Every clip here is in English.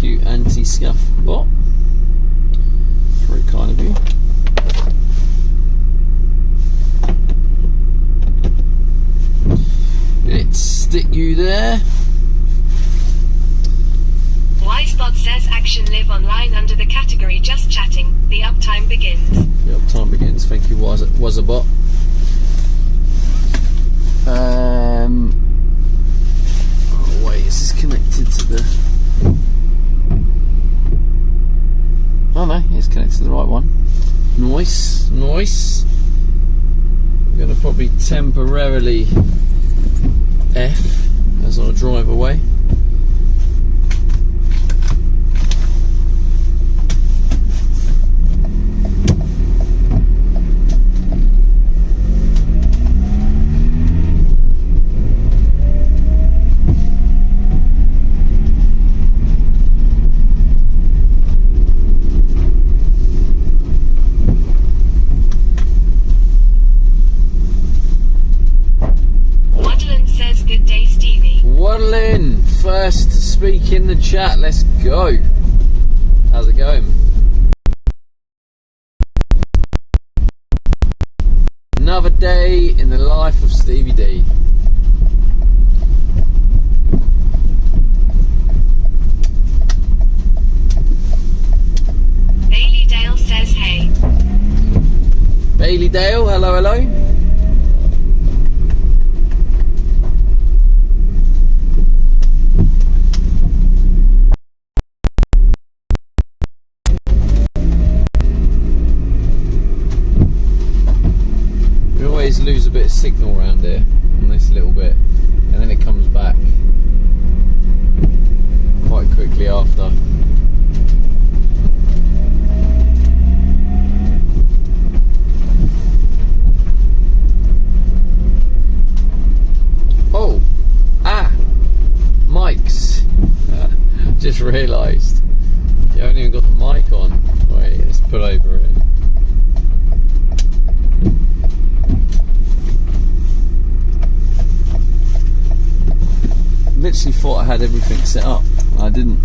you, anti-scuff bot. Very kind of you. Let's stick you there. Wisebot says action live online under the category just chatting. The uptime begins. The uptime begins. Thank you, was a bot. Oh wait, is this connected to the? Oh no, it's connected to the right one. Nice, nice. We're going to probably temporarily F as I drive away. First to speak in the chat, let's go. How's it going? Another day in the life of Stevie D. Bailey Dale says hey. Bailey Dale, hello, hello. Lose a bit of signal around here on this little bit, and then it comes back quite quickly after. Oh, mics. Just realised you haven't even got the mic on. Wait, let's put over it. Literally thought I had everything set up. I didn't.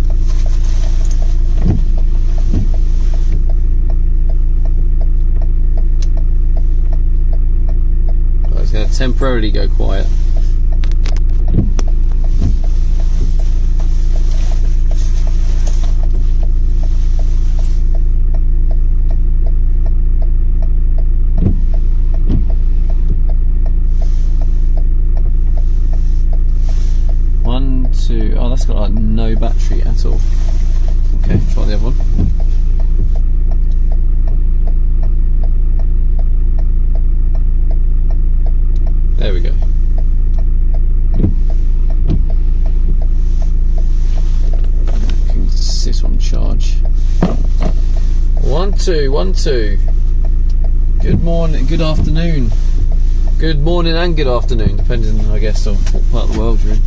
I was going to temporarily go quiet. Oh, that's got like no battery at all. Okay, try the other one. There we go. I can sit on charge. 1 2 1 2. Good morning, good afternoon. Good morning and good afternoon, depending, I guess, on what part of the world you're in.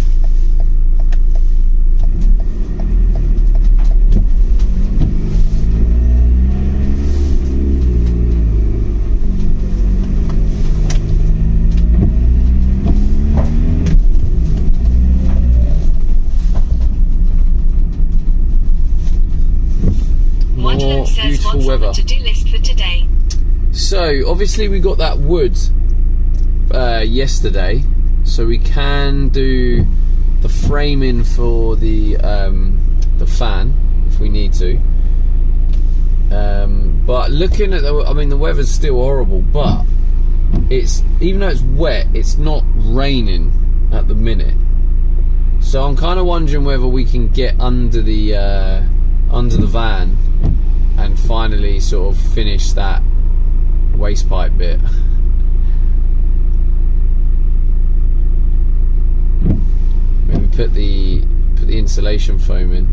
Beautiful weather. To-do list for today. So obviously we got that wood yesterday, so we can do the framing for the fan if we need to. But looking at the weather's still horrible, but it's, even though it's wet, it's not raining at the minute. So I'm kind of wondering whether we can get under the van and finally sort of finish that waste pipe bit. Maybe put the insulation foam in.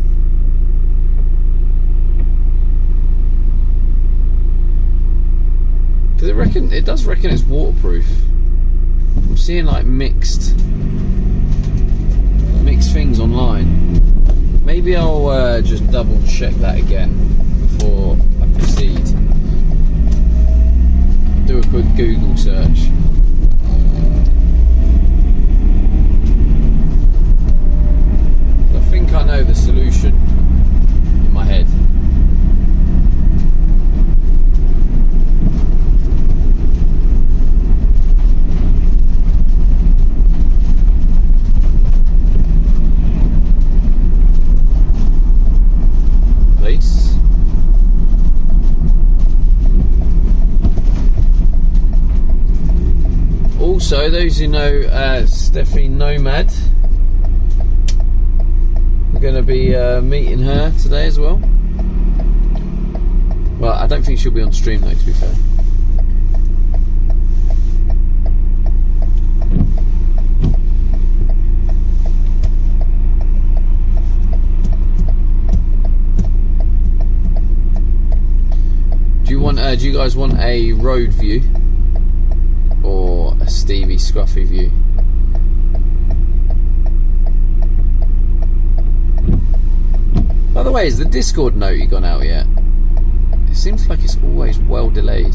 Because it does reckon it's waterproof. I'm seeing like mixed things online. Maybe I'll just double check that again before I proceed. Do a quick Google search. I think I know the solution. Also, those who know Steffi Nomad, we're going to be meeting her today as well. Well, I don't think she'll be on stream though, to be fair. Do you guys want a road view or a Stevie Scruffy view? By the way, has the Discord note gone out yet? It seems like it's always well delayed.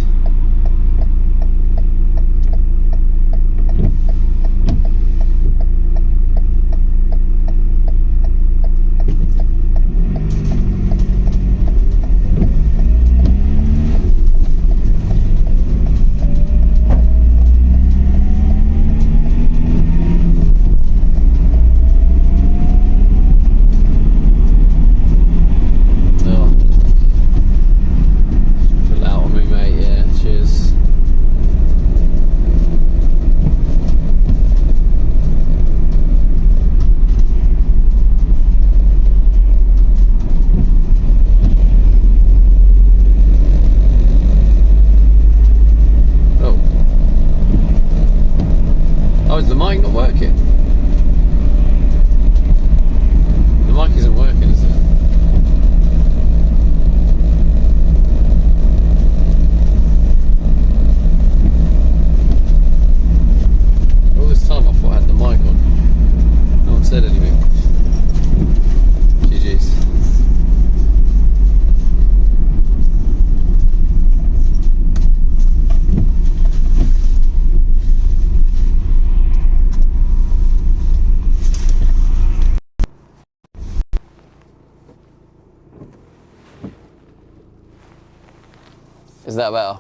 Is that better?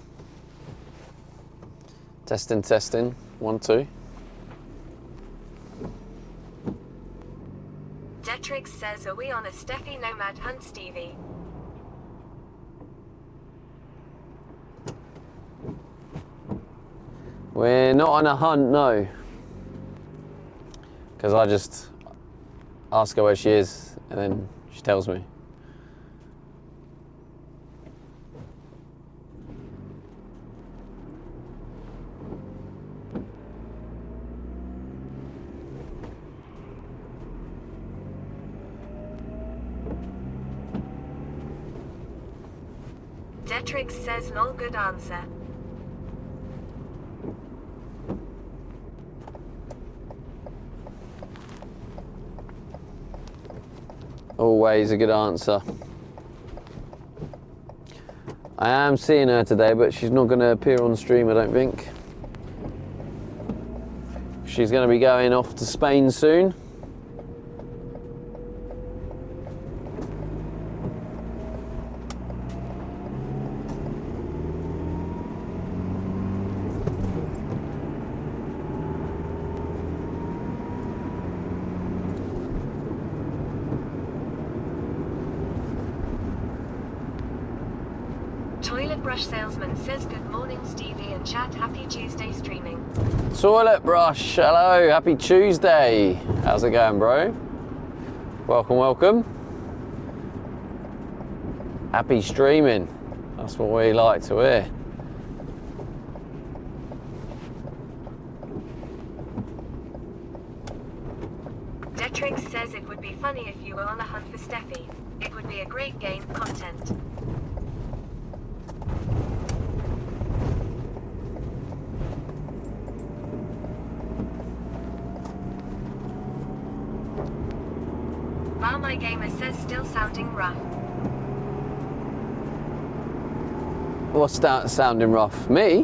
Testing, testing. 1, 2. Detrix says, are we on a Steffi Nomad hunt, Stevie? We're not on a hunt, no. Because I just ask her where she is and then she tells me. Detrix says, lol, good answer. Always a good answer. I am seeing her today, but she's not going to appear on stream, I don't think. She's going to be going off to Spain soon. Toilet brush salesman says, good morning, Stevie and chat, happy Tuesday streaming. Toilet brush, hello, happy Tuesday. How's it going, bro? Welcome, welcome. Happy streaming. That's what we like to hear. Detrix says it would be funny if you were on a hunt for Steffi. It would be a great game content. Bar My Gamer says, still sounding rough. What's that sounding rough? Me?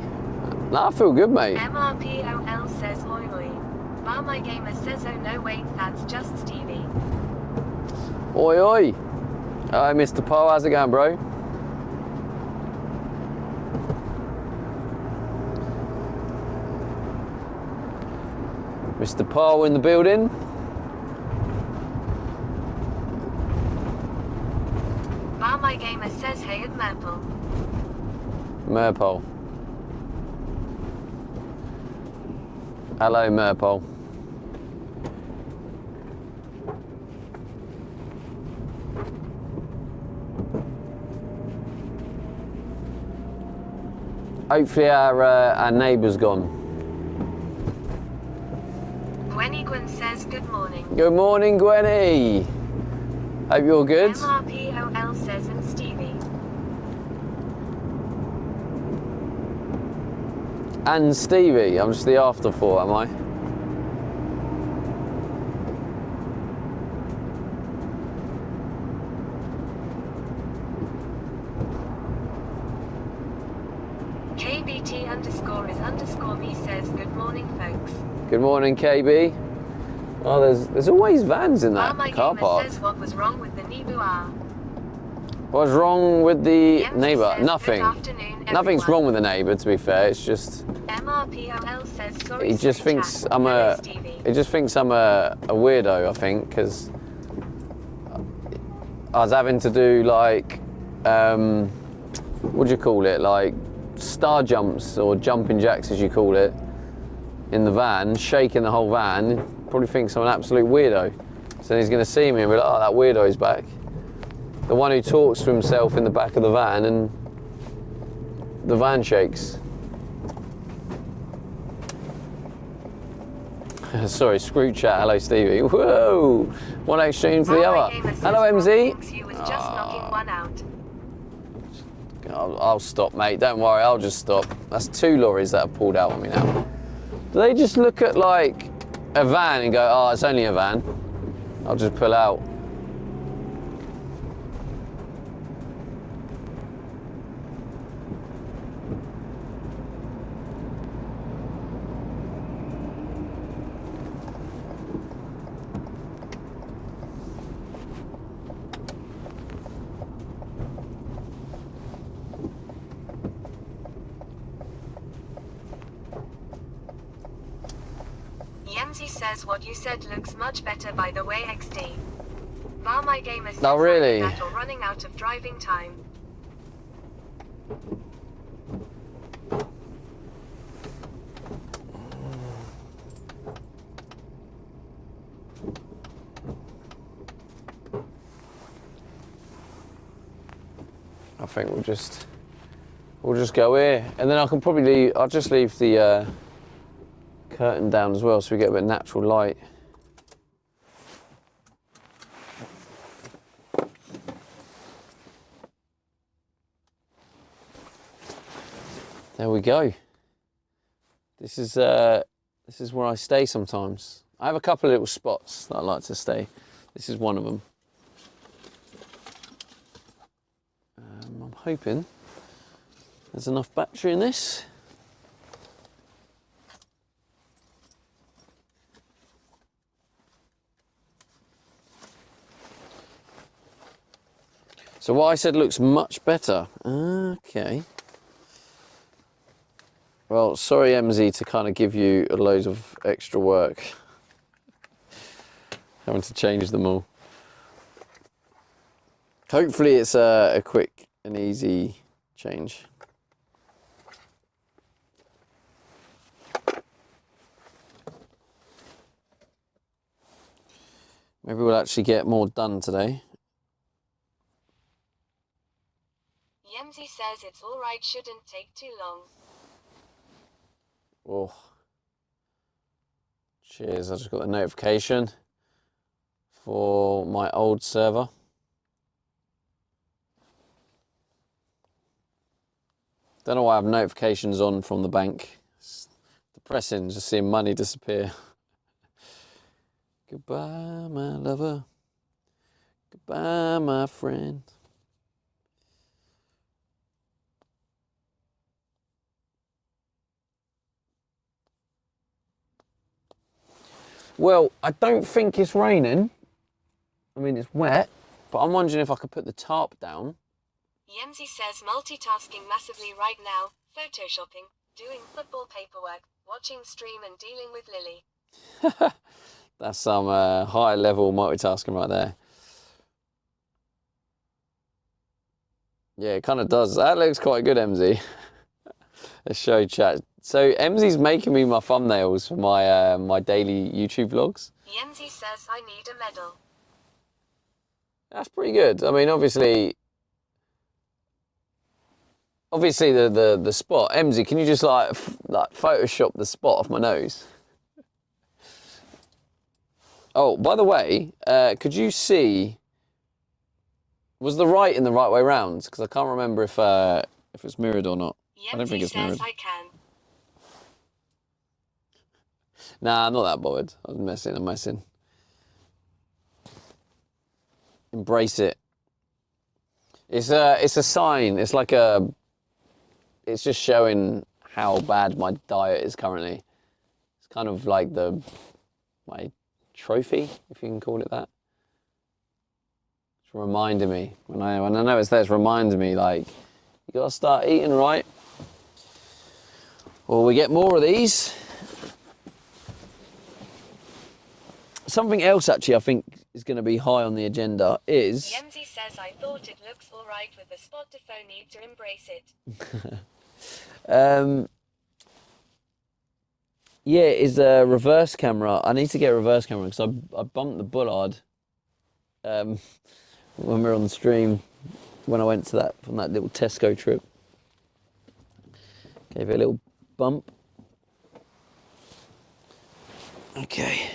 Nah, I feel good, mate. MRPOL says, oi oi. Bar My Gamer says, oh no wait, that's just Stevie. Oi, oi. Hi, Mr. Poe, how's it going, bro? Mr. Poe in the building. Bar My Gamer says, hey at Merple. Merpole. Hello, Merpole. Hopefully our neighbour's gone. Gwenny Gwen says good morning. Good morning, Gwenny. Hope you're good. MRPOL says and Stevie. And Stevie. I'm just the afterthought, am I? KBT underscore is underscore me says good morning, folks. Good morning, KB. Oh, there's always vans in that My car park. says what was wrong with the Nibuar. What's wrong with the Yemzi neighbour? says, Nothing. Good afternoon, Nothing's everyone. wrong with the neighbour, to be fair. It's just MRPOL says sorry. he just sorry, thinks chat. I'm Hello, a Stevie. he just thinks I'm a weirdo. I think because I was having to do like what do you call it, like star jumps or jumping jacks as you call it in the van, shaking the whole van. Probably thinks I'm an absolute weirdo. So then he's going to see me and be like, oh, that weirdo's back. The one who talks to himself in the back of the van and the van shakes. Sorry, screw chat. Hello, Stevie. Whoa! One exchange for the other. Hello, MZ. You was just knocking one out. I'll stop, mate. Don't worry, I'll just stop. That's 2 lorries that have pulled out on me now. Do they just look at like a van and go, oh, it's only a van? I'll just pull out. Yemzi says what you said looks much better by the way, XD. Bar my gamer says Oh, really? that or running out of driving time. I think we'll just go here, and then I can probably leave. I'll just leave the curtain down as well, so we get a bit of natural light. There we go. This is where I stay sometimes. I have a couple of little spots that I like to stay. This is one of them. I'm hoping there's enough battery in this. So what I said looks much better. Okay. Well, sorry, MZ, to kind of give you a load of extra work. Having to change them all. Hopefully it's a quick and easy change. Maybe we'll actually get more done today. Yemzi says it's alright, shouldn't take too long. Oh. Cheers, I just got a notification for my old server. Don't know why I have notifications on from the bank. It's depressing, just seeing money disappear. Goodbye, my lover. Goodbye, my friend. Well, I don't think it's raining. I mean, it's wet, but I'm wondering if I could put the tarp down. Yemzi says multitasking massively right now, photoshopping, doing football paperwork, watching stream and dealing with Lily. That's some high level multitasking right there. Yeah, it kind of does. That looks quite good, MZ. Let's show chat. So Emsy's making me my thumbnails for my my daily YouTube vlogs. Yemzi says I need a medal. That's pretty good. I mean, obviously the spot. Emsy, can you just like Photoshop the spot off my nose? Oh, by the way, could you see? Was the right in the right way round? Because I can't remember if it's mirrored or not. I don't think it's mirrored. I can. Nah, I'm not that bothered. I'm messing. Embrace it. It's a sign. It's like it's just showing how bad my diet is currently. It's kind of like my trophy, if you can call it that. It's reminding me when I know it's there. It's reminding me like you gotta start eating right, or we get more of these. Something else actually I think is going to be high on the agenda is... Yemzi says I thought it looks alright with the spot if I need to embrace it. Yeah, is a reverse camera. I need to get a reverse camera because I bumped the bollard when we were on the stream when I went to on that little Tesco trip. Gave it a little bump. Okay.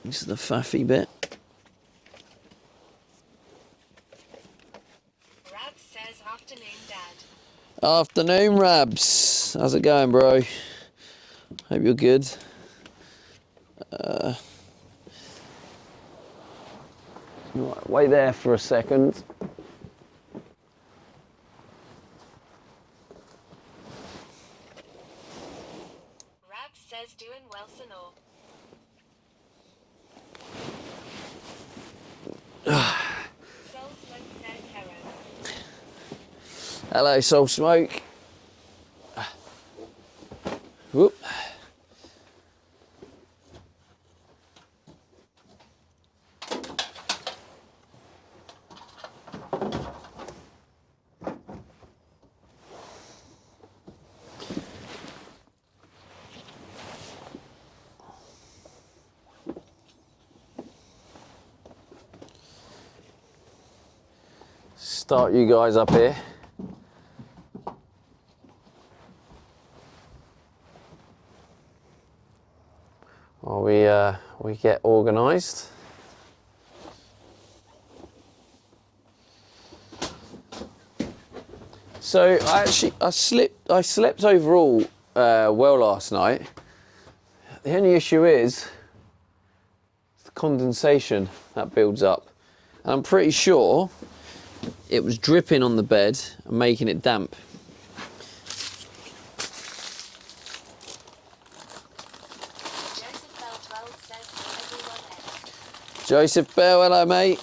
This is the faffy bit. Rabs says afternoon, Dad. Afternoon, Rabs. How's it going, bro? Hope you're good. Right, wait there for a second. Rabs says doing well, Sonor. Soul Smoke says hello. Hello, Soul Smoke. Whoop. Start you guys up here. While we get organised. So I slept overall well last night. The only issue is the condensation that builds up. And I'm pretty sure it was dripping on the bed and making it damp. Joseph Bell 12 says everyone else. Joseph Bell, hello mate.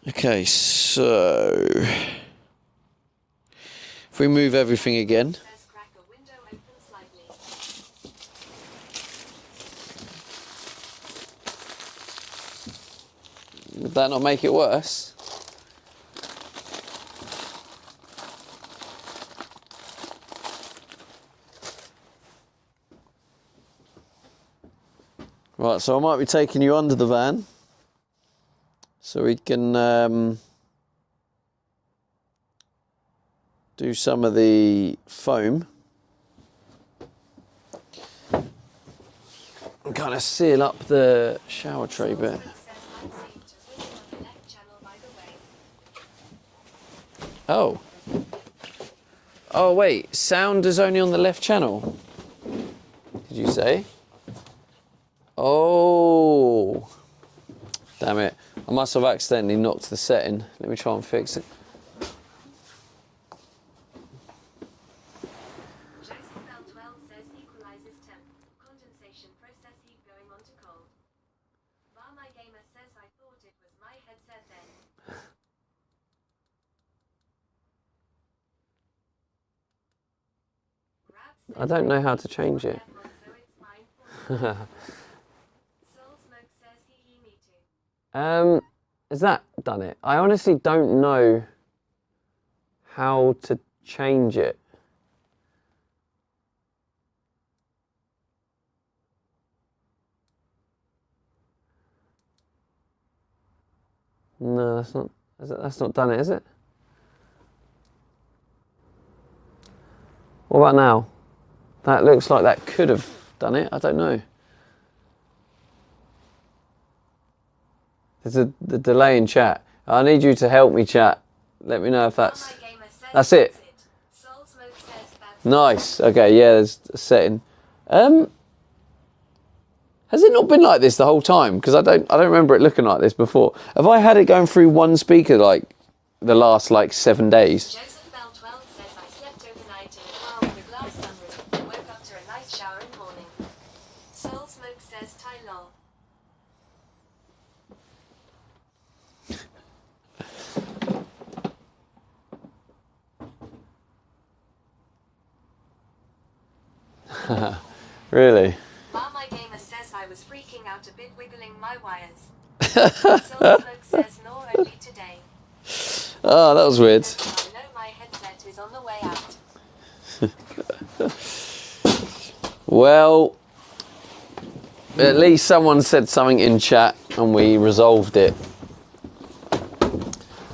Okay, so if we move everything again. Says crack a window open slightly. Would that not make it worse? Right, so I might be taking you under the van so we can do some of the foam and kind of seal up the shower tray bit. Oh. Oh, wait. Sound is only on the left channel. Did you say? Oh. Damn it. I must have accidentally knocked the setting. Let me try and fix it. Joseph Bell 12 says equalizes temp. Condensation process heat going on to cold. Bar my gamer says I thought it was my headset then. I don't know how to change it. So it's mine for you. Soul Smoke says me too. Has that done it? I honestly don't know how to change it. No, that's not done it, is it? What about now? That looks like that could have done it. I don't know. There's the delay in chat. I need you to help me, chat. Let me know if that's it. Soul Smoke says that's Nice. Okay, yeah, there's a setting. Has it not been like this the whole time? Because I don't remember it looking like this before. Have I had it going through one speaker like the last 7 days? Joseph Bell 12 says I slept overnight in a car with a glass sunroof. Woke up to a nice shower in the morning. Soul Smoke says Tyler. Really? My gamer says I was freaking out a bit wiggling my wires. Soul Smoke says no only today. Oh, that was weird. I know my headset is on the way out. Well, at least someone said something in chat and we resolved it.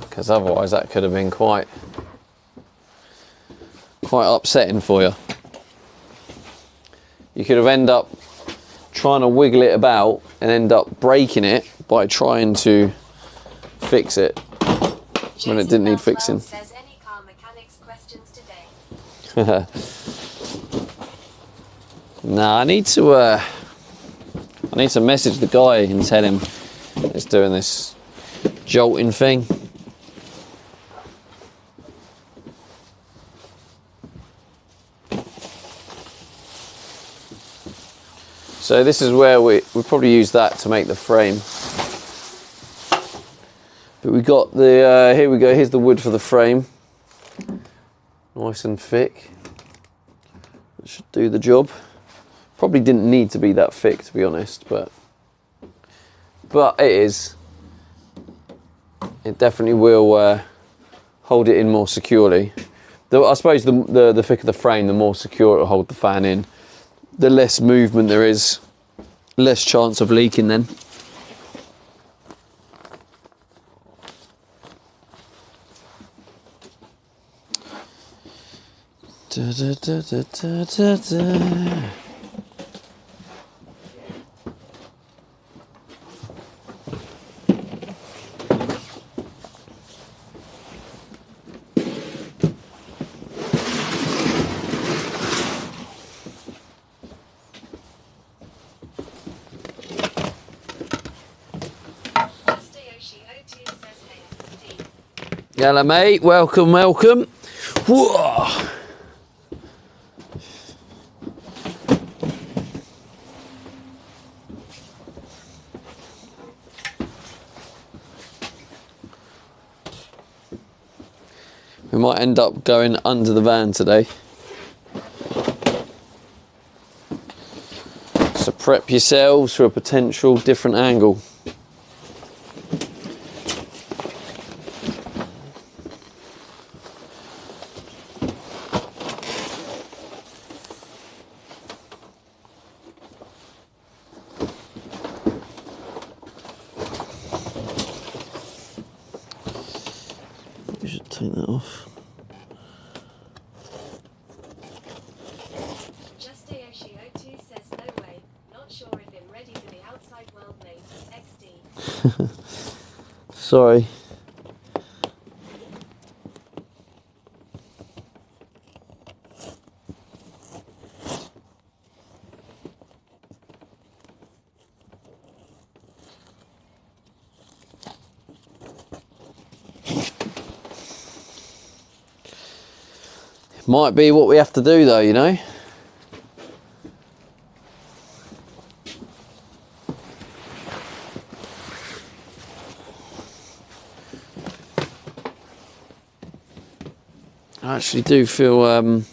Because otherwise that could have been quite upsetting for you. You could have ended up trying to wiggle it about and end up breaking it by trying to fix it when it didn't need fixing. Says any car mechanics questions today. Nah, I need to message the guy and tell him it's doing this jolting thing. So this is where we probably use that to make the frame. But we got the, here we go, here's the wood for the frame. Nice and thick. That should do the job. Probably didn't need to be that thick, to be honest, but it is. It definitely will hold it in more securely. I suppose the thicker the frame, the more secure it'll hold the fan in. The less movement there is, less chance of leaking then. Da, da, da, da, da, da, da. Hello mate, welcome. Whoa. We might end up going under the van today. So prep yourselves for a potential different angle. Take that off. Just Ayoshi02 says no way. Not sure if I'm ready for the outside world, mate. XD. Sorry. Might be what we have to do though, you know. I actually do feel like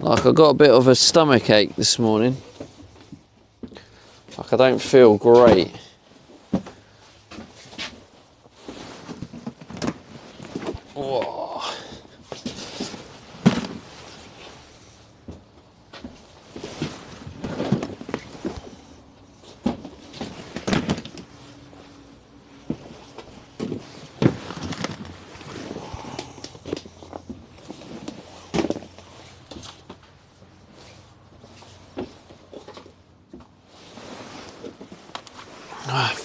Like, I got a bit of a stomach ache this morning. Like, I don't feel great. Whoa.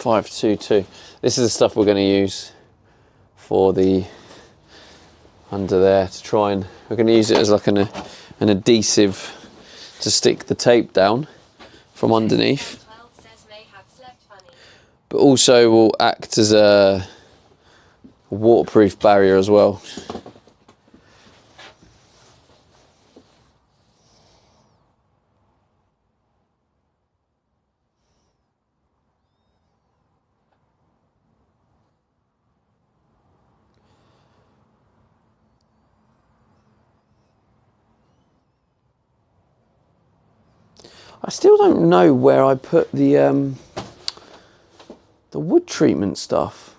522. This is the stuff we're going to use for the under there to try and we're going to use it as like an adhesive to stick the tape down from underneath, but also will act as a waterproof barrier as well. I still don't know where I put the wood treatment stuff.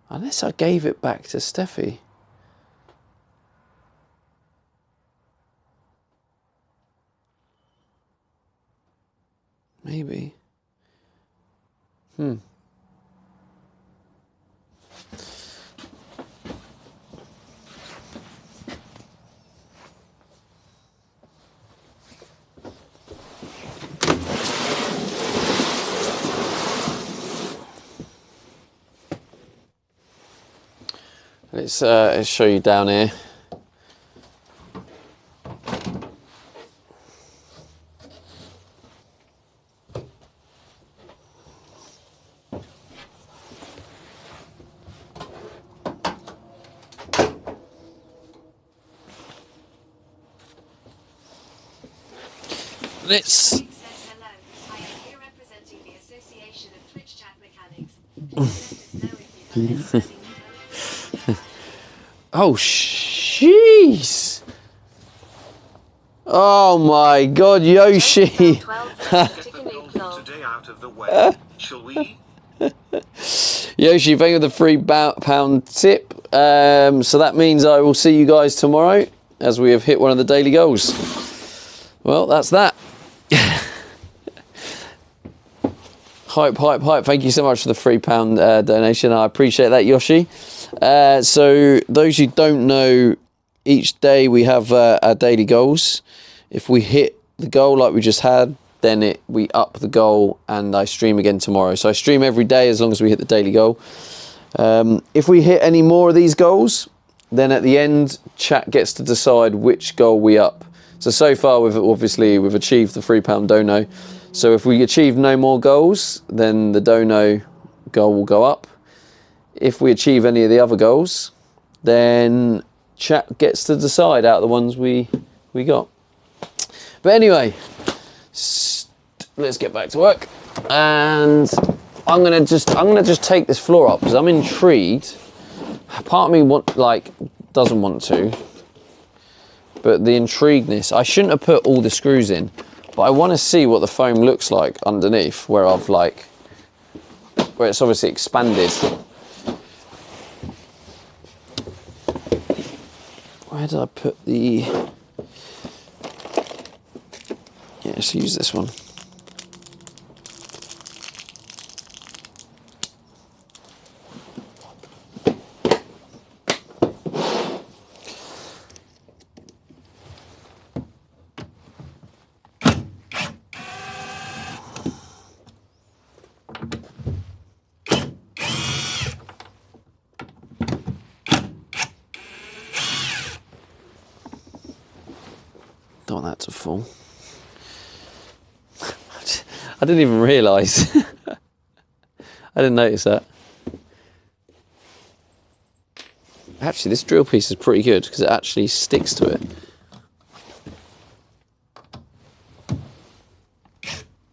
Unless I gave it back to Steffi. Maybe. Let's show you down here. Let's. Says hello. I am here representing the Association of Twitch Chat Mechanics. Let us know if you have any Oh, jeez. Oh my God, Yoshi. Today out of the way, shall we? Yoshi, thank you for the £3 tip. So that means I will see you guys tomorrow as we have hit one of the daily goals. Well, that's that. Hype. Thank you so much for the £3 donation. I appreciate that, Yoshi. So those who don't know, each day we have our daily goals. If we hit the goal like we just had, then we up the goal and I stream again tomorrow. So I stream every day as long as we hit the daily goal. If we hit any more of these goals, then at the end, chat gets to decide which goal we up. So far we've achieved the £3 dono. So if we achieve no more goals, then the dono goal will go up. If we achieve any of the other goals, then chat gets to decide out of the ones we got. But anyway, let's get back to work. And I'm gonna just take this floor up because I'm intrigued. Part of me doesn't want to, but the intriguedness. I shouldn't have put all the screws in, but I want to see what the foam looks like underneath, where it's obviously expanded. Where did I put the... Yeah, let's use this one. Don't want that to fall. I didn't even realise. I didn't notice that. Actually, this drill piece is pretty good because it actually sticks to it.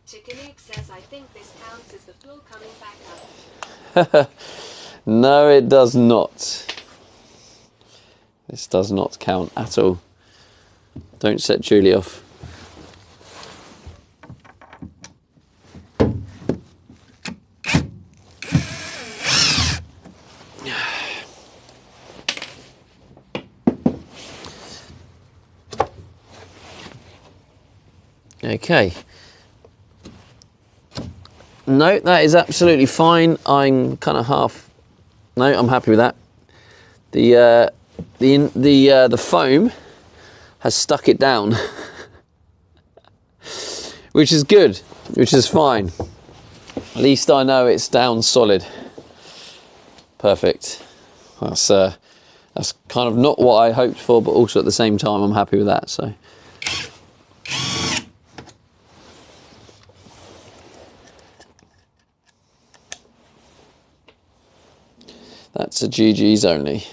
Chicken Egg says, I think this counts as the floor coming back up. No, it does not. This does not count at all. Don't set Julie off. Okay. No, that is absolutely fine. I'm kind of half. No, I'm happy with that. The foam has stuck it down, which is good, which is fine. At least I know it's down solid. Perfect. That's kind of not what I hoped for, but also at the same time I'm happy with that. So. That's a GG's only.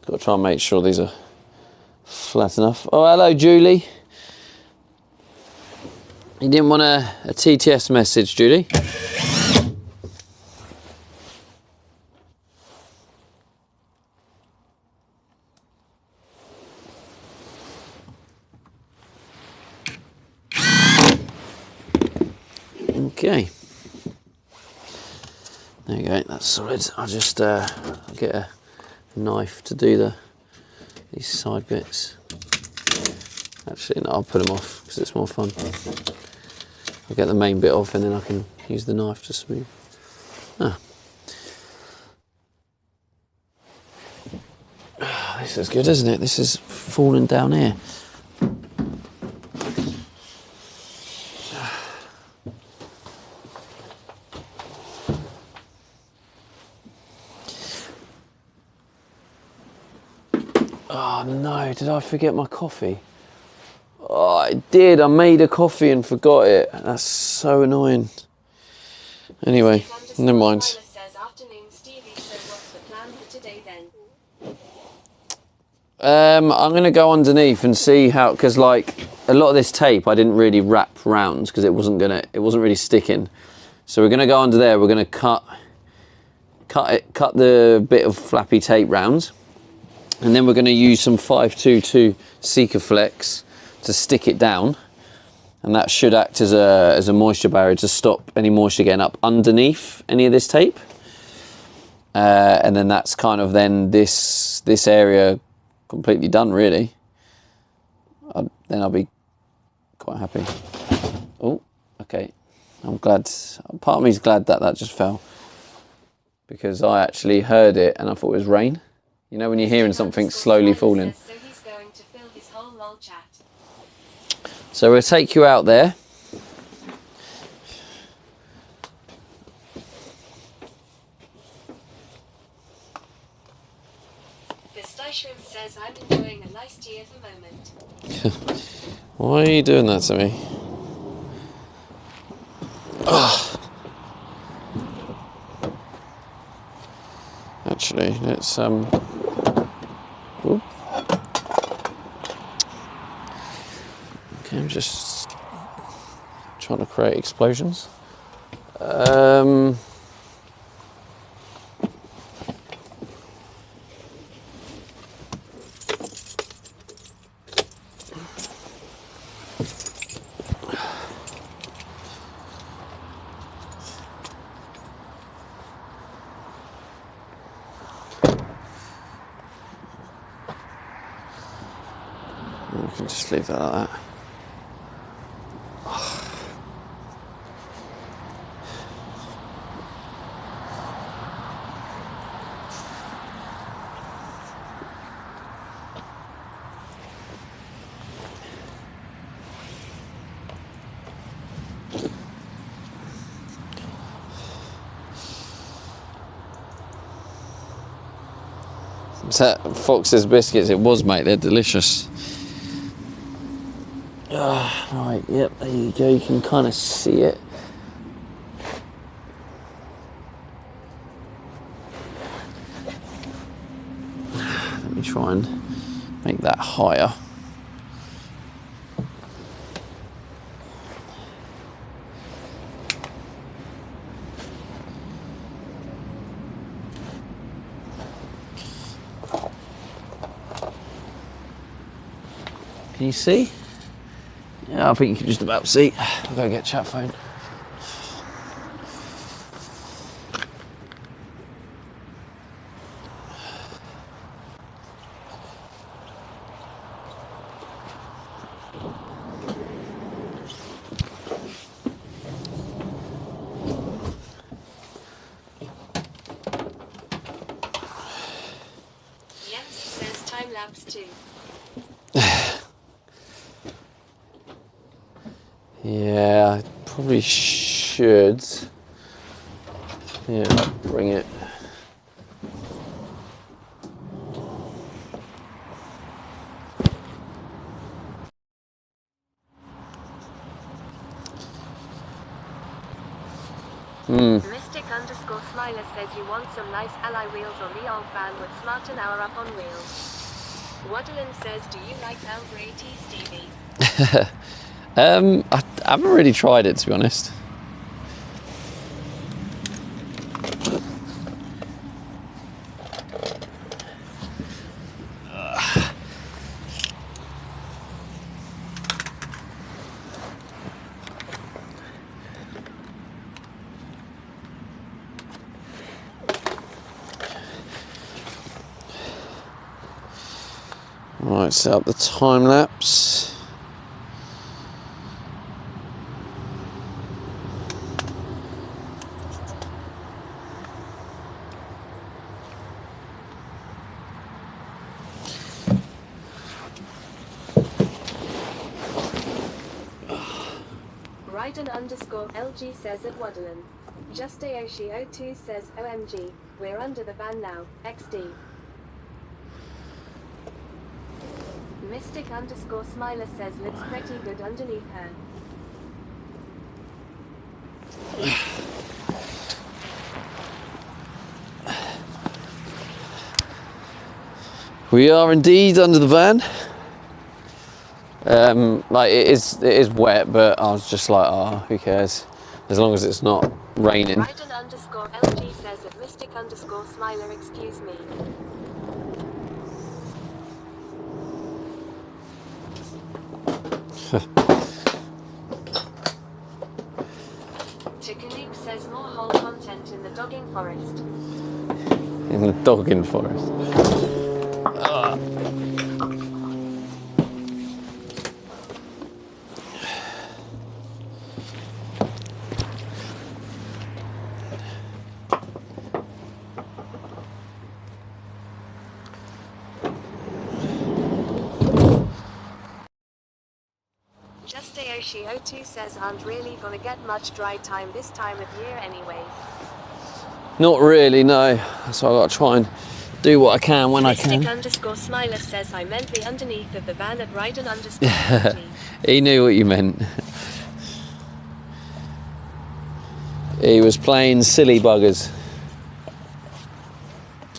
Got to try and make sure these are flat enough. Oh, hello, Julie. You didn't want a TTS message, Julie? Okay. There you go, that's solid. I'll just get a knife to do these side bits. Actually, no, I'll put them off because it's more fun. I'll get the main bit off and then I can use the knife to smooth. This is good, isn't it? This is falling down here. Oh no, did I forget my coffee? Oh, I did. I made a coffee and forgot it. That's so annoying. Anyway, never mind. I'm going to go underneath and see how, because like a lot of this tape I didn't really wrap round because it wasn't really sticking. So we're going to go under there. We're going to cut the bit of flappy tape round. And then we're going to use some 522 Sikaflex to stick it down, and that should act as a moisture barrier to stop any moisture getting up underneath any of this tape. And then that's kind of then this area completely done, really. Then I'll be quite happy. Oh, okay. I'm glad. Part of me is glad that just fell, because I actually heard it and I thought it was rain. You know when you're hearing something slowly falling. So he's going to fill his whole lol chat. So we'll take you out there. Pistachio says I'm enjoying a nice tea at the moment. Why are you doing that to me? Ugh. Actually, let's whoop. Okay, I'm just trying to create explosions. We can just leave that like that. Is that Fox's biscuits? It was, mate. They're delicious. Right, yep, there you go. You can kind of see it. Let me try and Make that higher. Can you see? Yeah, I think you can just about see. I'll go get chat phone. Jens says time lapse too. Yeah, I probably should. Yeah, bring it. Mystic_Smiler says you want some nice alloy wheels on the old van with smart an hour up on wheels. Waddlin says, do you like Albury T, Stevie? I haven't really tried it, to be honest. Right, set up the time lapse. Ryden_LG says at Waddlin. Just Aoshi02 says OMG, we're under the van now, XD. Mystic_Smiler says looks pretty good underneath her. We are indeed under the van. Like it is wet, but I was just like, oh, who cares? As long as it's not raining. Ryden_LG says at Mystic_Smiler, excuse me. Tikanoop says more whole content in the dogging forest. In the dogging forest. Just Aoshi02 says aren't really gonna get much dry time this time of year anyways. Not really, no. So I've got to try and do what I can when I can. Mystic_Smiler says I meant the underneath of the van at Ryden_LG. He knew what you meant. He was playing silly buggers.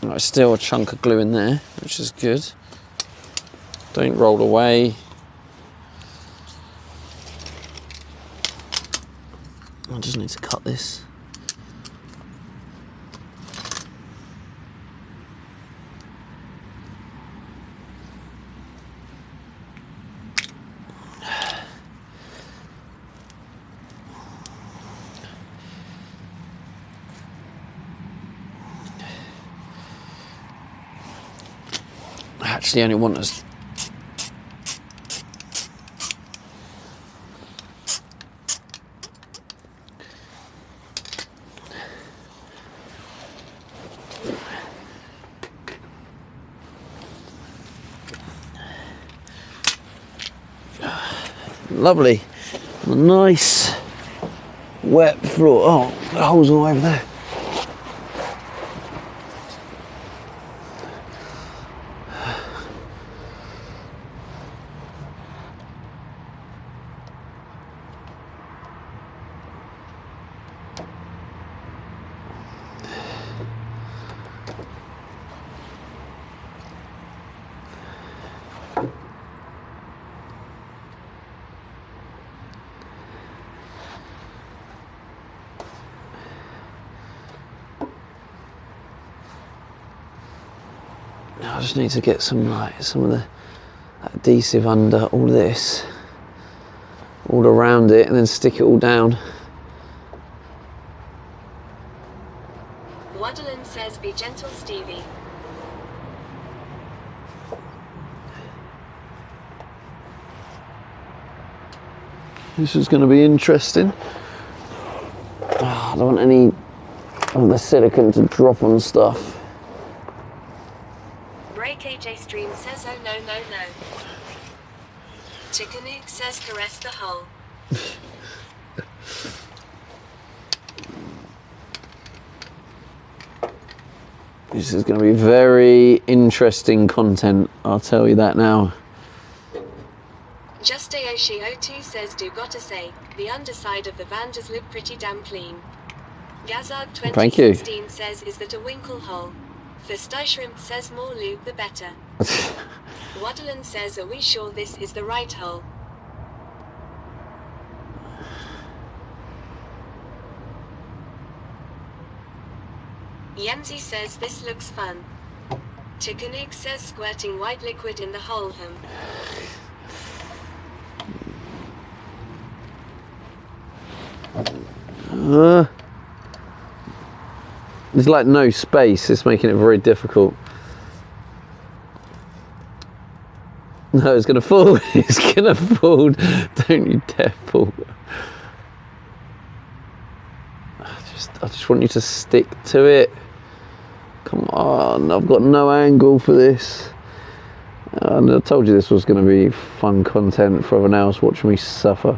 There's still a chunk of glue in there, which is good. Don't roll away. I just need to cut this. I actually only want us. Lovely, nice wet floor. Oh, the hole's all over there. I just need to get some of the adhesive under all this, all around it, and then stick it all down. Waddlen says be gentle, Stevie. This is going to be interesting. I don't want any of the silicone to drop on stuff. Break AJ Stream says oh no no no. Chickanook says caress the hole. This is going to be very interesting content, I'll tell you that now. Just Ayoshi02 says do gotta say, the underside of the van does look pretty damn clean. Gazard Thank you. 2016 says is that a winkle hole? Fisty Shrimp says more lube the better. Waddlen says are we sure this is the right hole? Yenzi says this looks fun. Chickanook says squirting white liquid in the hole home. There's like no space, it's making it very difficult. No, it's gonna fall, it's gonna fall. Don't you dare fall. I just want you to stick to it. Come on, I've got no angle for this. And I told you this was gonna be fun content for everyone else watching me suffer.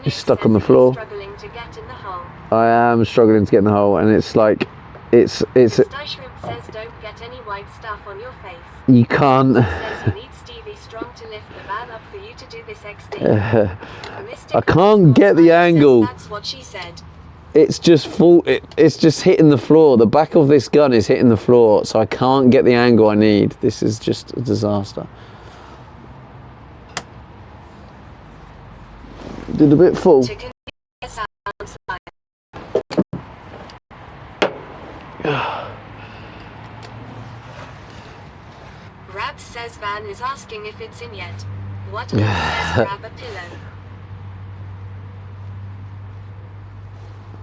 It's stuck on the floor. Struggling to get in the hole. I am struggling to get in the hole, and it's like, it's. Fisty Shrimp says don't get any white stuff on your face. You can't. Says you need Stevie Strong to lift the van up for you to do this XD. I can't get the angle. That's what she said. It's just full. It's just hitting the floor. The back of this gun is hitting the floor, so I can't get the angle I need. This is just a disaster. Did a bit full. Rab says Van is asking if it's in yet. Waddlen says grab a pillow.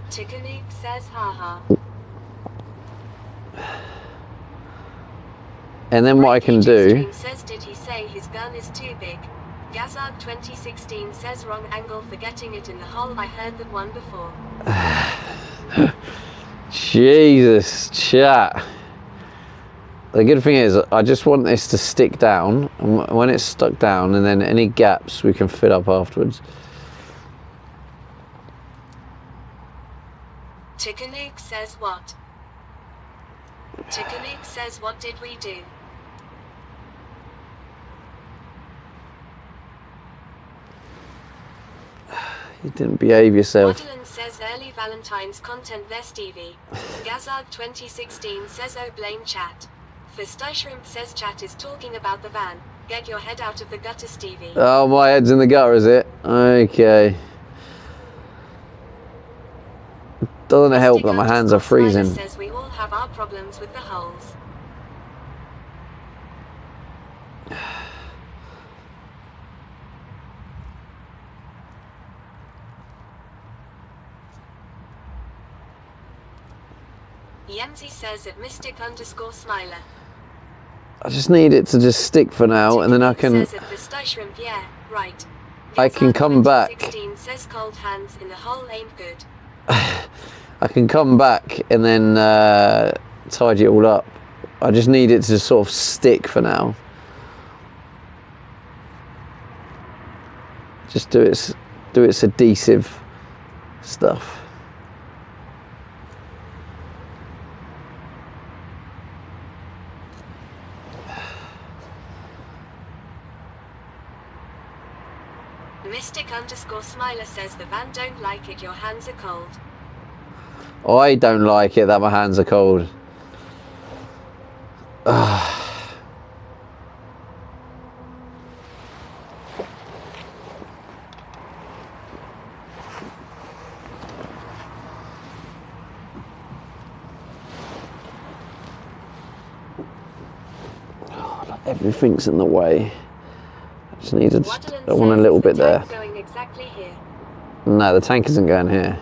Chickanook says haha. And then what I can do. Stream says did he say his gun is too big? Gazard 2016 says wrong angle for getting it in the hole. I heard that one before. Jesus, chat. The good thing is, I just want this to stick down, and when it's stuck down, and then any gaps we can fill up afterwards. Chickanook says what? Chickanook says what did we do? You didn't behave yourself. Waddlen says early Valentine's content there, Stevie. Gazard 2016 says oh blame chat. Fisty Shrimp says chat is talking about the van. Get your head out of the gutter, Stevie. Oh, my head's in the gutter, is it? Okay. Doesn't it help that my hands are freezing? Says we all have our problems with the holes. Yenzi says at Mystic_Smiler. I just need it to just stick for now, and then I can. Says at Fisty Shrimp, yeah, right. I can come back. 16 says cold hands in the hole ain't good. I can come back and then tidy it all up. I just need it to just sort of stick for now. Just do its adhesive stuff. Mystic_Smiler says the van don't like it, your hands are cold. I don't like it that my hands are cold. Everything's in the way. I just need to. Waddle I want a says, little "Is the bit there. tank going exactly here?" No, the tank isn't going here.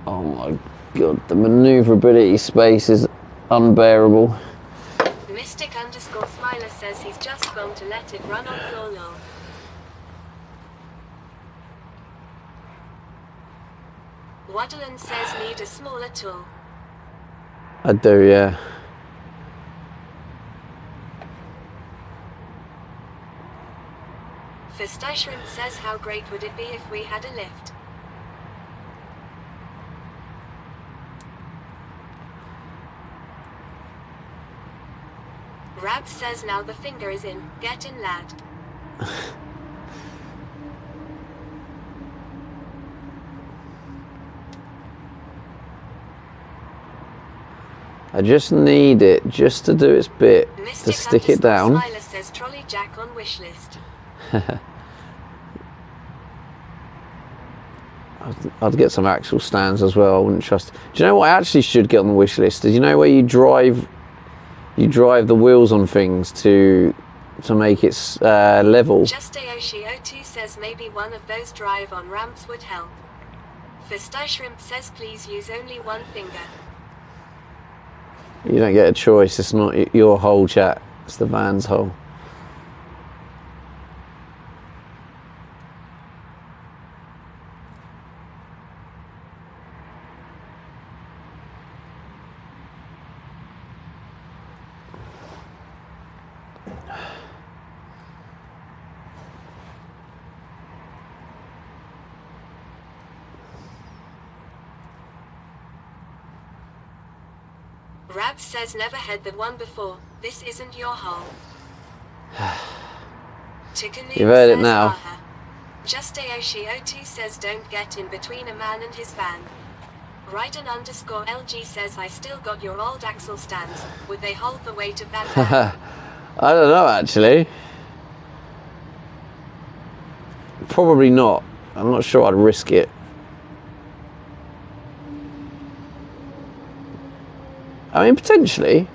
Oh my god, the manoeuvrability space is unbearable. Mystic_Smiler says he's just going to let it run on floor lol. Waddle says need a smaller tool. I do, yeah. Shrimp says how great would it be if we had a lift? Rabs says now the finger is in. Get in, lad. I just need it just to do its bit to stick it down. Smiler says trolley jack on wish list. I'd get some axle stands as well. I wouldn't trust. Do you know what I actually should get on the wish list? Did you know where you drive the wheels on things to make it level? Just Aoshi02 says maybe one of those drive on ramps would help. Shrimp says please use only one finger. You don't get a choice. It's not your hole, chat. It's the van's hole. Rabs says never had the one before. This isn't your hole. You've heard it now. Just Aoshi02 says don't get in between a man and his van. Ryden_LG says I still got your old axle stands. Would they hold the weight of that van? I don't know actually. Probably not. I'm not sure I'd risk it. I mean, potentially.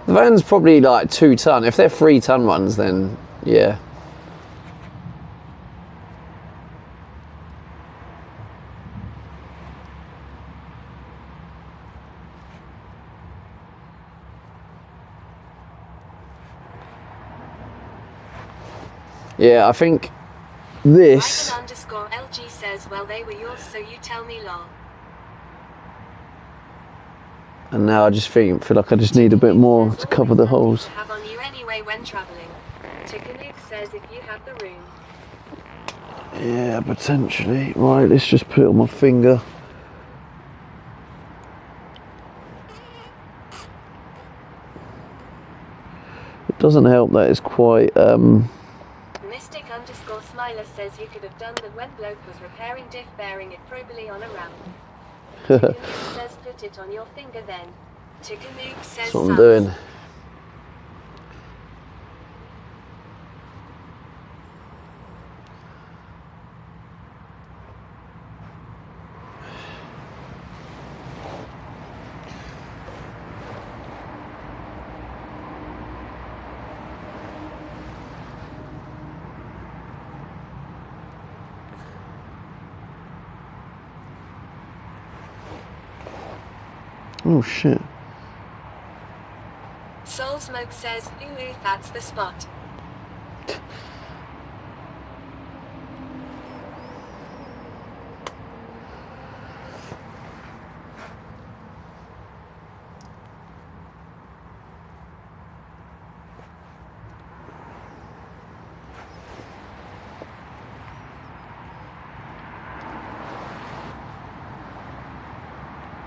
The van's probably like 2 ton. If they're 3 ton ones, then yeah. Yeah, I think this. Ryden_LG says, well, they were yours, so you tell me, lol. And now I just feel like I just need a bit more to cover the holes. Have on you anyway when traveling. Tikanuke says if you have the room. Yeah, potentially. Right, let's just put it on my finger. It doesn't help that it's quite Mystic_Smiler says you could have done that when bloke was repairing diff bearing it probably on a ramp. Tikanuke says put it on your finger then. Tikanuke says that's what I'm doing. Oh shit. Soul Smoke says, ooh, that's the spot.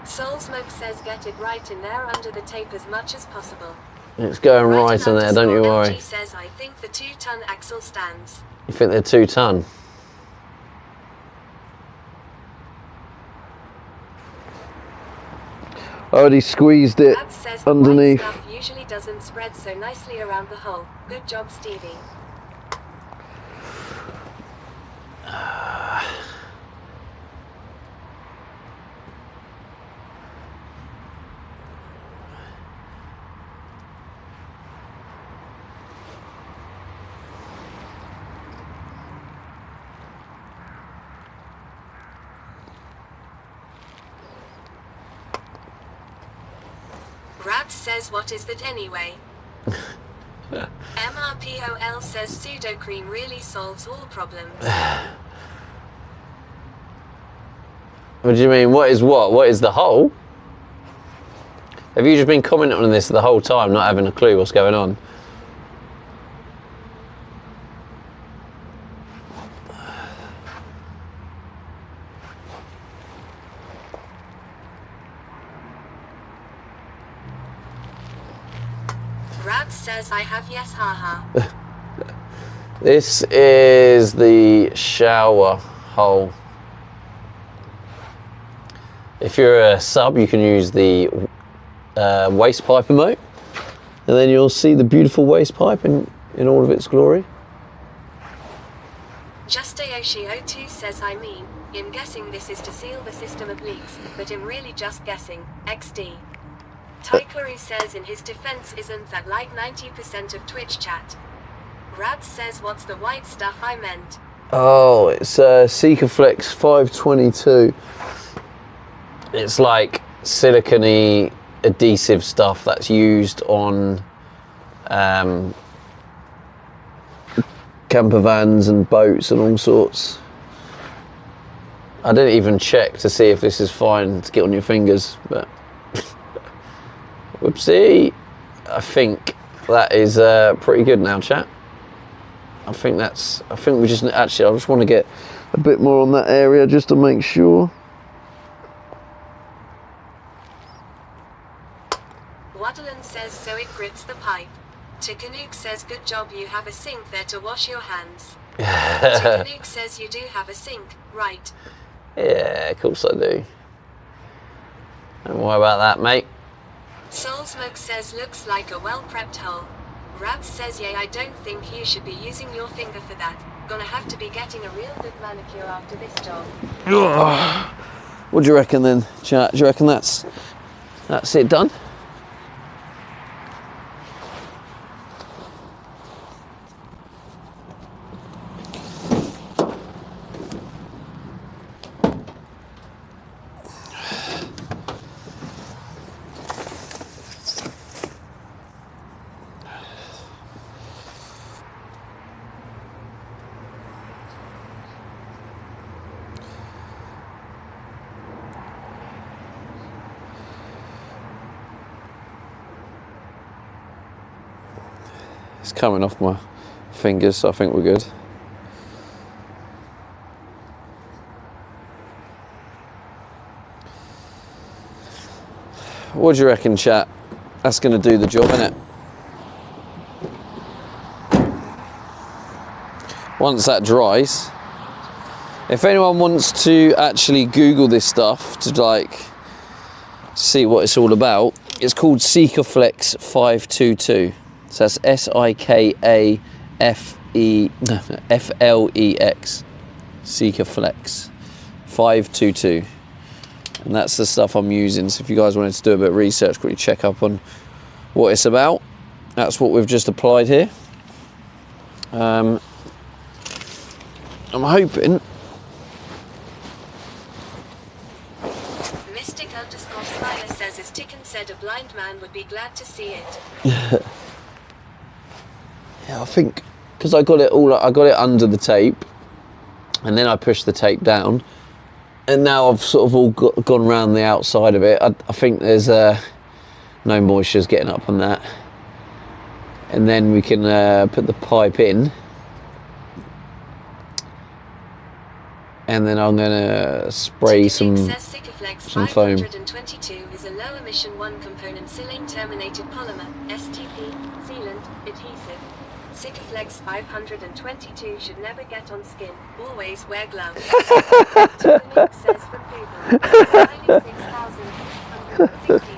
Soul Smoke says get it right in there under the tape as much as possible. It's going right in there, don't you underscore worry. LG says, I think the 2-ton axle stands. You think they're 2 ton? I already squeezed it Brad says the white underneath. stuff usually doesn't spread so nicely around the hole. Good job, Stevie. Brad says, what is that anyway? MRPOL says Sudocrem really solves all problems. What do you mean? What is what? What is the hole? Have you just been commenting on this the whole time, not having a clue what's going on? Brad says, I have yes, haha. This is the shower hole. If you're a sub, you can use the waste pipe emote, and then you'll see the beautiful waste pipe in all of its glory. Just Ayoshi02 says, I mean, I'm guessing this is to seal the system of leaks, but I'm really just guessing. XD. Taikaru says in his defense, isn't that like 90% of Twitch chat? Brad says, what's the white stuff I meant? Oh, it's Sikaflex 522. It's like silicone-y adhesive stuff that's used on camper vans and boats and all sorts. I didn't even check to see if this is fine to get on your fingers, but whoopsie. I think that is pretty good now, chat. I think we just actually, I just want to get a bit more on that area just to make sure. Waddlen says, so it grips the pipe. Tikanook says, good job, you have a sink there to wash your hands. Tikanook says, you do have a sink, right? Yeah, of course I do. Don't worry about that, mate. Soul Smoke says, looks like a well-prepped hole. Rab says, yeah, I don't think you should be using your finger for that. Gonna have to be getting a real good manicure after this job. What do you reckon then, chat? Do you reckon that's it done? It's coming off my fingers, so I think we're good. What do you reckon, chat? That's going to do the job, innit? Once that dries, if anyone wants to actually Google this stuff to like see what it's all about, it's called Sikaflex 522. So that's Sikaflex, Sikaflex 522, and that's the stuff I'm using. So if you guys wanted to do a bit of research, quickly check up on what it's about. That's what we've just applied here. I'm hoping. Mystic_Smiler says, as Ticken said, a blind man would be glad to see it. Yeah, I think because I got it under the tape, and then I pushed the tape down, and now I've sort of all gone around the outside of it. I think there's no moisture's getting up on that, and then we can put the pipe in, and then I'm gonna spray some some foam. 522 is a low emission 1-component silane terminated polymer, STP, sealant, adhesive. Sikaflex 522 should never get on skin. Always wear gloves. Technique says for Google. Styling 6,660.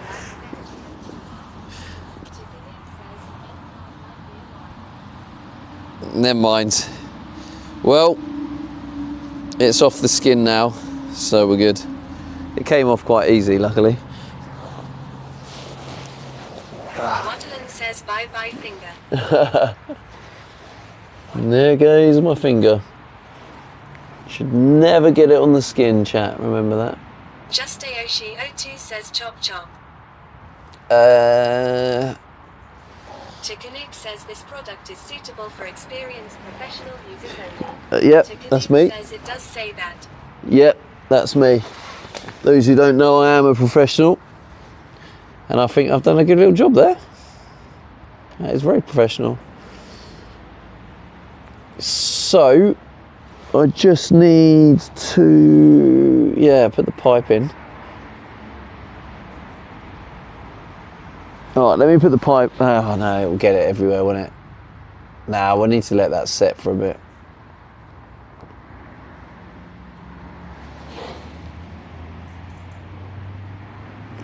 Never mind. Well, it's off the skin now, so we're good. It came off quite easy, luckily. Waterland says bye bye finger. And there goes my finger. Should never get it on the skin, chat. Remember that. Just Aoshi 02 says chop chop. Tikunuke says this product is suitable for experienced professional users only. Yep, that's me. Says it does say that. Yep, that's me. Those who don't know, I am a professional. And I think I've done a good little job there. That is very professional. So, I just need to, put the pipe in. Alright, let me put the pipe. Oh no, it will get it everywhere, won't it? Nah, we'll need to let that set for a bit.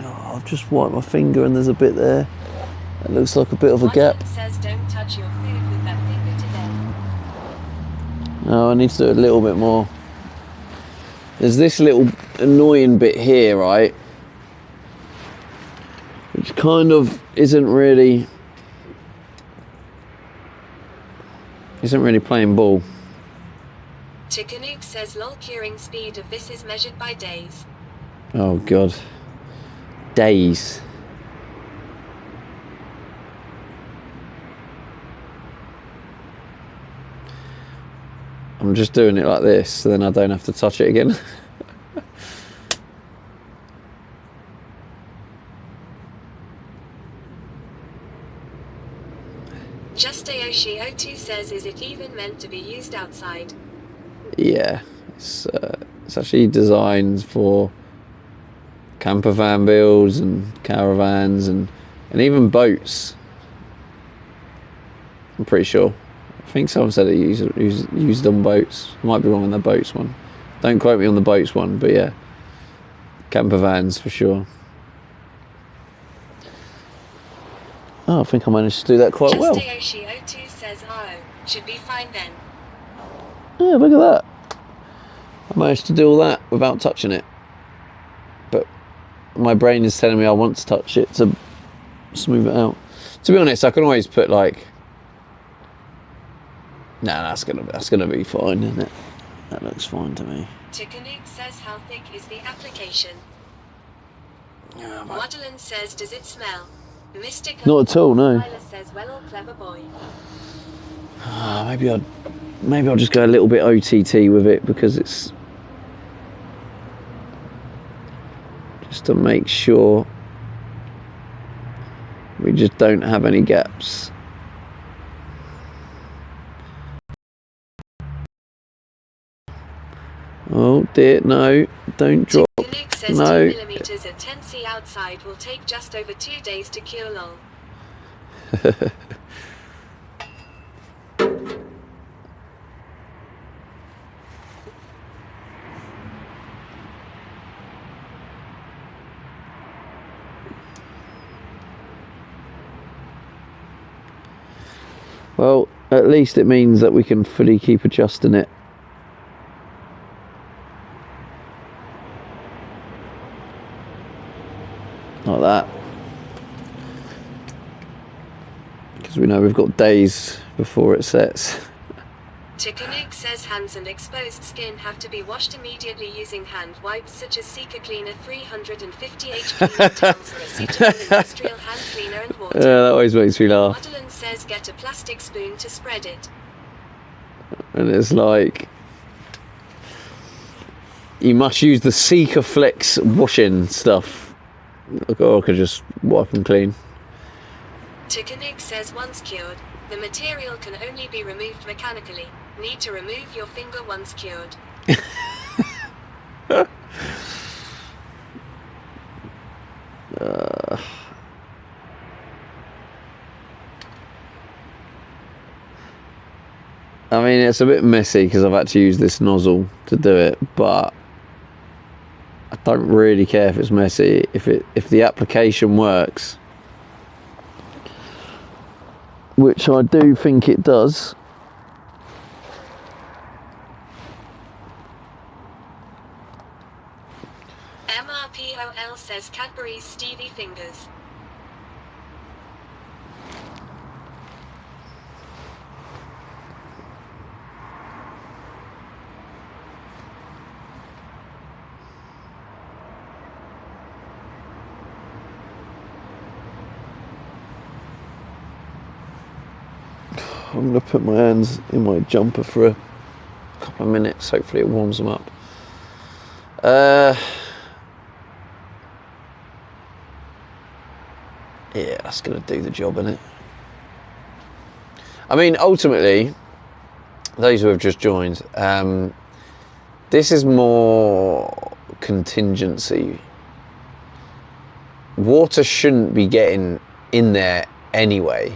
Oh, I've just wiped my finger and there's a bit there. It looks like a bit of a gap. Says don't touch your food with that finger today. No, I need to do a little bit more. There's this little annoying bit here, right? Which kind of isn't really playing ball. Tikunuke says lol curing speed of this is measured by days. Oh god. Days. I'm just doing it like this so then I don't have to touch it again. Just Aoshi 02 says is it even meant to be used outside? Yeah, it's actually designed for camper van builds and caravans and even boats. I'm pretty sure. I think someone said it used on boats. I might be wrong on the boats one. Don't quote me on the boats one, but yeah, camper vans for sure. Oh, I think I managed to do that quite well. Just Aoshi 02 says oh, should be fine then. Yeah, look at that. I managed to do all that without touching it. But my brain is telling me I want to touch it to smooth it out. To be honest, I can always put like, nah, that's gonna be fine, isn't it? That looks fine to me. Tikunuke says how thick is the application? Yeah, Waterland says does it smell? Mystic not at all, no. Silas says well or clever boy. Maybe I'll just go a little bit OTT with it because it's just to make sure we just don't have any gaps. Oh dear, no, don't drop. Tikunuke says No. 2mm at 10C outside will take just over 2 days to cure lol. Well, at least it means that we can fully keep adjusting it. Like that. Because we know we've got days before it sets. Tikunuke says hands and exposed skin have to be washed immediately using hand wipes such as Sika Cleaner 350 HP towels or a suitable industrial hand cleaner and water. Yeah, that always makes me laugh. Waterland says get a plastic spoon to spread it. And it's like, you must use the Sika Flex washing stuff. Or I could just wipe them clean. Tikunuke says once cured, the material can only be removed mechanically. Need to remove your finger once cured. it's a bit messy because I've had to use this nozzle to do it, but I don't really care if it's messy. If the application works, which I do think it does. MRPOL says Cadbury's Stevie Fingers. I'm going to put my hands in my jumper for a couple of minutes. Hopefully it warms them up. Yeah, that's going to do the job, innit? I mean, ultimately, those who have just joined, this is more contingency. Water shouldn't be getting in there anyway,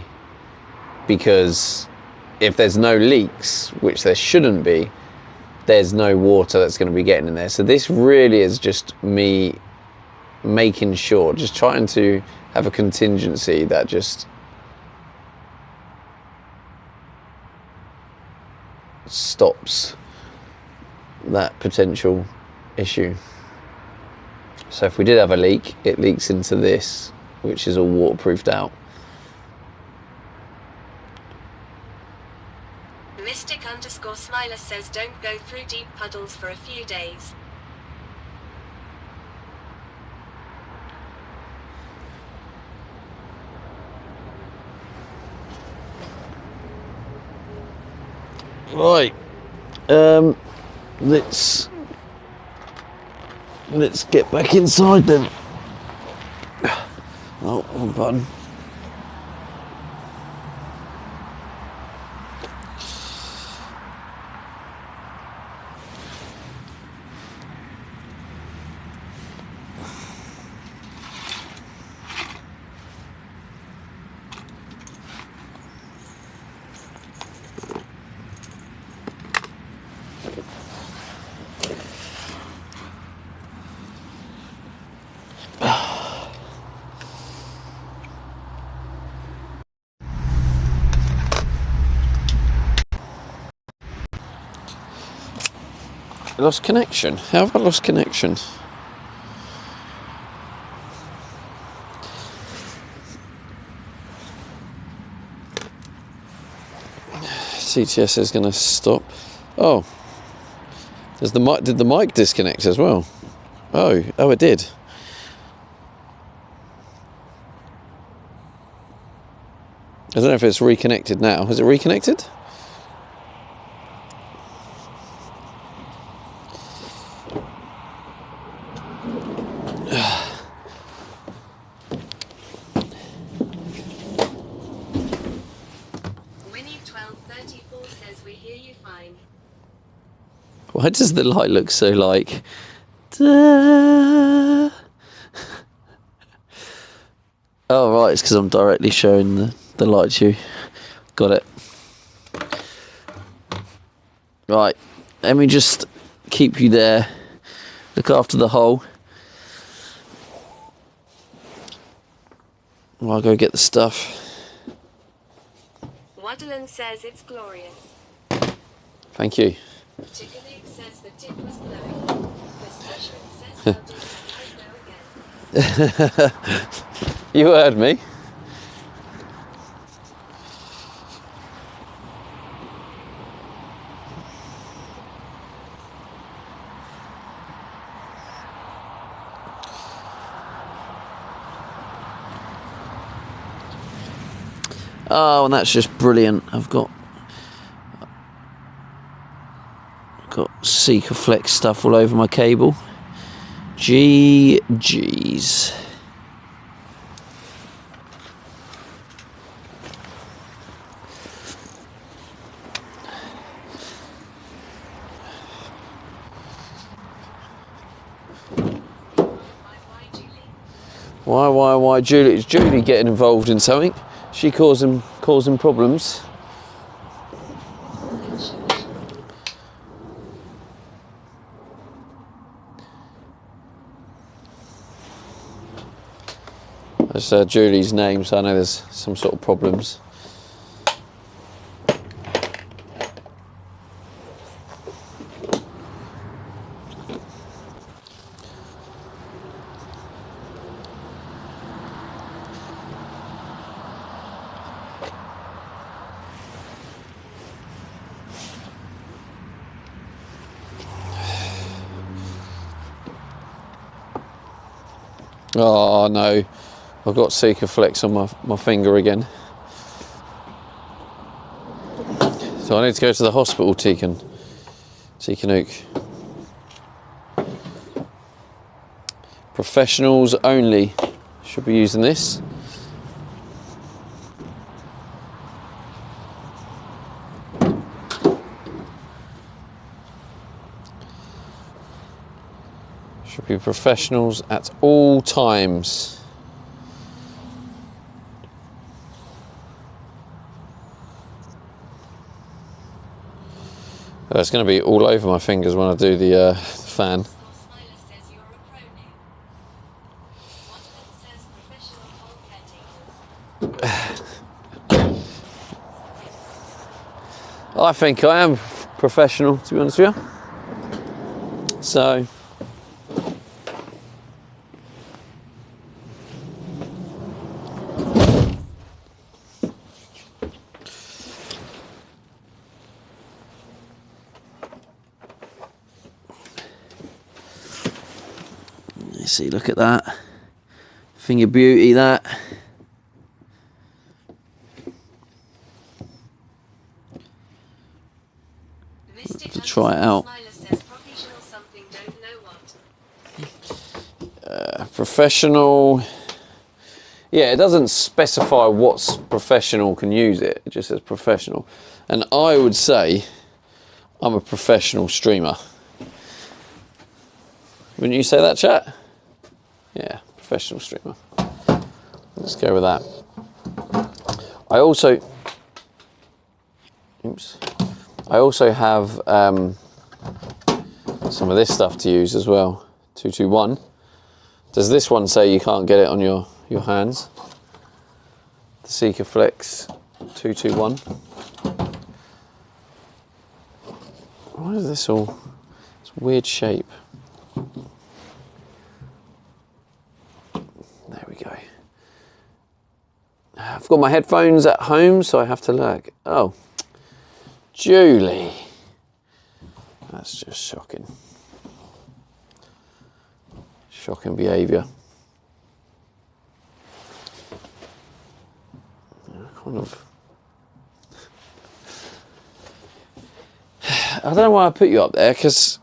because if there's no leaks, which there shouldn't be, there's no water that's going to be getting in there. So this really is just me making sure, just trying to have a contingency that just stops that potential issue. So if we did have a leak, it leaks into this, which is all waterproofed out. Mystic_Smiler says don't go through deep puddles for a few days. Right, let's get back inside then. Oh, wrong button. Lost connection. How have I lost connection? CTS is going to stop. Oh, there's the mic. Did the mic disconnect as well? Oh, it did. I don't know if it's reconnected now. Has it reconnected? Why does the light look so like... Oh, right, it's because I'm directly showing the light to you. Got it. Right, let me just keep you there. Look after the hole. I'll go get the stuff. Waddlen says it's glorious. Thank you. Chickadee says the tip was glowing. Persuasion says I'll do that again. You heard me. Oh, and that's just brilliant. I've got Sikaflex stuff all over my cable. GG's. Why, Julie? Is Julie getting involved in something? She causing problems. That's Julie's name, so I know there's some sort of problems. Oh no, I've got Seeker Flex on my finger again. So I need to go to the hospital, Tikanook. Professionals only should be using this. Should be professionals at all times. It's going to be all over my fingers when I do the fan. I think I am professional, to be honest with you. So. See, look at that. Finger beauty, that. To try it out. Professional. Yeah, it doesn't specify what's professional can use it. It just says professional. And I would say I'm a professional streamer. Wouldn't you say that, chat? Yeah, professional streamer. Let's go with that. I also have some of this stuff to use as well. 221. Does this one say you can't get it on your hands? The Seeker Flex 221. Why is this all? It's weird shape. There we go. I've got my headphones at home, so I have to look. Oh, Julie. That's just shocking. Shocking behaviour. Kind of. I don't know why I put you up there, because.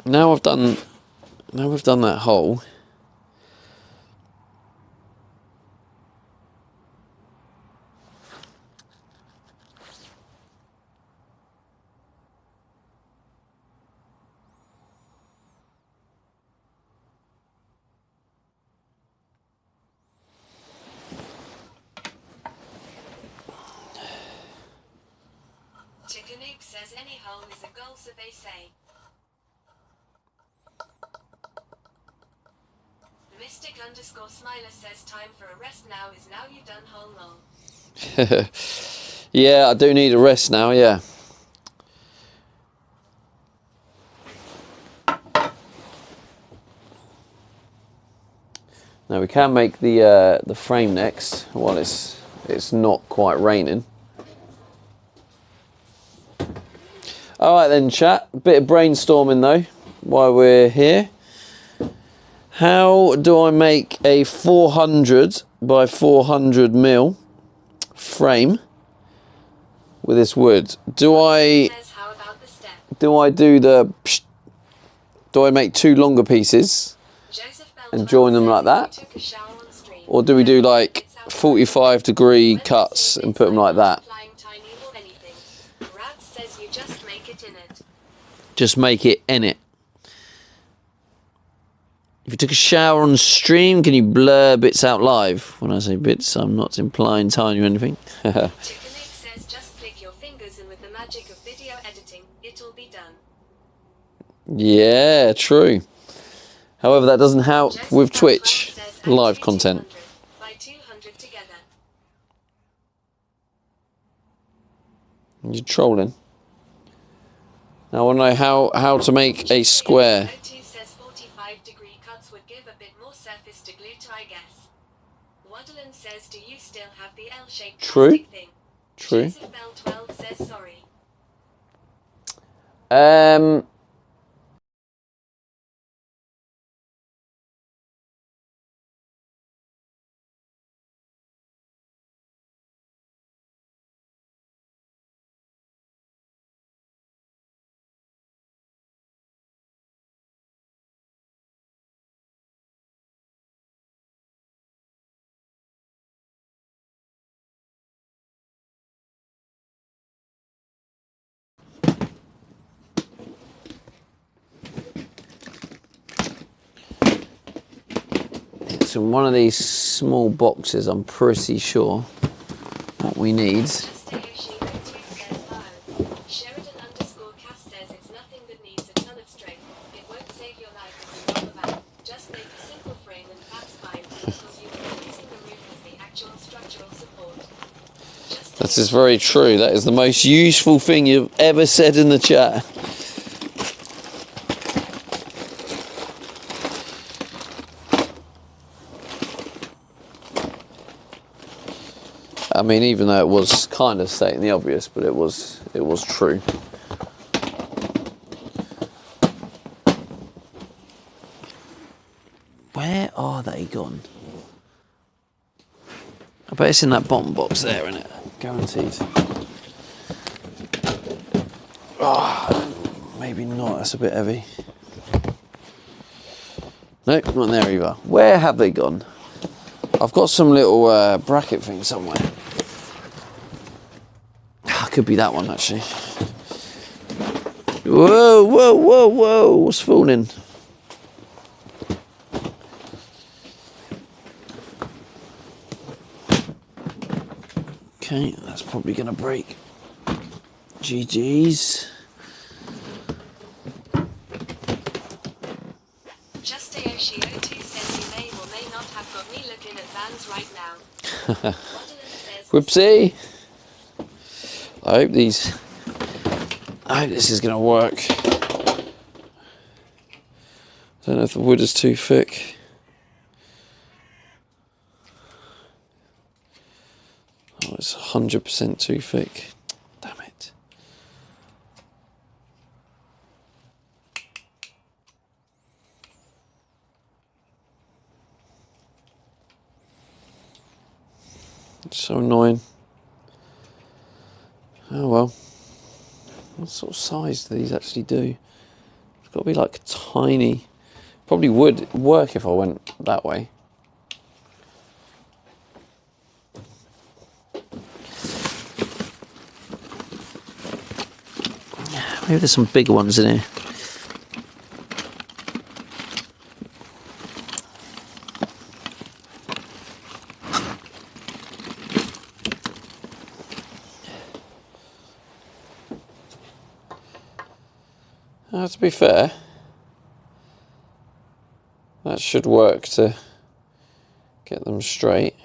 Now we've done that hole. Tikanook says any hole is a goal, so they say. Mystic_Smiler says time for a rest now. Is now you done hole long? Yeah, I do need a rest now, yeah. Now we can make the frame next while it's not quite raining. Alright then, chat, a bit of brainstorming though while we're here. How do I make a 400 by 400 mil frame with this wood? Do I make two longer pieces and join them like that? Or do we do like 45-degree cuts and put them like that? Just make it in it. If you took a shower on stream, can you blur bits out live? When I say bits, I'm not implying tiny or anything. Tikanook says just click your fingers and with the magic of video editing, it'll be done. Yeah, true. However, that doesn't help Joseph with Bell Twitch 12 says, live "Add content. 200 by 200 together." You're trolling. Now I want to know how to make a square. O2 says 45-degree cuts would give a bit more surface to glue to, I guess. Waddlen says, "Do you still have the L-shaped True. plastic thing?" True. Joseph Bell 12 says, "Sorry." It's in one of these small boxes, I'm pretty sure, what we need. Just AOC O2 says, "Oh." Sheridan_Cass says, "It's nothing that needs a ton of strength. It won't save your life if you rob a van. Just make a single frame and that's fine, because you can be using the roof as the actual structural support." That is very true. That is the most useful thing you've ever said in the chat. I mean, even though it was kind of stating the obvious, but it was true. Where are they gone? I bet it's in that bottom box there, isn't it? Guaranteed. Oh, maybe not. That's a bit heavy. Nope, not in there either. Where have they gone? I've got some little bracket thing somewhere. Could be that one, actually. Whoa, whoa, whoa, whoa. What's falling? Okay, that's probably going to break. GG's. Just AOC O2 says, "You may or may not have got me looking at vans right now." Waddlen says, Whoopsie. I hope this is going to work. I don't know if the wood is too thick. Oh, it's 100% too thick. Damn it. It's so annoying. Oh well. What sort of size do these actually do? It's got to be like tiny. Probably would work if I went that way. Maybe there's some bigger ones in here. To be fair, that should work to get them straight.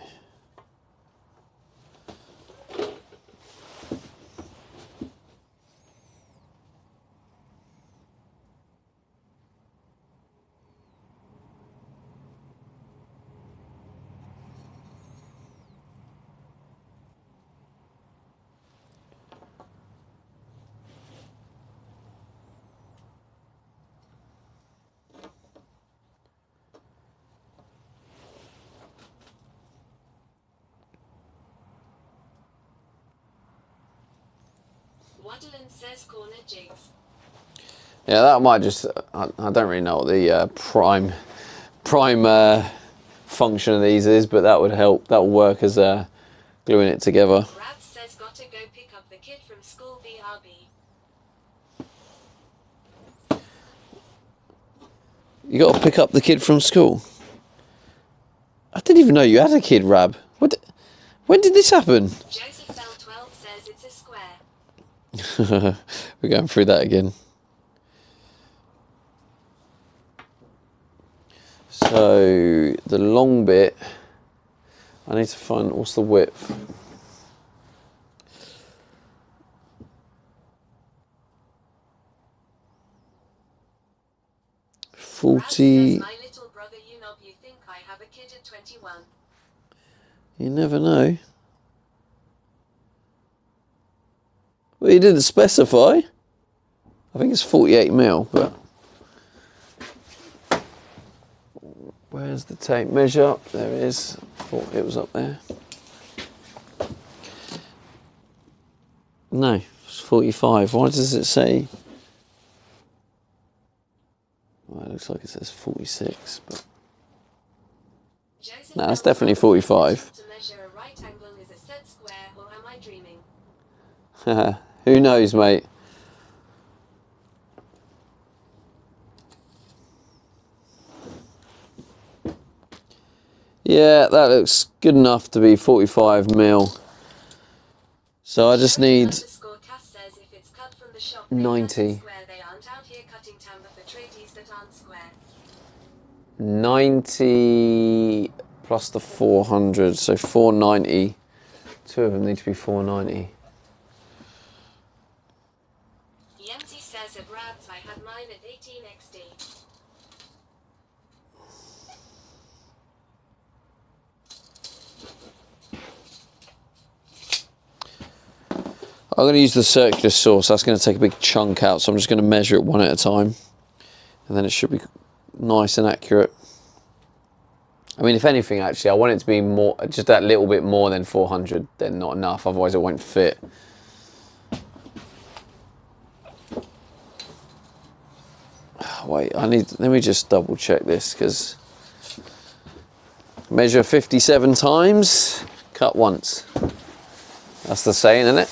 Waddlen says, "Corner jigs." Yeah, that might just. I don't really know what the prime function of these is, but that would help. That will work as gluing it together. Rab says, "Gotta go pick up the kid from school, BRB." You got to pick up the kid from school. I didn't even know you had a kid, Rab. When did this happen? Joseph Bell 12 says, "It's a square." We're going through that again. So the long bit, I need to find, what's the width? Brad 40. says, my little brother, you think I have a kid at 21. You never know. Well, you didn't specify. I think it's 48 mil, but where's the tape measure? There it is. I thought it was up there. No, it's 45. Why does it say? Well, it looks like it says 46, but Joseph no, it's definitely 45. To measure a right angle is a set square, or am I dreaming? Who knows, mate? Yeah, that looks good enough to be 45 mil. So I just need Cass says if it's cut from the shop, 90. square, they aren't out here cutting timber for tradies that aren't square. 90 plus the 400, so 490. Two of them need to be 490. Yemzi says at Rabs I had mine at 18 XD. I'm going to use the circular saw, so that's going to take a big chunk out, so I'm just going to measure it one at a time. And then it should be nice and accurate. I mean, if anything, actually, I want it to be more, just that little bit more than 400, then not enough, otherwise it won't fit. Wait, let me just double check this, because measure 57 times, cut once. That's the saying, isn't it?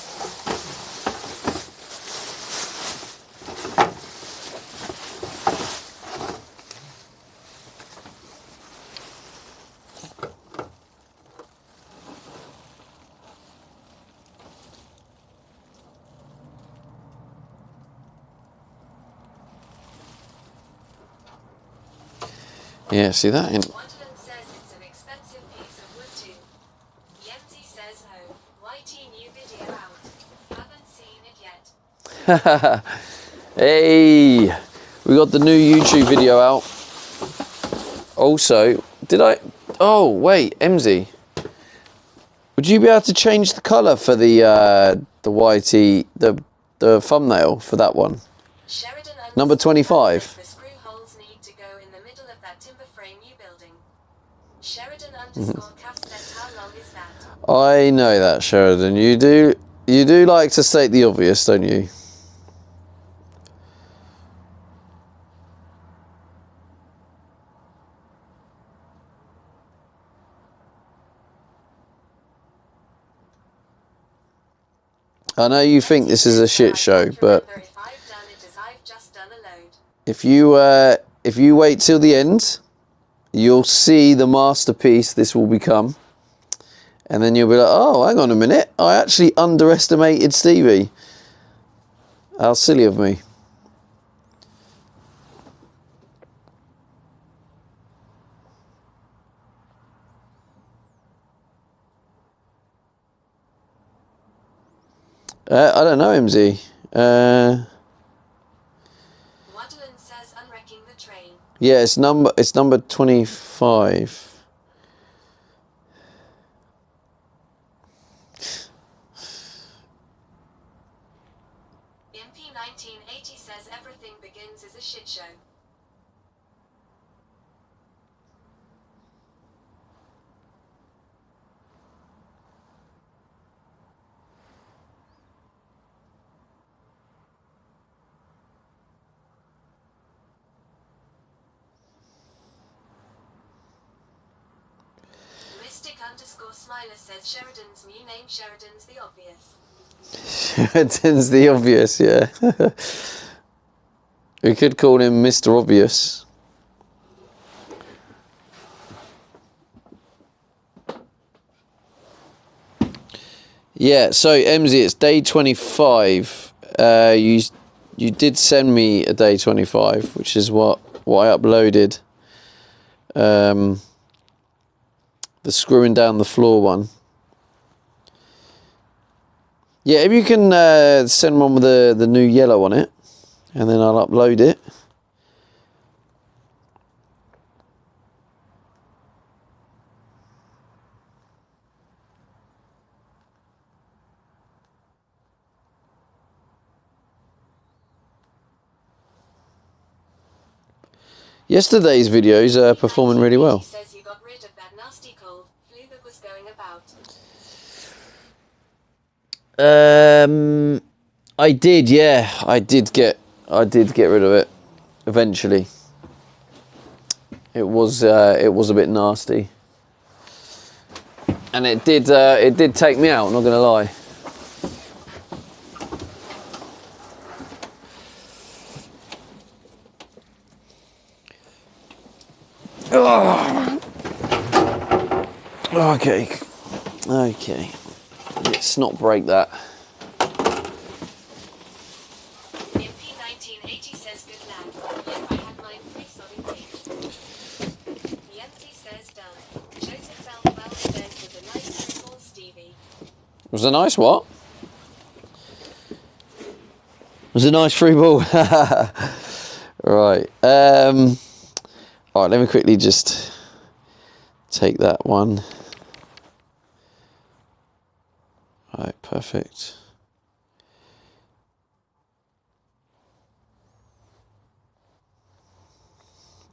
Yeah, see that? Wonderland says it's an expensive piece of wood too. Yemzi says oh, YT new video out. Haven't seen it yet. Hey, we got the new YouTube video out. Also, oh wait, MZ, would you be able to change the colour for the YT, the thumbnail for that one? Sheridan Number 25. says the screw holes need to go in the middle of that timber frame you building. Sheridan underscore Cass says how long is that? I know that, Sheridan. You do like to state the obvious, don't you? I know you think this is a shit show, but if you wait till the end, you'll see the masterpiece this will become, and then you'll be like, oh, hang on a minute, I actually underestimated Stevie. How silly of me. I don't know, MZ. Wonderland says unwrecking the train. Yeah, it's number 25. MP 1980 says everything begins as a shit show. Mystic underscore Smiler says Sheridan's new name, Sheridan's the obvious. Sheridan's the obvious, yeah. We could call him Mr. Obvious. Yeah, so MZ, it's day 25. You did send me a day 25, which is what I uploaded the screwing down the floor one. Yeah, if you can send one with the new yellow on it, and then I'll upload it. Yesterday's videos are performing really well. Says you got rid of that nasty cold flu that was going about. I did, yeah. I did get rid of it eventually. It was a bit nasty, and it did take me out. Not gonna lie. Okay. Let's not break that. MP1980 says good lad. Yep, I had mine pretty solid things. The MC says done. Joseph Bell says was a nice small Stevie. Was a nice what? Was a nice free ball. Right. Alright, let me quickly just take that one. Right, perfect.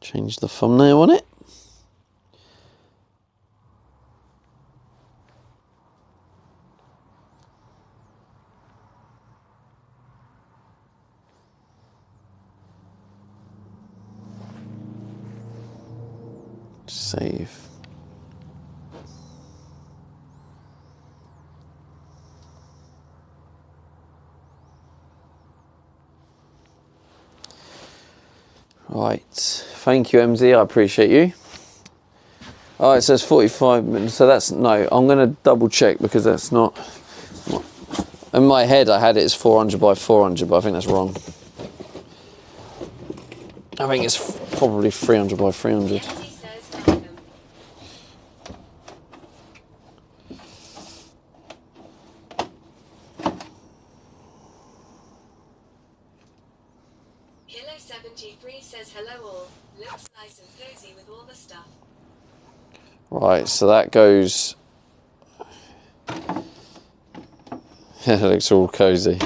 Change the thumbnail on it. Save. Right, thank you MZ, I appreciate you. Oh, it says 45 minutes, so that's, no, I'm going to double check because that's not, in my head I had it as 400 by 400, but I think that's wrong. I think it's probably 300 by 300. Hilo 73 says hello all. Looks nice and cozy with all the stuff. Right, so that goes. It looks all cozy.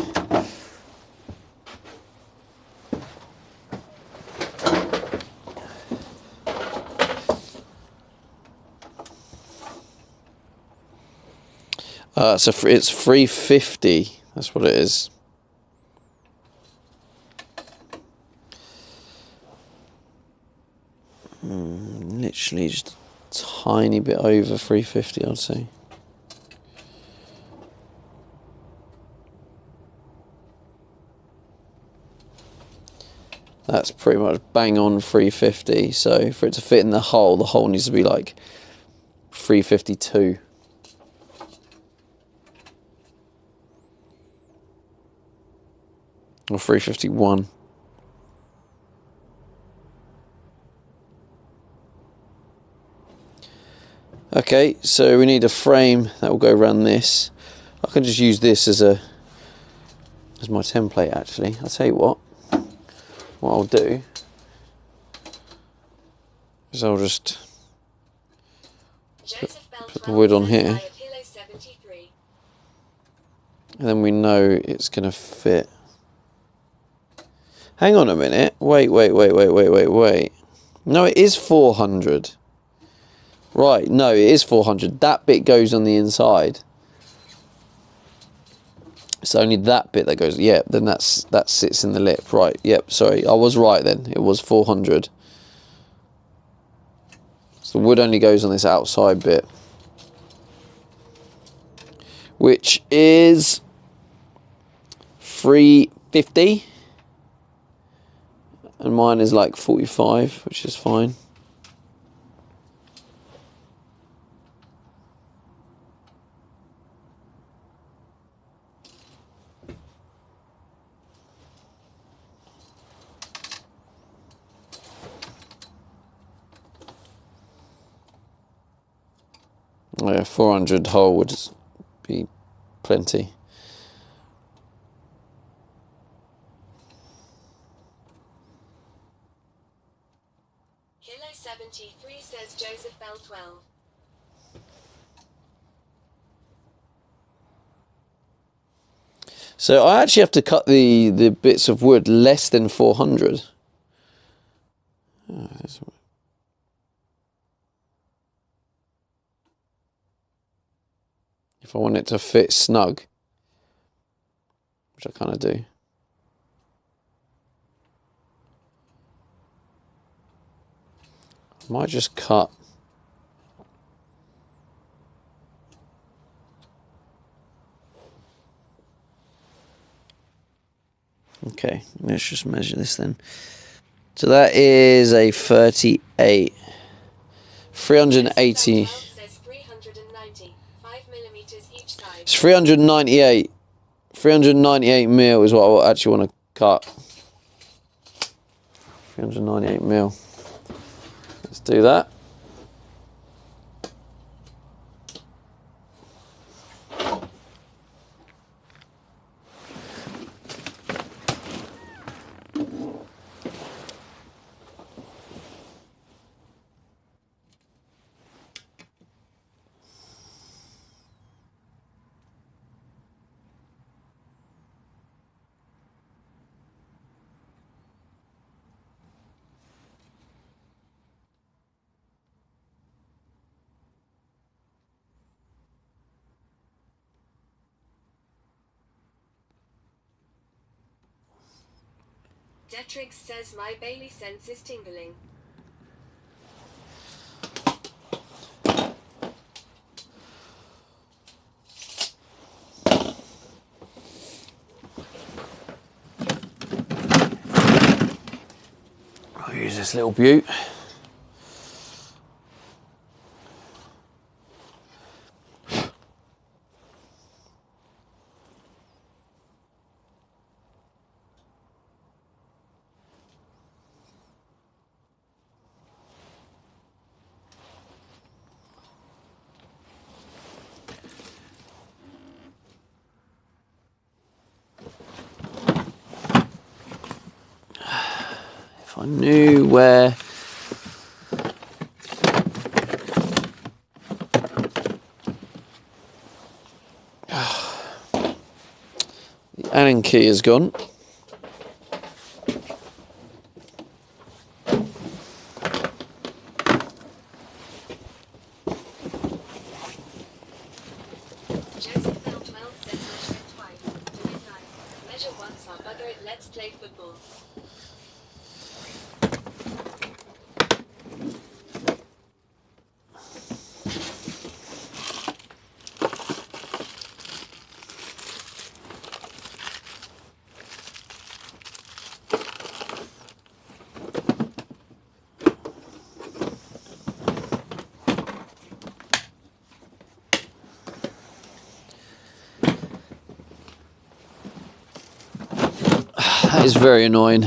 So it's 350. That's what it is. Literally just a tiny bit over 350, I'd say. That's pretty much bang on 350. So for it to fit in the hole needs to be like 352. Or 351. Okay, so we need a frame that will go around this. I can just use this as my template actually. I'll tell you what I'll do is I'll just put the wood on here. And then we know it's going to fit. Hang on a minute. Wait. No, it is 400. Right, no, it is 400. That bit goes on the inside. It's only that bit that goes. Yeah, then that sits in the lip. Right, yep, sorry. I was right then. It was 400. So the wood only goes on this outside bit. Which is 350. And mine is like 45, which is fine. Yeah, 400 hole would be plenty. Kilo 73 says Joseph Bell 12. So I actually have to cut the bits of wood less than 400. Oh, if I want it to fit snug, which I kind of do. I might just cut. Okay, let's just measure this then. So that is a 38. 380. Says 390. 5 millimeters each side. It's 398. 398 mil is what I actually want to cut. 398 mil. Let's do that. Detrix says my Bailey sense is tingling. I'll use this little beaut. If I knew where the Allen key has gone. Joseph Bell 12 says measure it twice. Do it nice. Measure once or bugger it, let's play football. That is very annoying.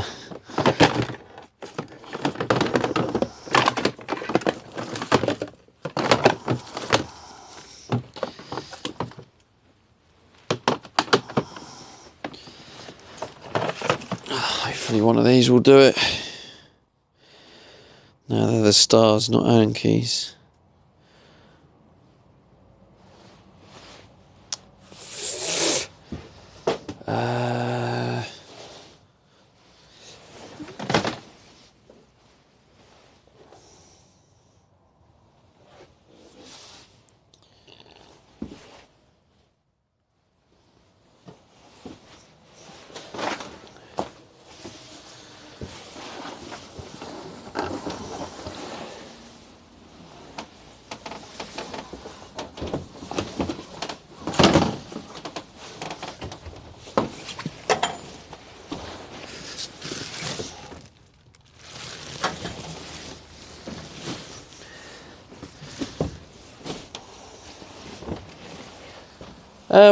Hopefully one of these will do it. No, they're the stars, not Allen keys.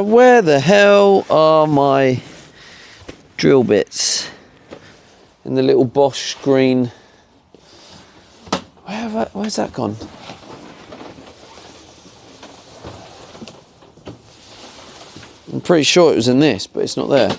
Where the hell are my drill bits? In the little Bosch screen. Where's that gone? I'm pretty sure it was in this, but it's not there.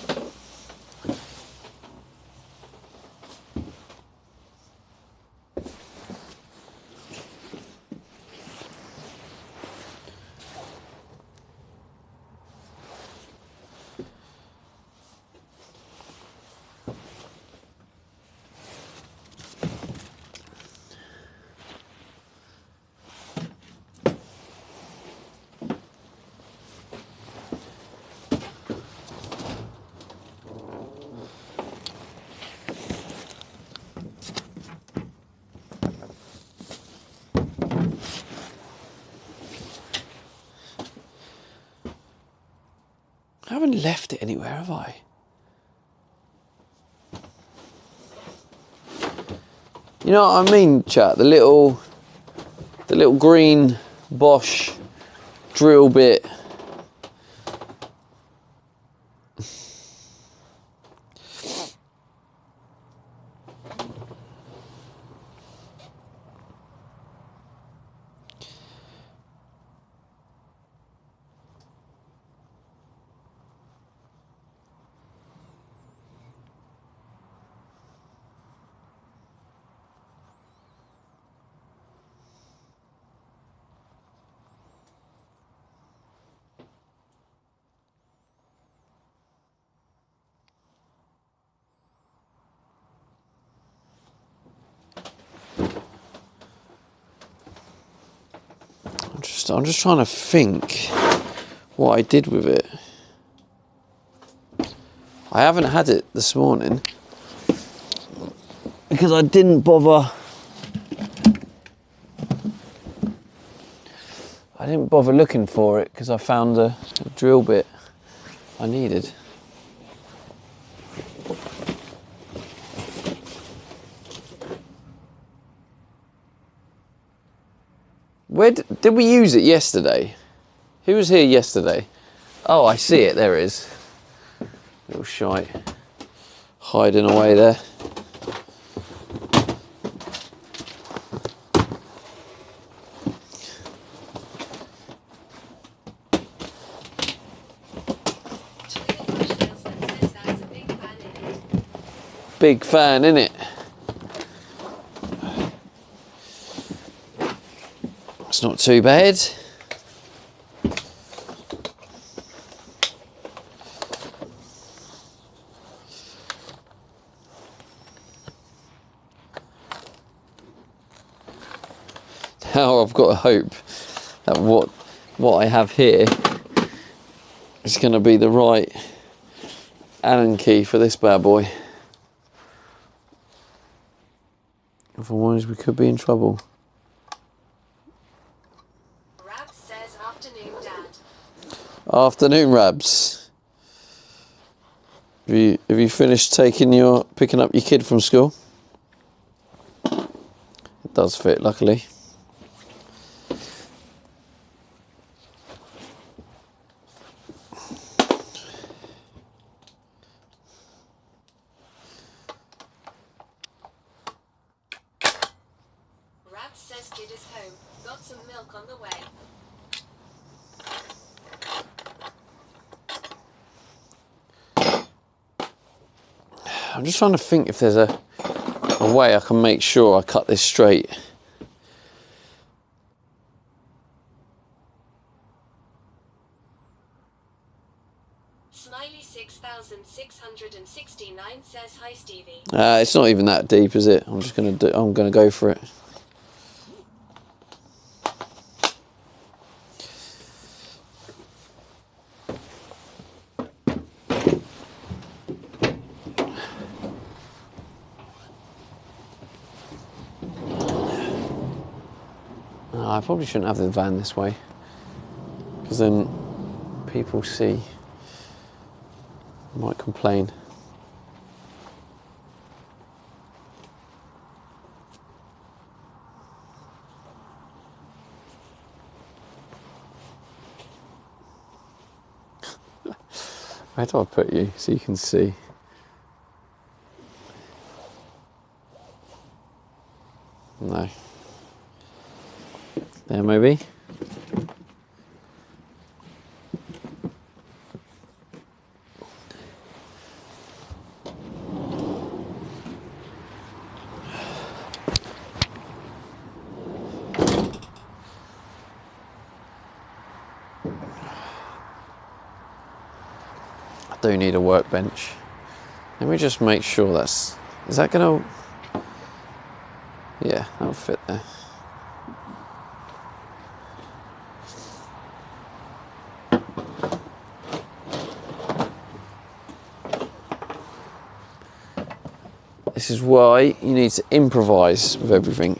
I haven't left it anywhere, have I? You know what I mean, chat? The little green Bosch drill bit. I'm just trying to think what I did with it. I haven't had it this morning because I didn't bother. I didn't bother looking for it because I found a drill bit I needed. Where did we use it yesterday? Who was here yesterday? Oh, I see it. There it is. Little shite hiding away there. Big fan, innit? It's not too bad. Now I've got to hope that what I have here is going to be the right Allen key for this bad boy. Otherwise we could be in trouble. Rabs says afternoon, Dad. Afternoon, Rabs. Have you finished picking up your kid from school? It does fit, luckily. Rabs says kid is home. Got some milk on the way. I'm just trying to think if there's a way I can make sure I cut this straight. Smiley 6669 says hi Stevie. It's not even that deep, is it? I'm gonna go for it. I probably shouldn't have the van this way, because then people see, might complain. Where do I put you so you can see? No. There maybe. I do need a workbench. Let me just make sure that's... Is that going to... Yeah, that'll fit there. This is why you need to improvise with everything.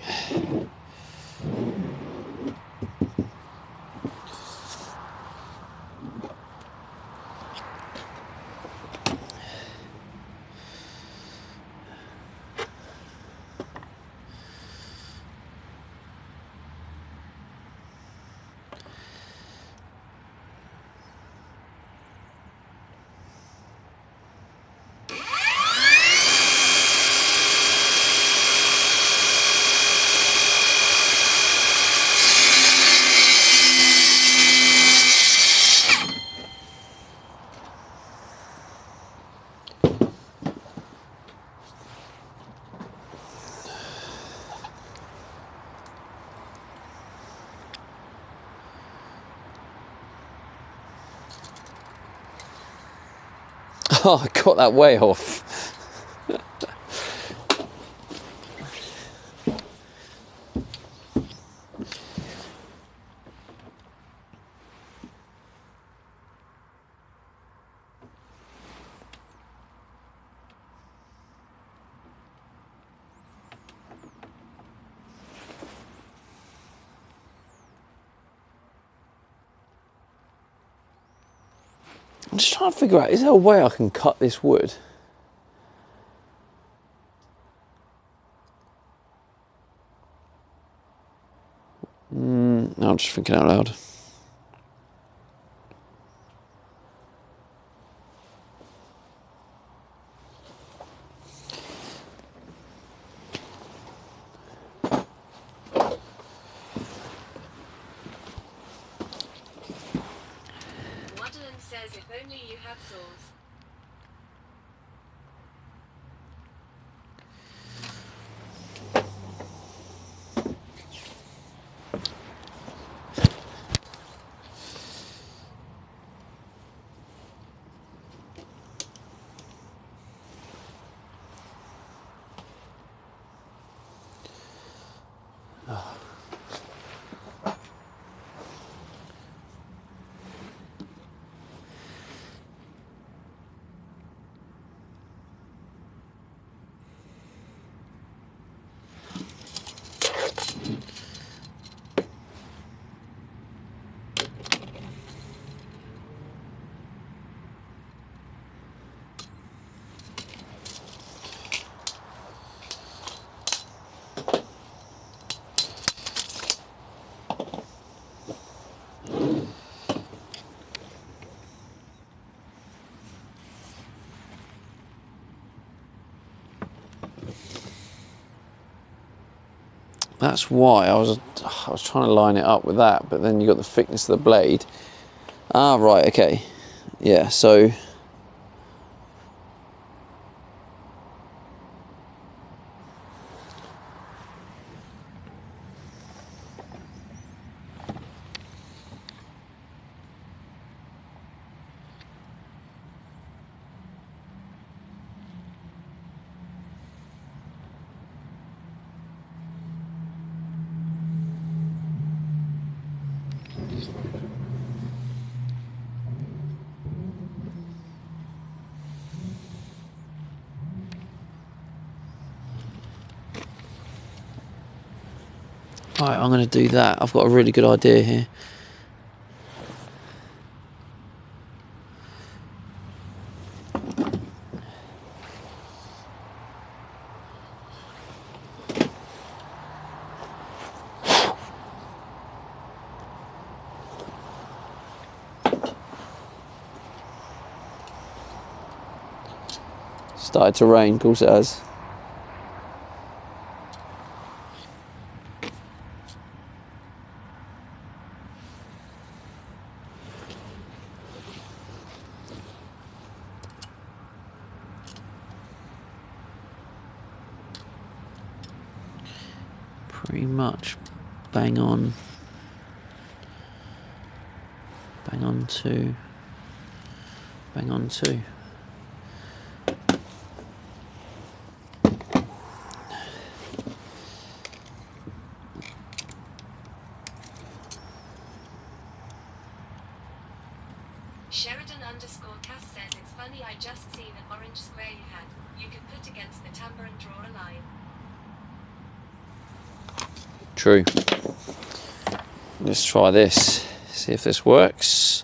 Oh, I got that way off. I'm just trying to figure out, is there a way I can cut this wood? No, I'm just thinking out loud. Wonderland says if only you had saws. That's why I was trying to line it up with that, but then you got the thickness of the blade. Ah, right, okay. Yeah, so right, I'm going to do that. I've got a really good idea here. Started to rain, of course it has. Pretty much bang on to Bang on 2. Sheridan_Cass says it's funny, I just seen an orange square you had. You could put against the timber and draw a line. True. Let's try this. See if this works.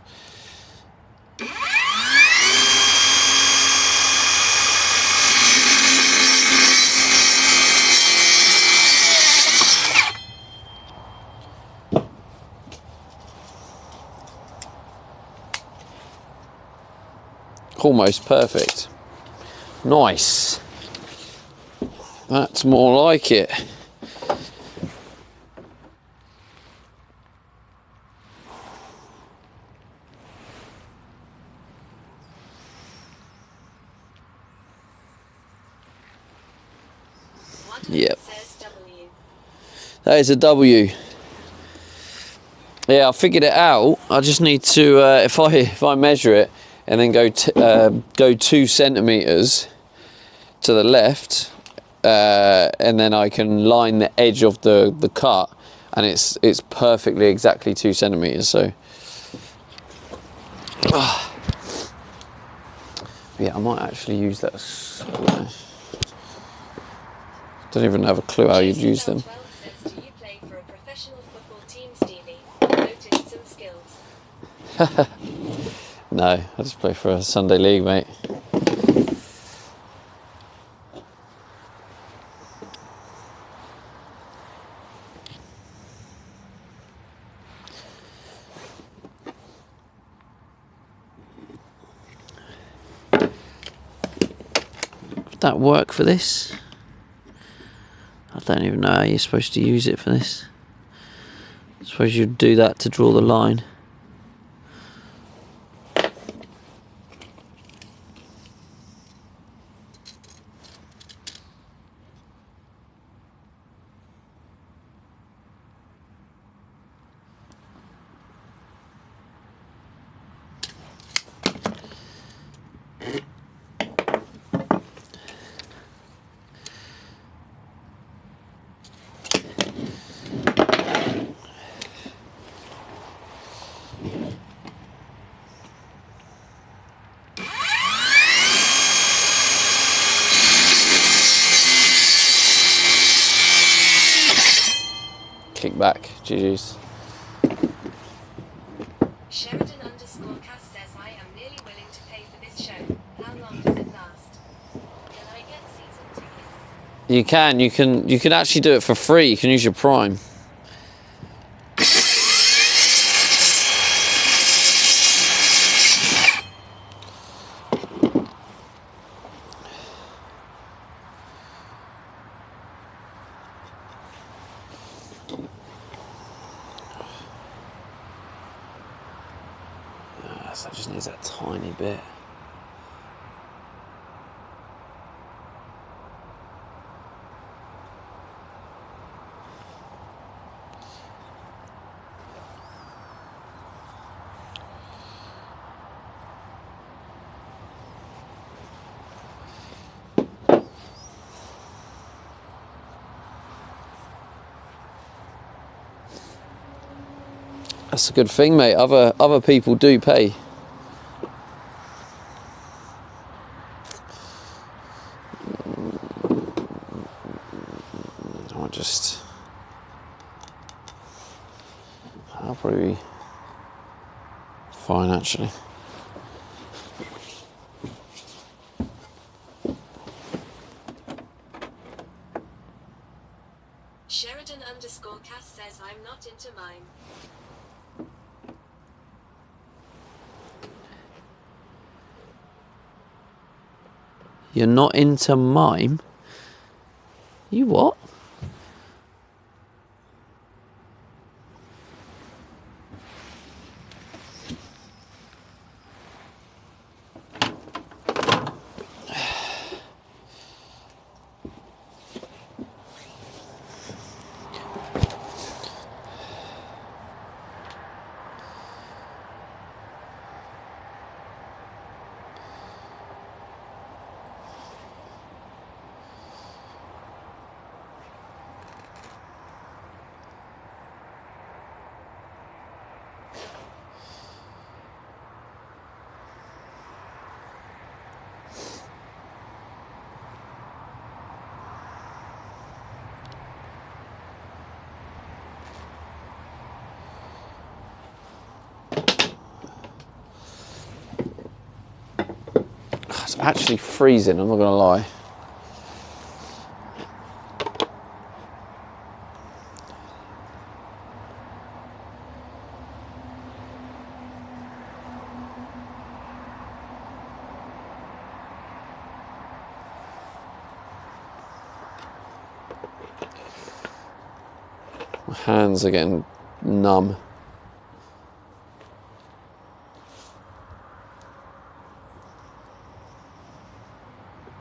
Almost perfect. Nice. That's more like it. Yep. That is a W. Yeah, I figured it out. I just need to, if I measure it and then go 2 centimeters to the left, and then I can line the edge of the cut, and it's perfectly exactly 2 centimeters. So, yeah, I might actually use that. Don't even have a clue how you'd use them. Says, do you play for a professional football team, Stevie? Noticed some skills. No, I just play for a Sunday league, mate. Would that work for this? I don't even know how you're supposed to use it for this. I suppose you'd do that to draw the line. Kick back, GG's. Sheridan_Cass says, I am nearly willing to pay for this show. How long does it last? Can I get season tickets? You can actually do it for free. You can use your Prime. So it just needs that tiny bit. That's a good thing, mate. Other people do pay. I'll probably be fine, actually. Sheridan_Cass says, I'm not into mime. You're not into mime? You what? actually freezing, I'm not going to lie. My hands are getting numb.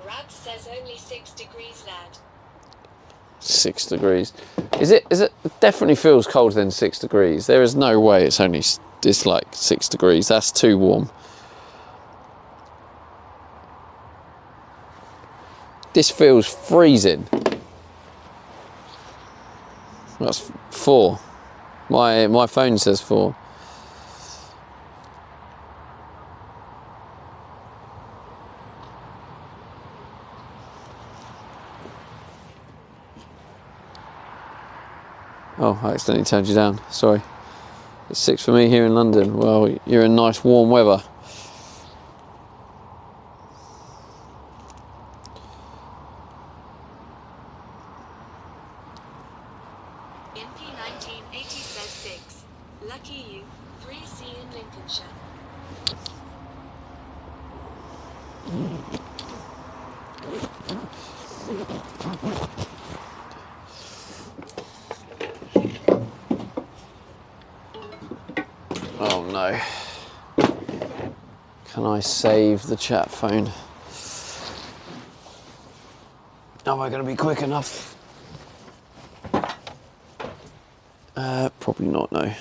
Rab says only 6 degrees, lad. 6 degrees. Is it? It definitely feels colder than 6 degrees. There is no way it's like 6 degrees. That's too warm. This feels freezing. That's 4. My phone says 4. Oh, I accidentally turned you down. Sorry. It's 6 for me here in London. Well, you're in nice warm weather. MP 1980 says 6. Lucky you. 3C in Lincolnshire. Oh no. Can I save the chat phone? Am I going to be quick enough? Probably not, no.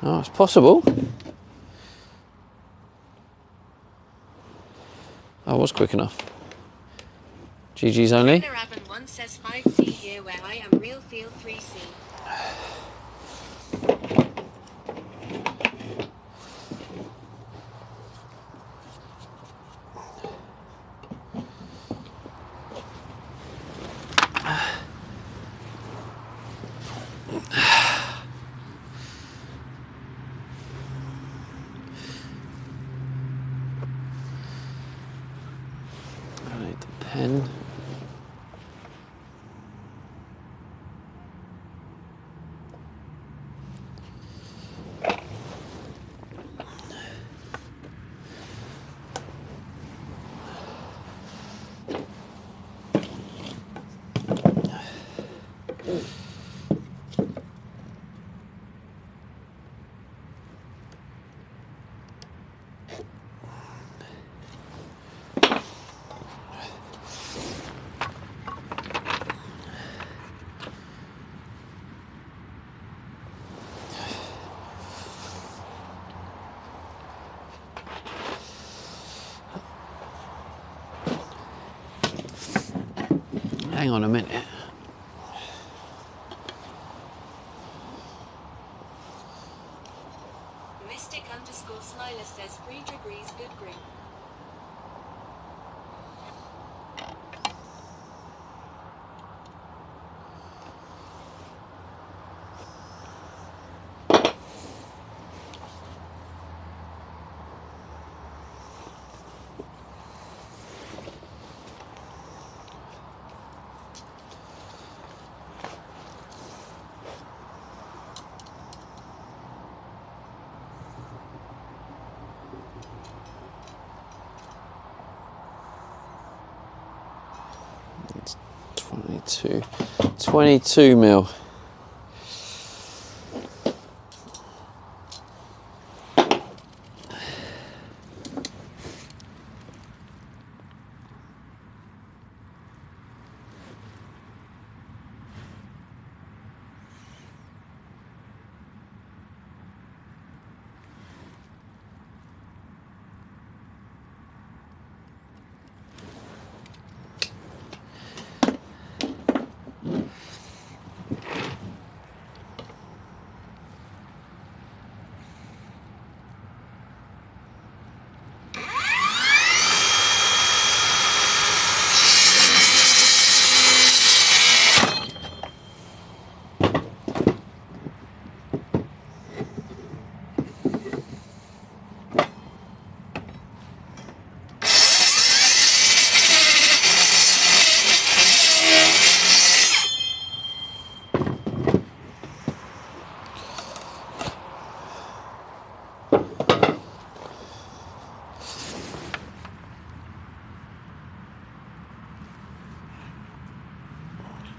Oh, it's possible. I was quick enough. GG's only. Trainer Avon 1 says 5C here where I am real feel 3C. I need the pen. Hang on a minute. Mystic _ Smiler says 3 degrees good green. It's 22 mil.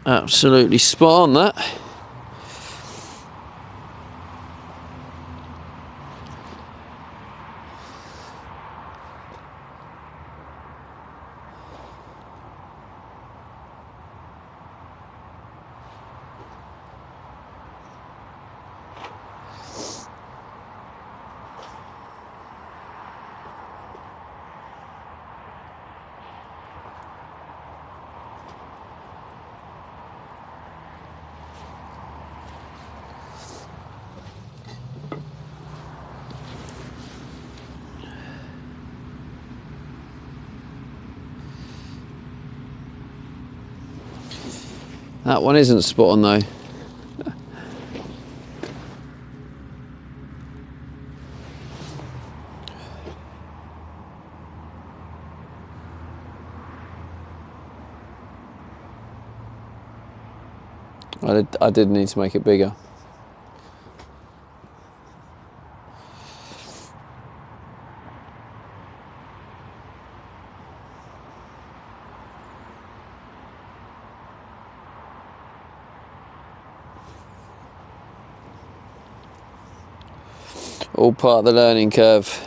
Absolutely spot on that. That one isn't spot on though. I did need to make it bigger. All part of the learning curve.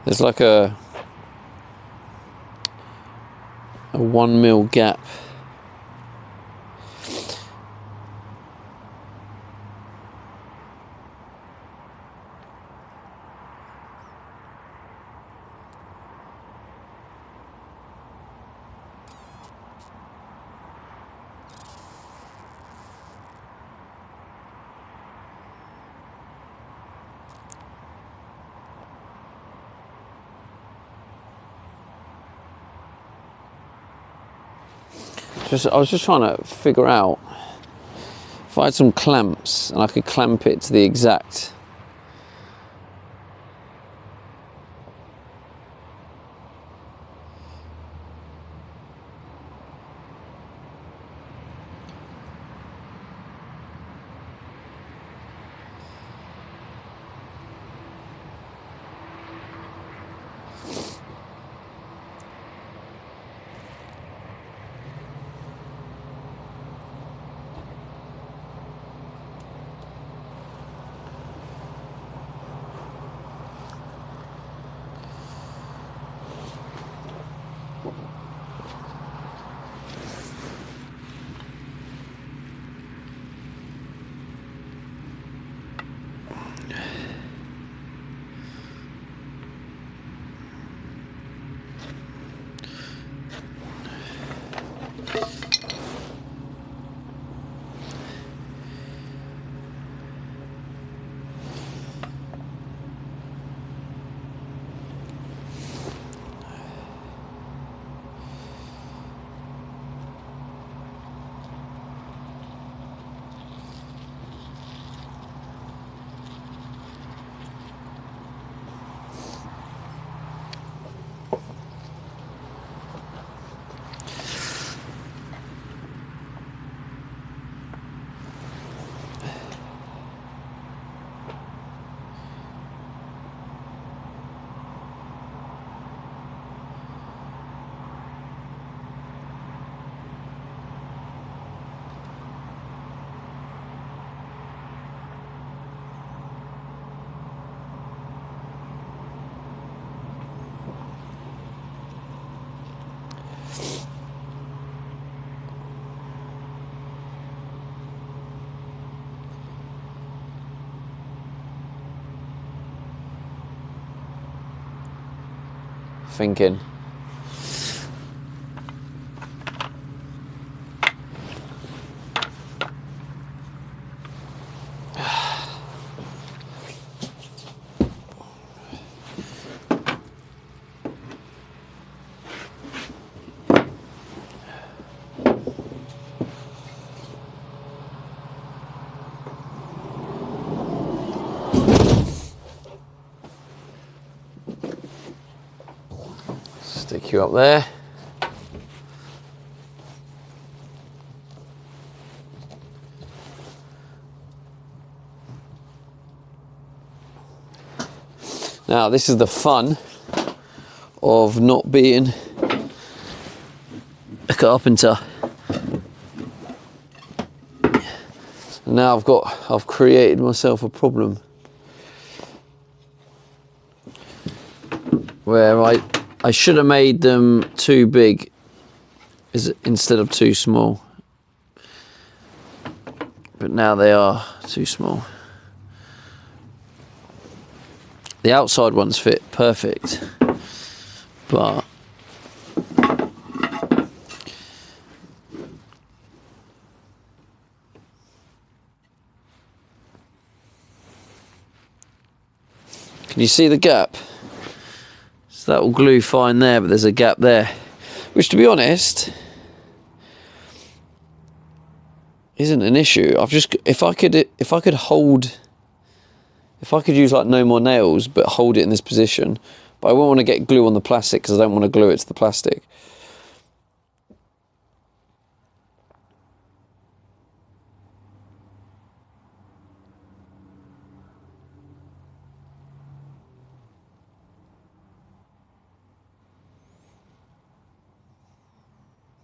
There's like a 1 mil gap. I was just trying to figure out if I had some clamps and I could clamp it to the exact thinking. Stick you up there. Now this is the fun of not being a carpenter. And now I've created myself a problem where I should have made them too big instead of too small. But now they are too small. The outside ones fit perfect, but can you see the gap? So that will glue fine there, but there's a gap there, which, to be honest, isn't an issue. If I could use like no more nails but hold it in this position, but I won't want to get glue on the plastic because I don't want to glue it to the plastic.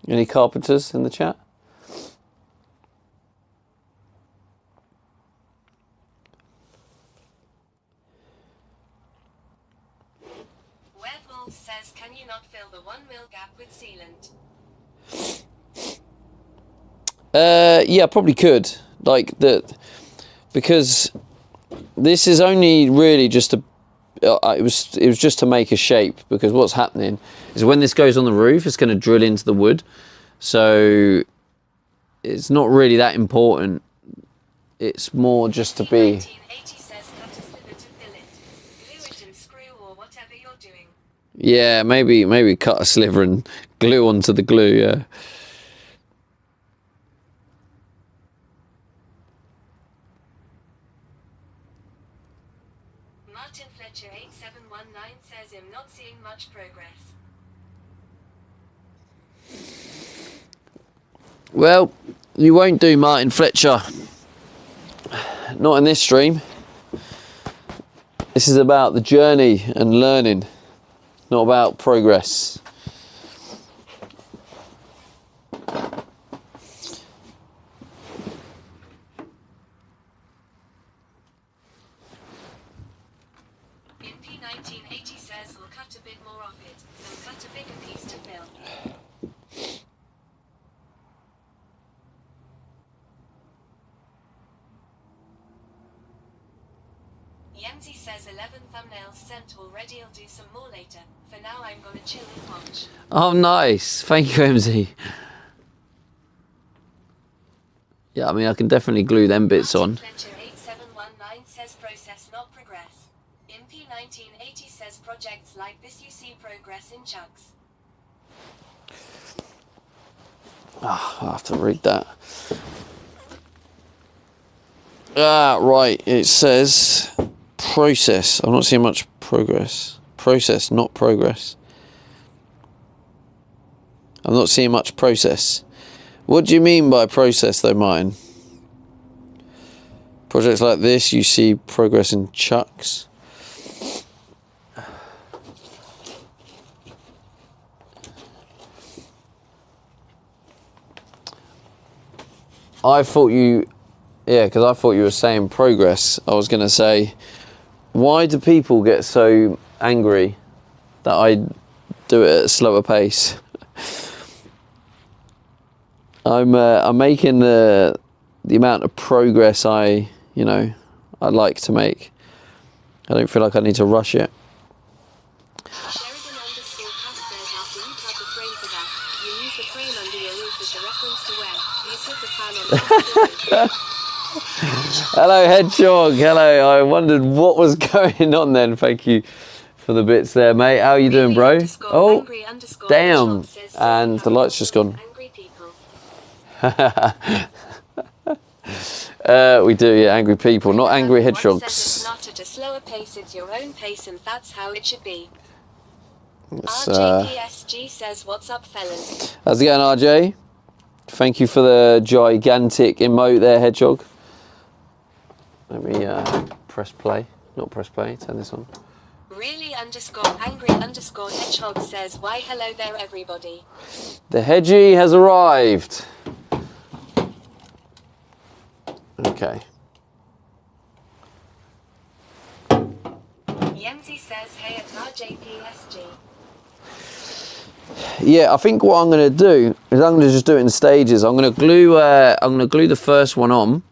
Any carpenters in the chat? Says, can you not fill the 1 mil gap with sealant? Yeah, I probably could. Like that, because this is only really just a. It was just to make a shape, because what's happening is when this goes on the roof, it's going to drill into the wood, so it's not really that important. It's more just to be. 1980 says cut a sliver to fill it. Glue it and screw or whatever you're doing. Yeah, maybe cut a sliver and glue onto the glue, yeah. Martin Fletcher 8719 says I'm not seeing much progress. Well, you won't do, Martin Fletcher. Not in this stream. This is about the journey and learning, not about progress. MP 1980 says we'll cut a bit more of it, then cut a bigger piece to fill. Yemzi says 11 thumbnails sent already, I'll do some more later. For now I'm gonna chill and watch. Oh, nice. Thank you, MZ. Yeah, I mean, I can definitely glue them bits on. Fletcher 8719 says process not progress. MP 1980 says projects like this you see progress in chunks. Oh, I'll have to read that. Ah, right. It says process. I'm not seeing much progress. Process, not progress. I'm not seeing much process. What do you mean by process, though, Martin? Projects like this, you see progress in chunks. I thought you... Yeah, because I thought you were saying progress. I was going to say, why do people get so angry that I do it at a slower pace? I'm making the amount of progress I like to make. I don't feel like I need to rush it. Sheridan _ Cass says after you cut the frame for that, you use the frame under your roof as a reference to where you put the fan on the roof. Hello, Hedgehog. Hello. I wondered what was going on then. Thank you for the bits there, mate. How are you doing, bro? Oh, damn. And the light's just gone. Angry people. We do, yeah, angry people, not angry hedgehogs. It's not at a slower pace, it's your own pace, and that's how it should be. RJPSG says, what's up, fellas? How's it going, RJ? Thank you for the gigantic emote there, Hedgehog. Let me press play. Not press play, turn this on. Really _angry_ hedgehog says, why hello there, everybody. The Hedgie has arrived. Okay. Yenzi says, hey at RJPSG. Yeah, I think what I'm going to do is I'm going to just do it in stages. I'm going to glue the first one on.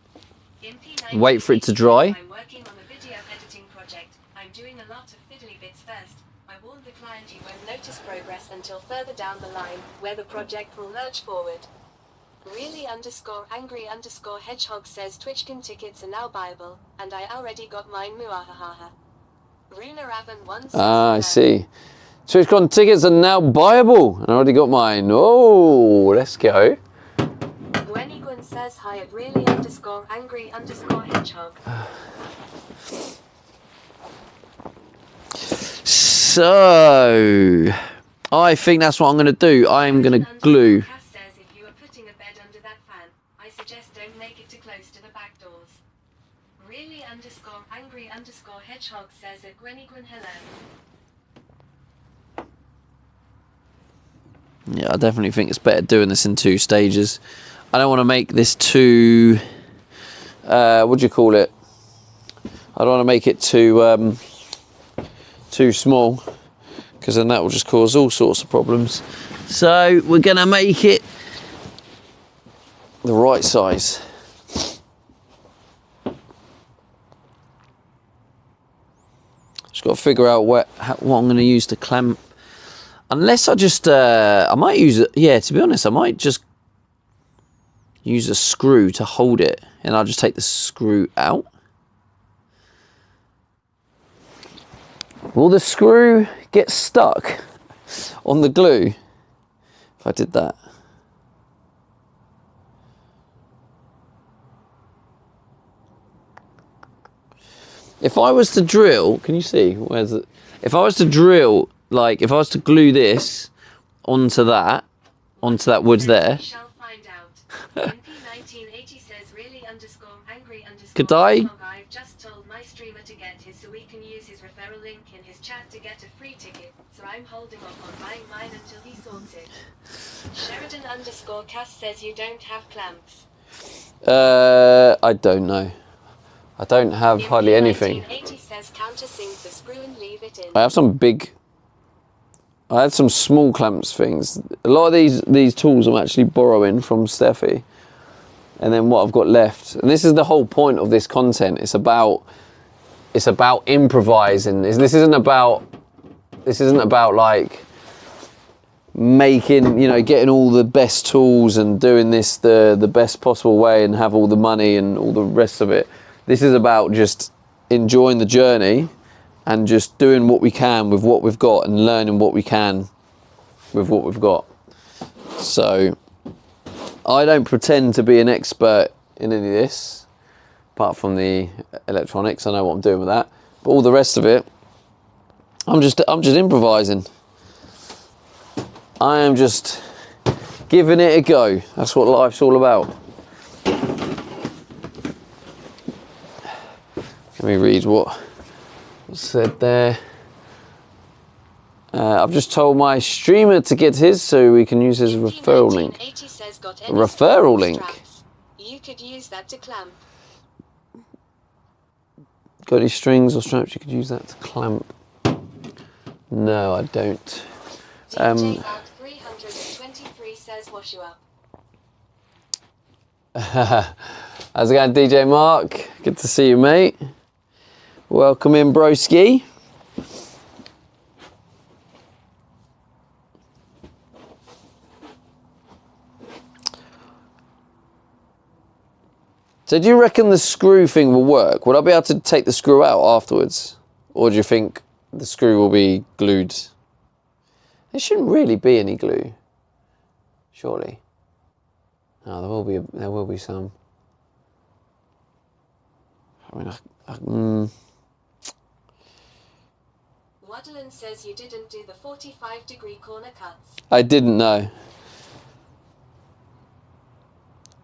Wait for it to dry. I'm working on a video editing project. I'm doing a lot of fiddly bits first. I warned the client you won't notice progress until further down the line, where the project will lurch forward. Really _angry_ hedgehog says TwitchCon tickets are now buyable, and I already got mine, muahahaha. Runa Raven once says, I see. TwitchCon tickets are now buyable, and I already got mine. Oh, let's go. Gwenigwen says hi at really _angry_ hedgehog. So, I think that's what I'm going to do. I am going to glue. Cass says if you are putting a bed under that fan, I suggest don't make it too close to the back doors. Really _angry_ hedgehog says at Gwenigwen hello. Yeah, I definitely think it's better doing this in 2 stages. I don't want to make this too, what do you call it? I don't want to make it too small, because then that will just cause all sorts of problems. So we're going to make it the right size. Just got to figure out what I'm going to use to clamp. Unless I just, I might use it, yeah, to be honest, I might just use a screw to hold it, and I'll just take the screw out. Will the screw get stuck on the glue if I did that? If I was to drill, can you see, where's it? If I was to drill, like, if I was to glue this onto that wood there, We shall find out. MP1980 says really _angry_ Could I? hedgehog. I've just told my streamer to get his so we can use his referral link in his chat to get a free ticket. So I'm holding off on buying mine until he sorts it. Sheridan _Cass says you don't have clamps. I don't know. I don't have hardly anything. MP1980 says countersink the screw and leave it in. I have some big, I had some small clamps things. A lot of these tools I'm actually borrowing from Steffi. And then what I've got left. And this is the whole point of this content. It's about improvising. This isn't about like making, you know, getting all the best tools and doing this the best possible way and have all the money and all the rest of it. This is about just enjoying the journey and just doing what we can with what we've got and learning what we can with what we've got. So I don't pretend to be an expert in any of this, apart from the electronics. I know what I'm doing with that, but all the rest of it, I'm just improvising. I am just giving it a go. That's what life's all about. Let me read what was said there. I've just told my streamer to get his so we can use his referral link. Says got A referral link? straps. You could use that to clamp. Got any strings or straps you could use that to clamp? No, I don't. DJ Mark 323 says wash you up. How's it going, DJ Mark? Good to see you, mate. Welcome in, broski. So do you reckon the screw thing will work? Would I be able to take the screw out afterwards? Or do you think the screw will be glued? There shouldn't really be any glue, surely. Oh, there will be some. I mean, What Madeline says you didn't do the 45-degree corner cuts. I didn't know.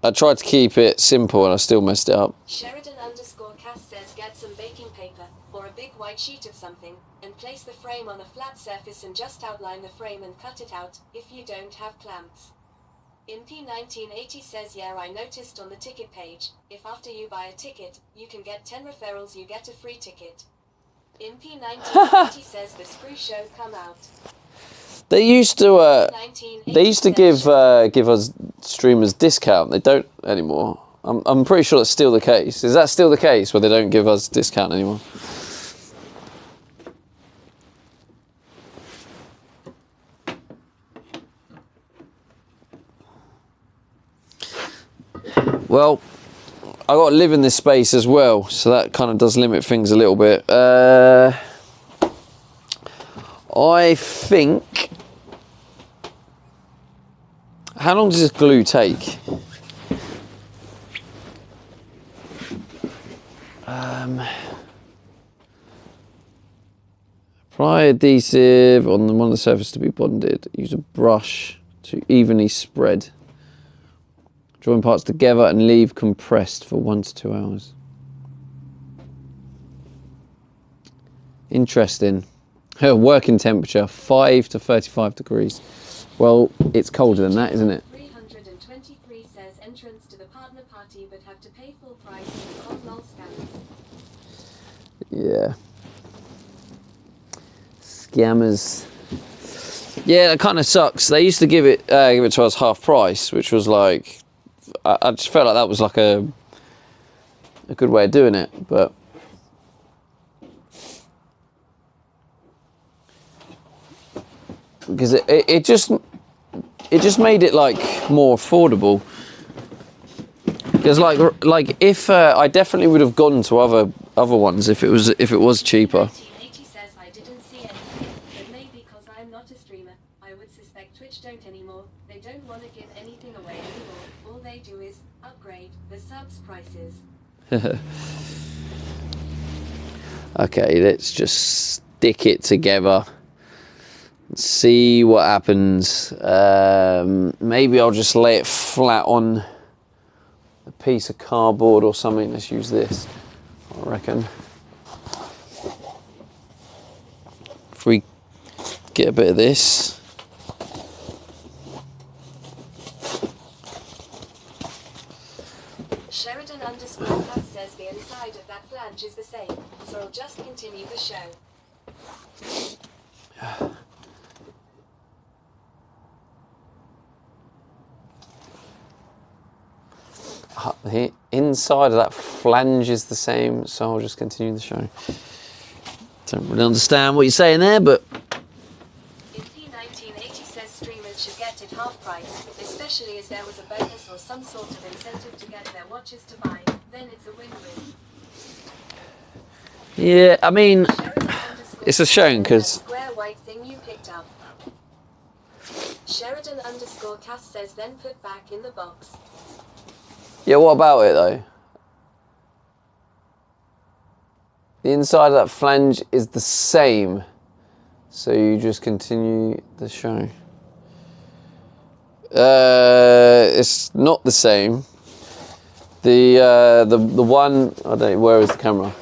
I tried to keep it simple and I still messed it up. Sheridan_Cass says get some baking paper, or a big white sheet of something, and place the frame on a flat surface and just outline the frame and cut it out, if you don't have clamps. Impy1980 says yeah, I noticed on the ticket page, if after you buy a ticket, you can get 10 referrals, you get a free ticket. Impy1980 says the screw show come out. They used to give us streamers discount. They don't anymore. I'm pretty sure that's still the case. Is that still the case where they don't give us discount anymore? Well, I got to live in this space as well, so that kind of does limit things a little bit. I think. How long does this glue take? Apply adhesive on one of the surface to be bonded. Use a brush to evenly spread. Join parts together and leave compressed for 1 to 2 hours. Interesting. Working temperature 5 to 35 degrees. Well, it's colder than that, isn't it? 323 says entrance to the partner party but have to pay full price for Conlol scanners. Yeah. Scammers. Yeah, that kind of sucks. They used to give it to us half price, which was like, I just felt like that was like a good way of doing it, but because it just made it like more affordable. Because like if I definitely would have gone to other ones if it was cheaper. 1980 says I didn't see anything, but maybe because I'm not a streamer, I would suspect Twitch don't anymore. They don't want to give anything away anymore. All they do is upgrade the subs prices. Okay, let's just stick it together. See what happens. Maybe I'll just lay it flat on a piece of cardboard or something. Let's use this, I reckon. If we get a bit of this. Sheridan_Cass says the inside of that flange is the same, so I'll just continue the show. The inside of that flange is the same, so I'll just continue the show. Don't really understand what you're saying there, but Impy1980 says streamers should get it half price, especially as there was a bonus or some sort of incentive to get their watches to buy. Then it's a win-win. yeah, I mean, it's a shame because Square white thing you picked up. Sheridan_Cass says then put back in the box. yeah, what about it though? The inside of that flange is the same, so you just continue the show. It's not the same. The one, I don't know, where is the camera?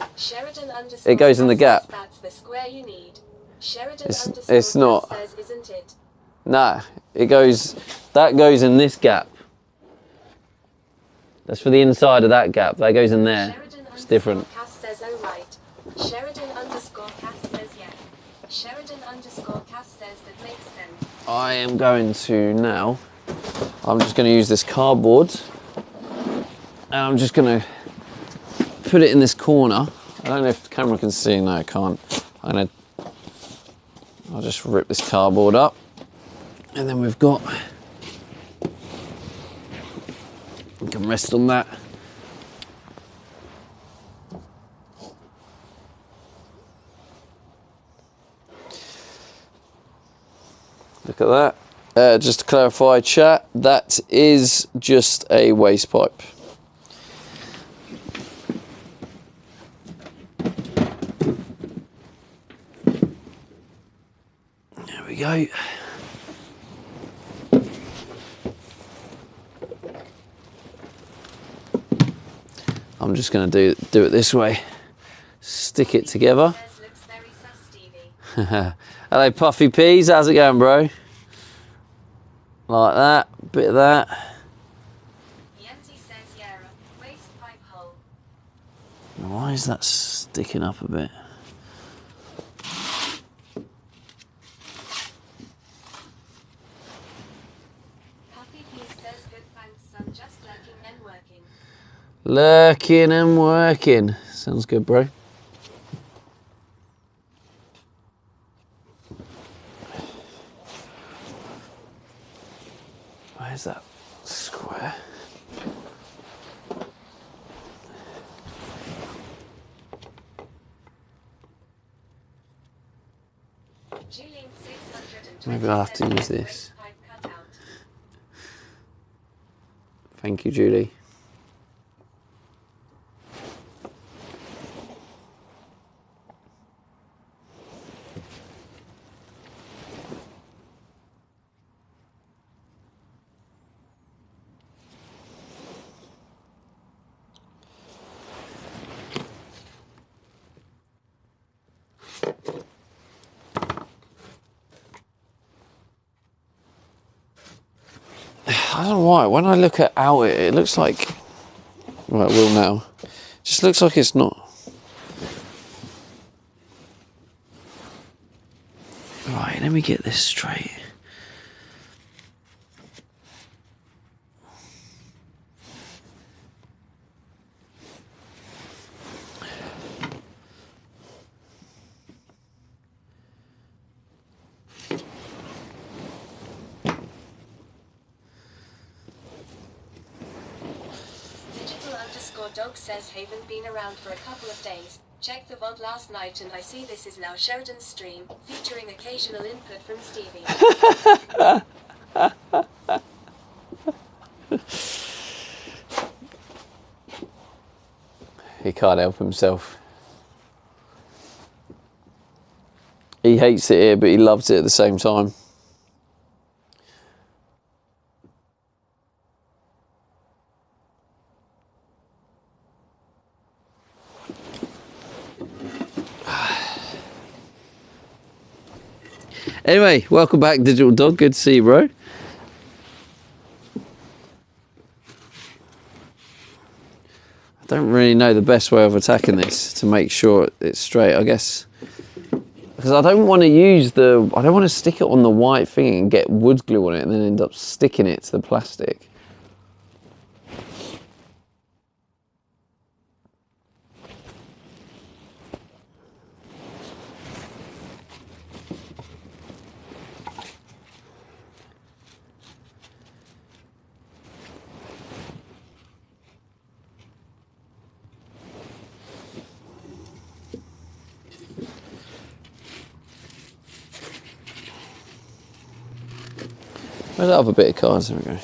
It goes in the gap. That's the square you need. It's not. Says, isn't it? Nah, that goes in this gap. That's for the inside of that gap. That goes in there. It's different. Cass says, oh right. Sheridan_Cass says yeah. Sheridan_Cass says that makes sense. I am going to now. I'm just going to use this cardboard. And I'm just going to put it in this corner. I don't know if the camera can see. No, it can't. I'll just rip this cardboard up. And then we can rest on that. Look at that. Just to clarify, chat, that is just a waste pipe. go. I'm just going to do it this way. Stick it together. Says looks very sus, Stevie. Hello, Puffy Peas. How's it going, bro? Like that. Bit of that. Yancy says Yara, waste pipe hole. Why is that sticking up a bit? Puffy Peas says good thanks, son, just lurking and working. Lurking and working. Sounds good, bro. Where's that square? Julian 620 Maybe I'll have to says use waste this. pipe cut out. Thank you, Julie. I don't know why. When I look at out it looks like. Well, it will now. It just looks like it's not. Right, let me get this straight. Digital_dog says haven't been around for a couple of days. Checked the VOD last night and I see this is now Sheridan's stream, featuring occasional input from Stevie. He can't help himself. He hates it here, but he loves it at the same time. Anyway, welcome back, Digital Dog. Good to see you, bro. I don't really know the best way of attacking this to make sure it's straight, I guess. Because I don't want to use I don't want to stick it on the white thing and get wood glue on it and then end up sticking it to the plastic. Where's that other bit of cards? There we go.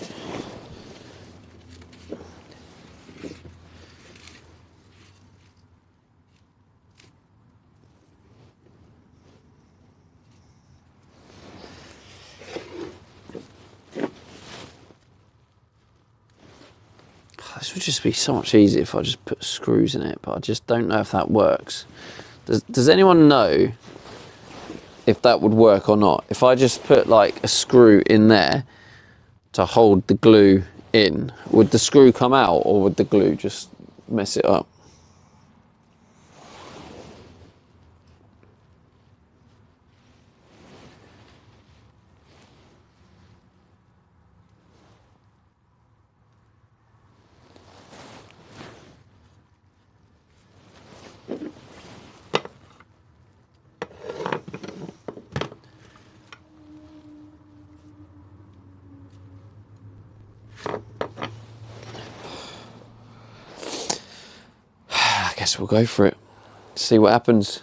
This would just be so much easier if I just put screws in it, but I just don't know if that works. Does anyone know if that would work or not? If I just put like a screw in there to hold the glue in, would the screw come out or would the glue just mess it up? I guess we'll go for it. See what happens.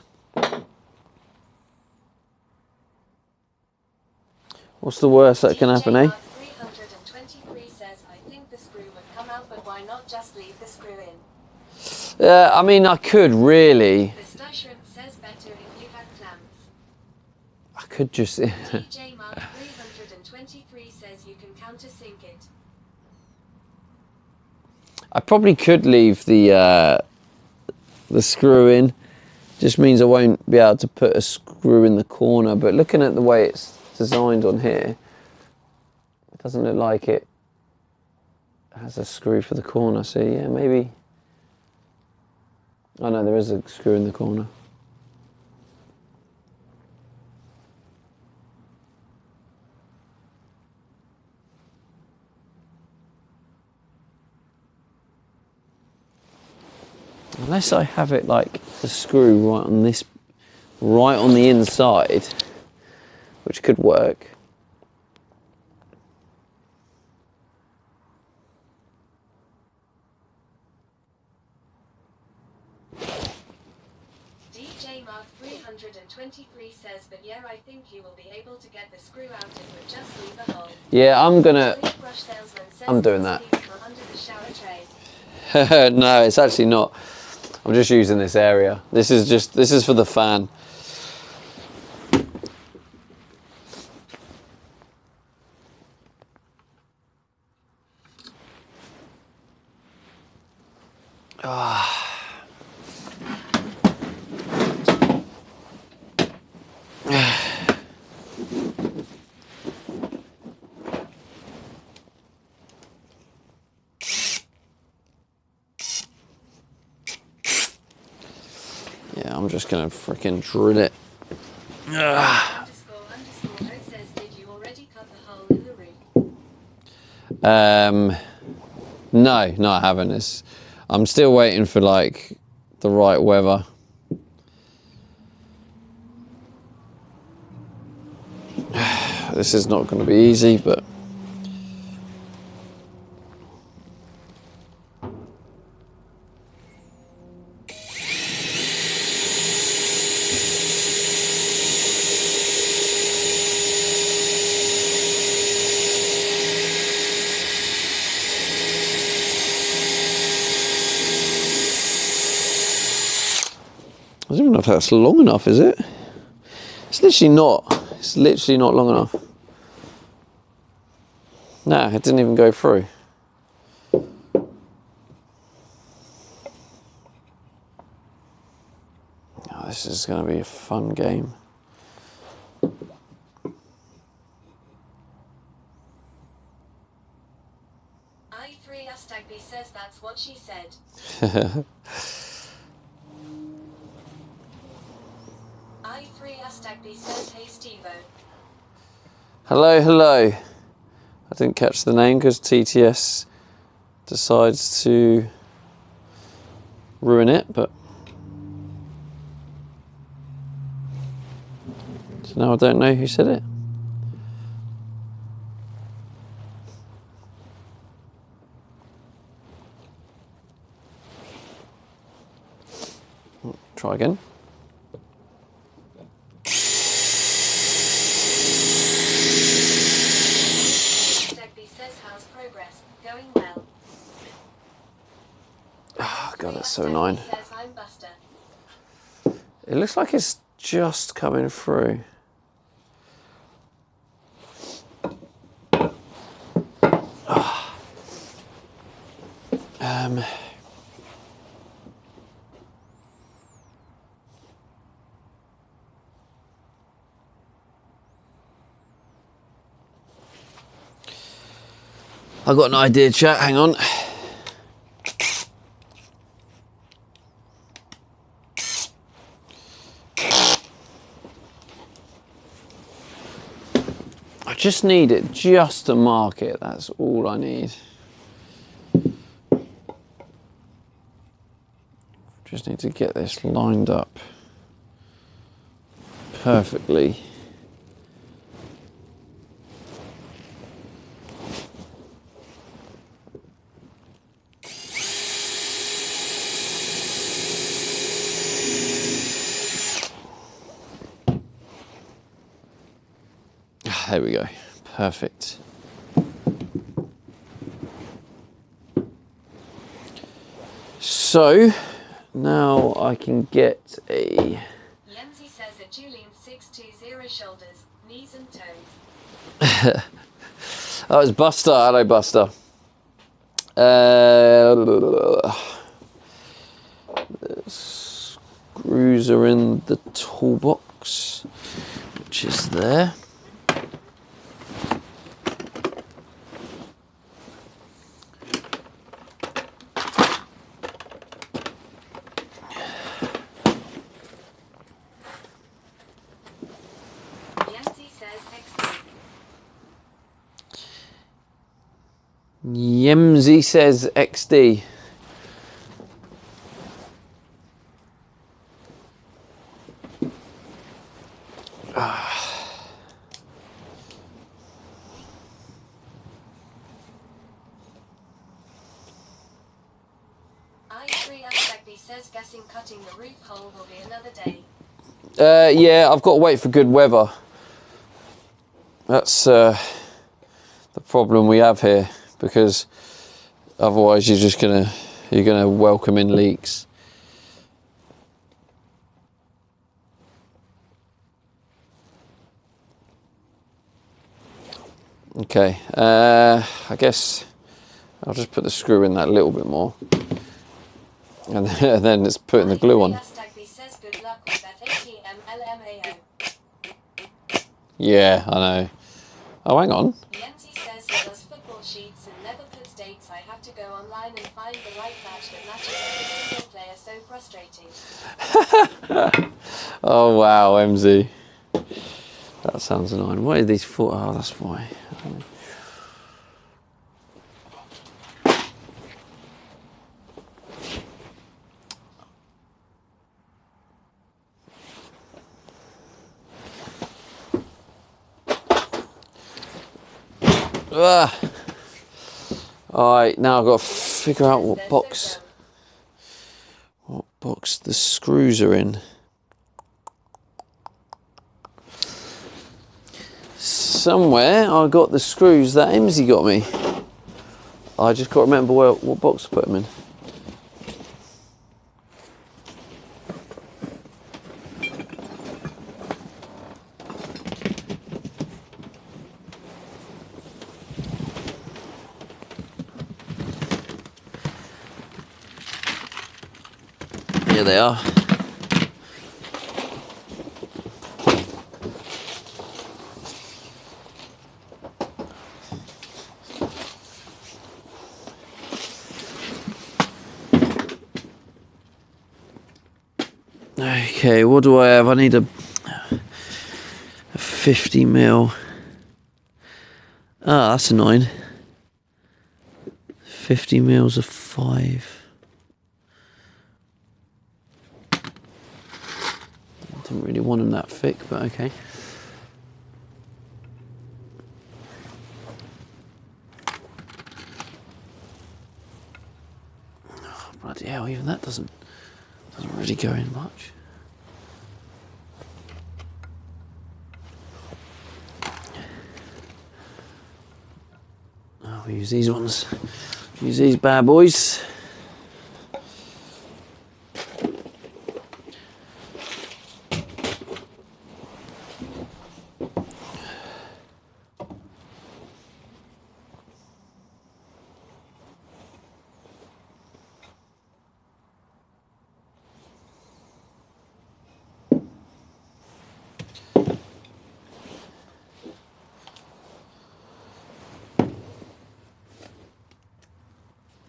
What's the worst that can happen, eh? 323 says, I think the screw would come out, but why not just leave the screw in? Yeah, I mean, I could really. The Star Shrimp says better if you had clams. I could just... DJ Mark 323 says you can countersink it. I probably could leave the screw in. Just means I won't be able to put a screw in the corner. But looking at the way it's designed on here, it doesn't look like it has a screw for the corner. So yeah, maybe... Oh no, there is a screw in the corner. Unless I have it like the screw right on this, right on the inside, which could work. DJ Mark 323 says that yeah, I think you will be able to get the screw out if we just leave a hole. Yeah, I'm gonna. Brush salesman says I'm doing that. it's from under the shower tray. No, it's actually not. I'm just using this area. This is for the fan. Yeah, I'm just gonna freaking drill it. Underscore says, did you already cut the hole in the roof? No, I haven't. I'm still waiting for like the right weather. This is not going to be easy, but I don't even know if that's long enough, is it? It's literally not. It's literally not long enough. No, it didn't even go through. Oh, this is going to be a fun game. I3 Astagby says that's what she said. I3 Astagby says, hey Stevo. Hello. I didn't catch the name because TTS decides to ruin it, but so now I don't know who said it. Try again. Oh god, that's so annoying. It looks like it's just coming through. I've got an idea, chat, hang on. I just need it just to mark it, that's all I need. Just need to get this lined up perfectly. There we go, perfect. So now I can get a... Yenzi says at Julian 620 shoulders. knees and toes. That was Buster. Hello, Buster. The screws are in the toolbox, which is there. Yemsy says XD. I3 says guessing cutting the roof hole will be another day. Yeah, I've got to wait for good weather. That's the problem we have here, because otherwise you're gonna welcome in leaks. Okay, I guess I'll just put the screw in that a little bit more, and then it's putting the glue on. Yeah, I know. Oh, hang on. Yancy says he does football sheets and never puts dates. I have to go online and find the right match that matches every single player. So frustrating. Oh wow, MZ. That sounds annoying. What are these for? Oh, that's why. Alright, now I've got to figure out what box the screws are in. Somewhere I got the screws that MZ got me. I just can't remember what box to put them in. Here they are. Okay, what do I have? I need a 50 mil. Ah, that's annoying. 50 mils of 5. Didn't really want them that thick, but okay. Oh, bloody hell, even that doesn't really go in much. Oh, we use these ones. Use these bad boys.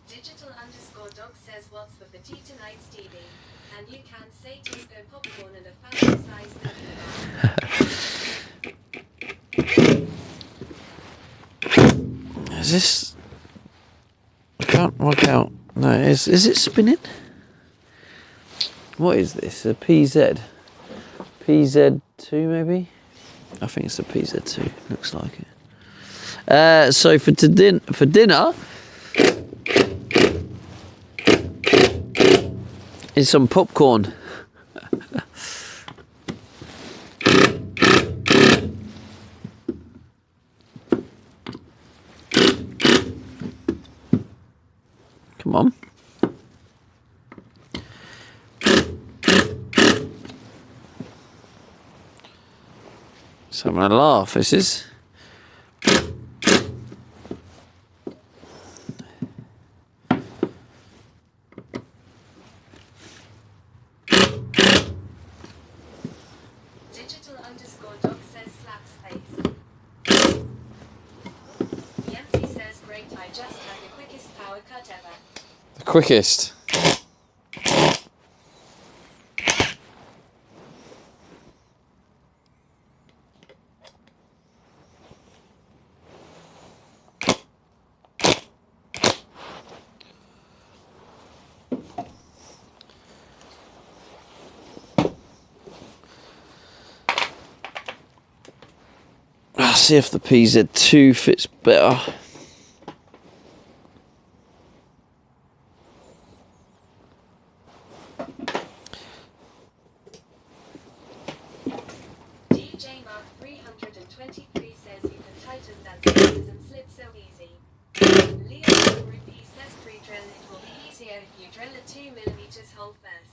Digital_dog says what's for tea tonight, Stevie? And you can say Tesco popcorn and a family size bar. Is this? I can't work out. No, is it spinning? What is this? A PZ? PZ2 maybe? I think it's a PZ2. Looks like it. So for dinner is some popcorn. Come on. So I'm gonna laugh. This is. Digital_dog says slap space. Yemsy says great, I just had the quickest power cut ever. The quickest. See if the PZ2 fits better. DJ Mark 323 says you can tighten that screws and slip so easy. Leo Ruby says pre-drill, it will be easier if you drill a 2mm hole first.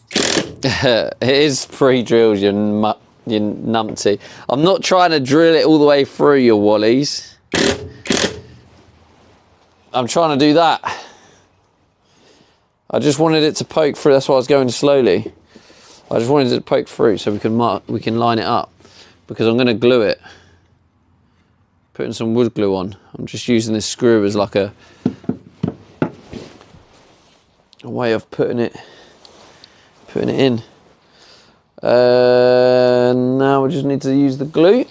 It is pre-drilled, you numpty. I'm not trying to drill it all the way through, your wallies. I'm trying to do that. I just wanted it to poke through. That's why I was going slowly. I just wanted it to poke through so we can line it up, because I'm going to glue it. Putting some wood glue on. I'm just using this screw as like a way of putting it in. Now we just need to use the glue.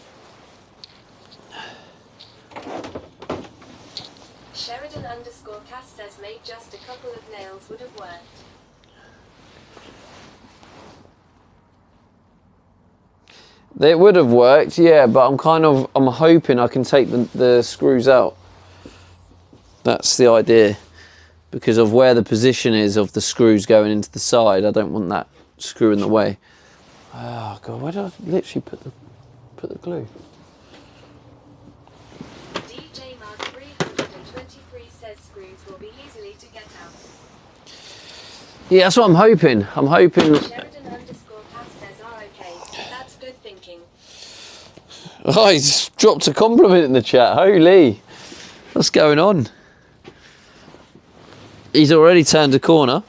Sheridan_cast says made just a couple of nails would have worked. It would have worked, yeah, but I'm hoping I can take the screws out. That's the idea, because of where the position is of the screws going into the side. I don't want that screw in the way. Oh god, where did I literally put the glue? DJ Mark 323 says screws will be easily to get out. Yeah, that's what I'm hoping. I'm hoping. Sheridan_cast says are okay. That's good thinking. Oh, he's dropped a compliment in the chat. Holy, what's going on? He's already turned a corner.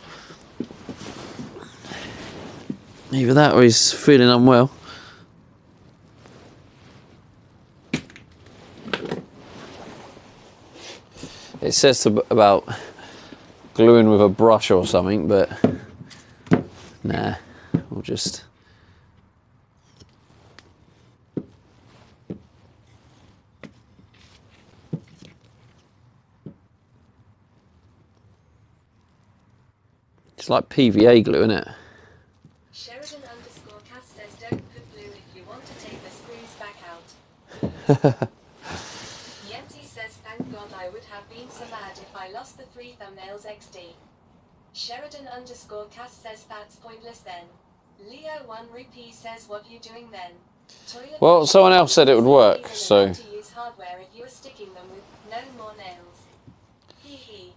Either that or he's feeling unwell. It says about gluing with a brush or something, but nah, we'll just... It's like PVA glue, isn't it? Sheridan_cast says don't put glue if you want to take the screws back out. Yemsy says thank God I would have been so mad if I lost the 3 thumbnails XD. Sheridan_cast says that's pointless then. Leo1Rupee says what you doing then? Toilet Well, someone else said it would work, so... to use hardware if you are sticking them with no more nails. Hee hee.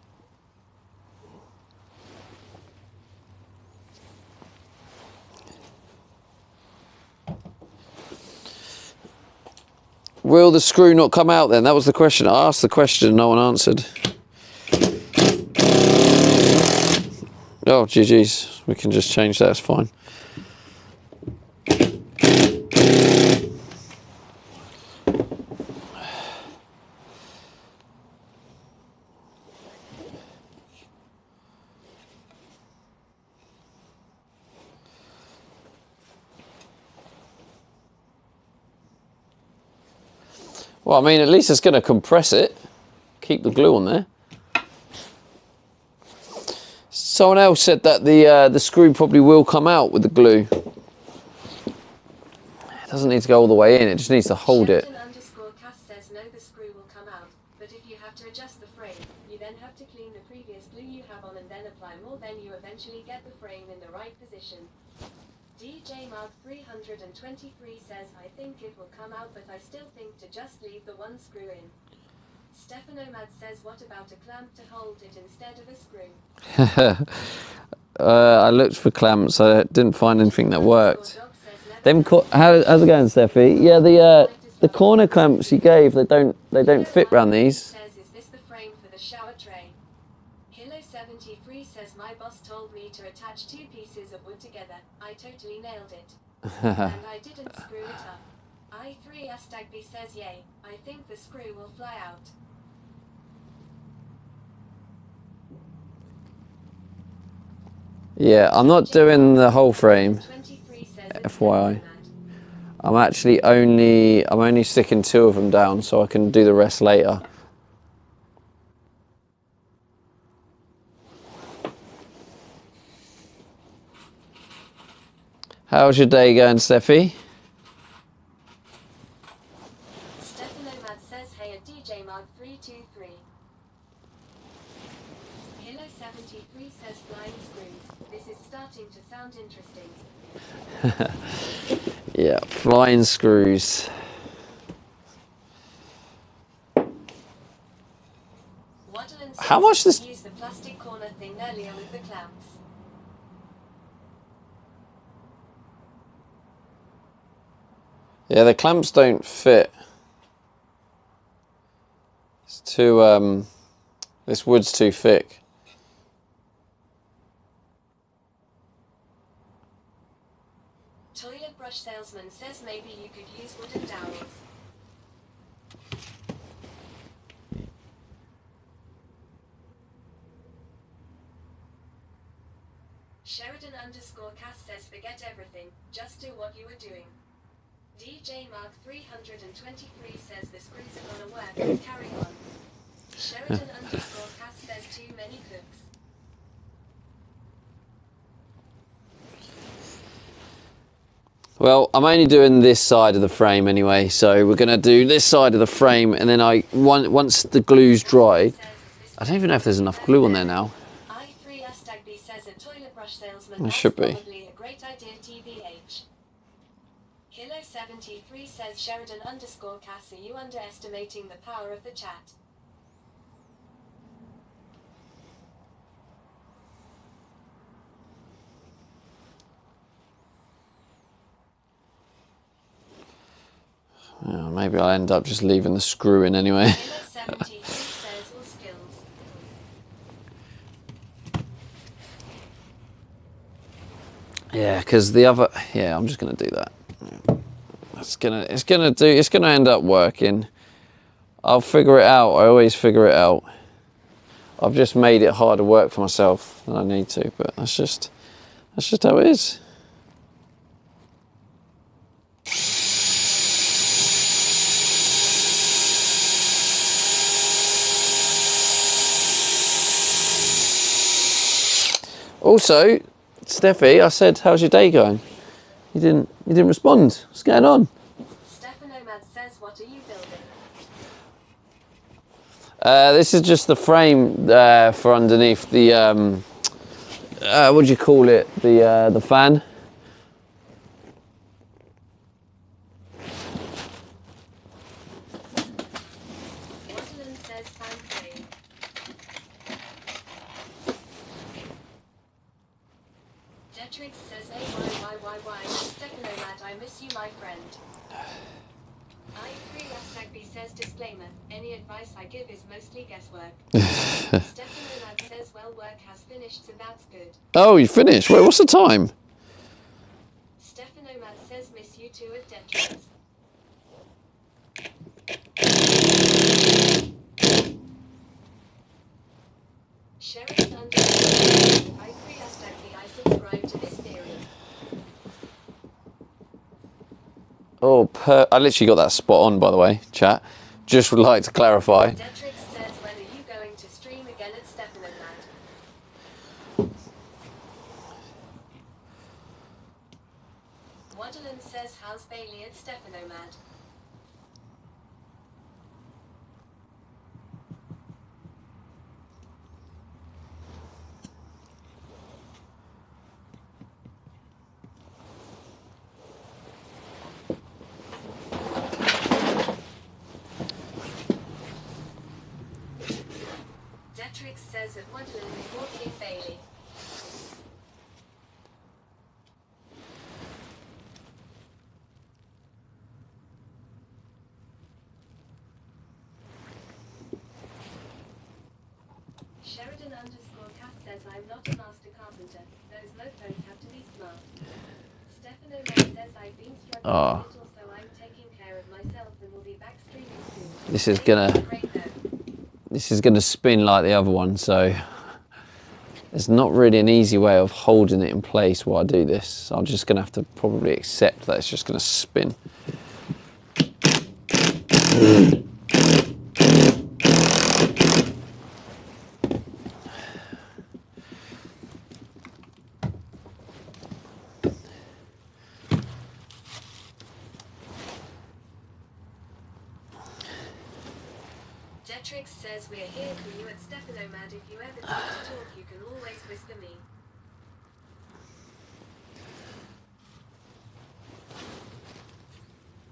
Will the screw not come out then? That was the question. I asked the question, no one answered. Oh, GG's. We can just change that, it's fine. Well, I mean, at least it's going to compress it. Keep the glue on there. Someone else said that the screw probably will come out with the glue. It doesn't need to go all the way in, it just needs to hold it. Sheridan_cast says no, the screw will come out, but if you have to adjust the frame, you then have to clean the previous glue you have on and then apply more, then you eventually get the frame in the right position. DJ Mark 323 says I think it will come out, but I still think to just leave the one screw in. Stefanomad says what about a clamp to hold it instead of a screw? I looked for clamps, I didn't find anything that worked. How's it going, Steffi? Yeah, the corner clamps you gave, they don't fit round these. Says, is this the frame for the shower tray? Hilo 73 says, my boss told me to attach 2 pieces of wood together. I totally nailed it. And I didn't screw it up. I3 Astagby says, yay, I think the screw will fly out. Yeah, I'm not doing the whole frame, 23 says, FYI. I'm only sticking 2 of them down so I can do the rest later. How's your day going, Steffi? Stefano says, hey, at DJ Mark 323. Hilo 73 says, flying screws. This is starting to sound interesting. Yeah, flying screws. How much this? Use the plastic corner thing earlier with the clamps. Yeah, the clamps don't fit. It's too this wood's too thick. Toilet brush salesman says maybe you could use wooden dowels. Sheridan_Cass says forget everything, just do what you were doing. DJ Mark 323 says the screws are gonna work and carry on. Sheridan_Cass says too many cooks. Well, I'm only doing this side of the frame anyway, so we're gonna do this side of the frame, and then once the glue's dry, I don't even know if there's enough glue on there now. I3 Astagby says a toilet brush salesman. There should be. Probably a great idea, TBH. Hilo 73 says Sheridan_Cass, are you underestimating the power of the chat? Oh, maybe I'll end up just leaving the screw in anyway. Hilo 73 says all skills. Yeah, because the other, yeah, I'm just gonna do that. It's gonna end up working. I'll figure it out. I always figure it out. I've just made it harder work for myself than I need to, but that's just how it is. Also, Steffi, I said, how's your day going? You didn't respond. What's going on? Stefano says, what are you building? This is just the frame for underneath the, what do you call it? The fan. Waterland says fan frame. Detrix says, AYYYY, Stefano, I miss you, my friend. I3 Astagby says, disclaimer, any advice I give is mostly guesswork. Stefano says, well, work has finished, so that's good. Oh, you finished? Wait, what's the time? Stefano says, miss you too at Detrix. Sheridan I3 Astagby, I subscribe to this theory. Oh, I literally got that spot on, by the way, chat. Just would like to clarify. Detrix says, when are you going to stream again at Stefano Waterland says, how's Bailey at Stefano Mad? Detrix says at Wonderland walking Bailey. says I'm not a master carpenter. Those mofos have to be smart. Stefano Man says I've been struggling a little, so I'm taking care of myself and will be back streaming soon. This is gonna spin like the other one, so there's not really an easy way of holding it in place while I do this. So I'm just gonna have to probably accept that it's just gonna spin. Detrix says we're here for you at Stefanomad. If you ever need to talk, you can always whisper me.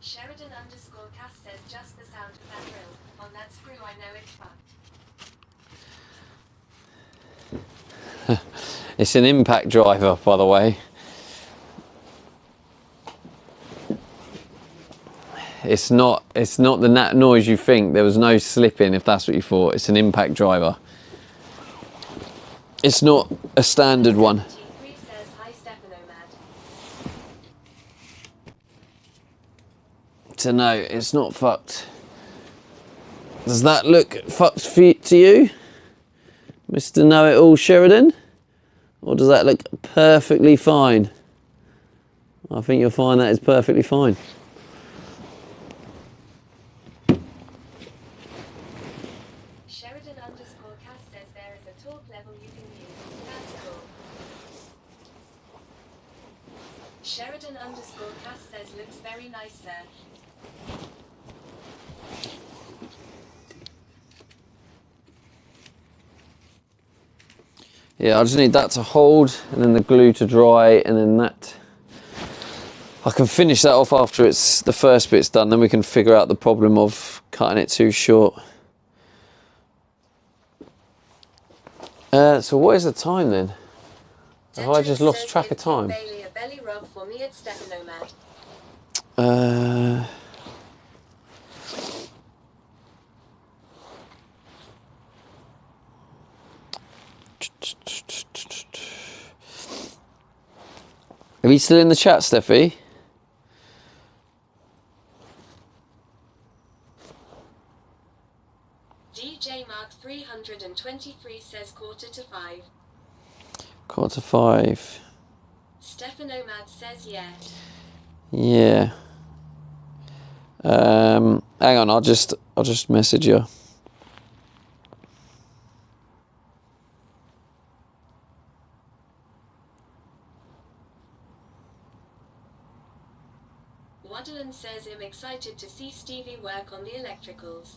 Sheridan underscore Cass says just the sound of that drill. On that screw I know it's fucked. It's an impact driver, by the way. It's not the noise you think. There was no slipping, if that's what you thought. It's an impact driver. It's not a standard one. G3 says hi Stefanomad. So no, it's not fucked. Does that look fucked to you, Mr. Know-It-All Sheridan? Or does that look perfectly fine? I think you'll find that is perfectly fine. Sheridan underscore Cass says there is a torque level you can use. That's cool. Sheridan underscore Cass says looks very nice, sir. Yeah, I just need that to hold and then the glue to dry, and then that I can finish that off after it's the first bit's done. Then we can figure out the problem of cutting it too short. So what is the time then? Have I just lost track of time? Bailey, a belly rub for me at Stefanomad. Are you still in the chat, Steffi? DJ Mark 323 says 4:45. 4:45. Stefanomad says yeah. Yeah. Hang on, I'll just message you. Waddlen says I'm excited to see Stevie work on the electricals.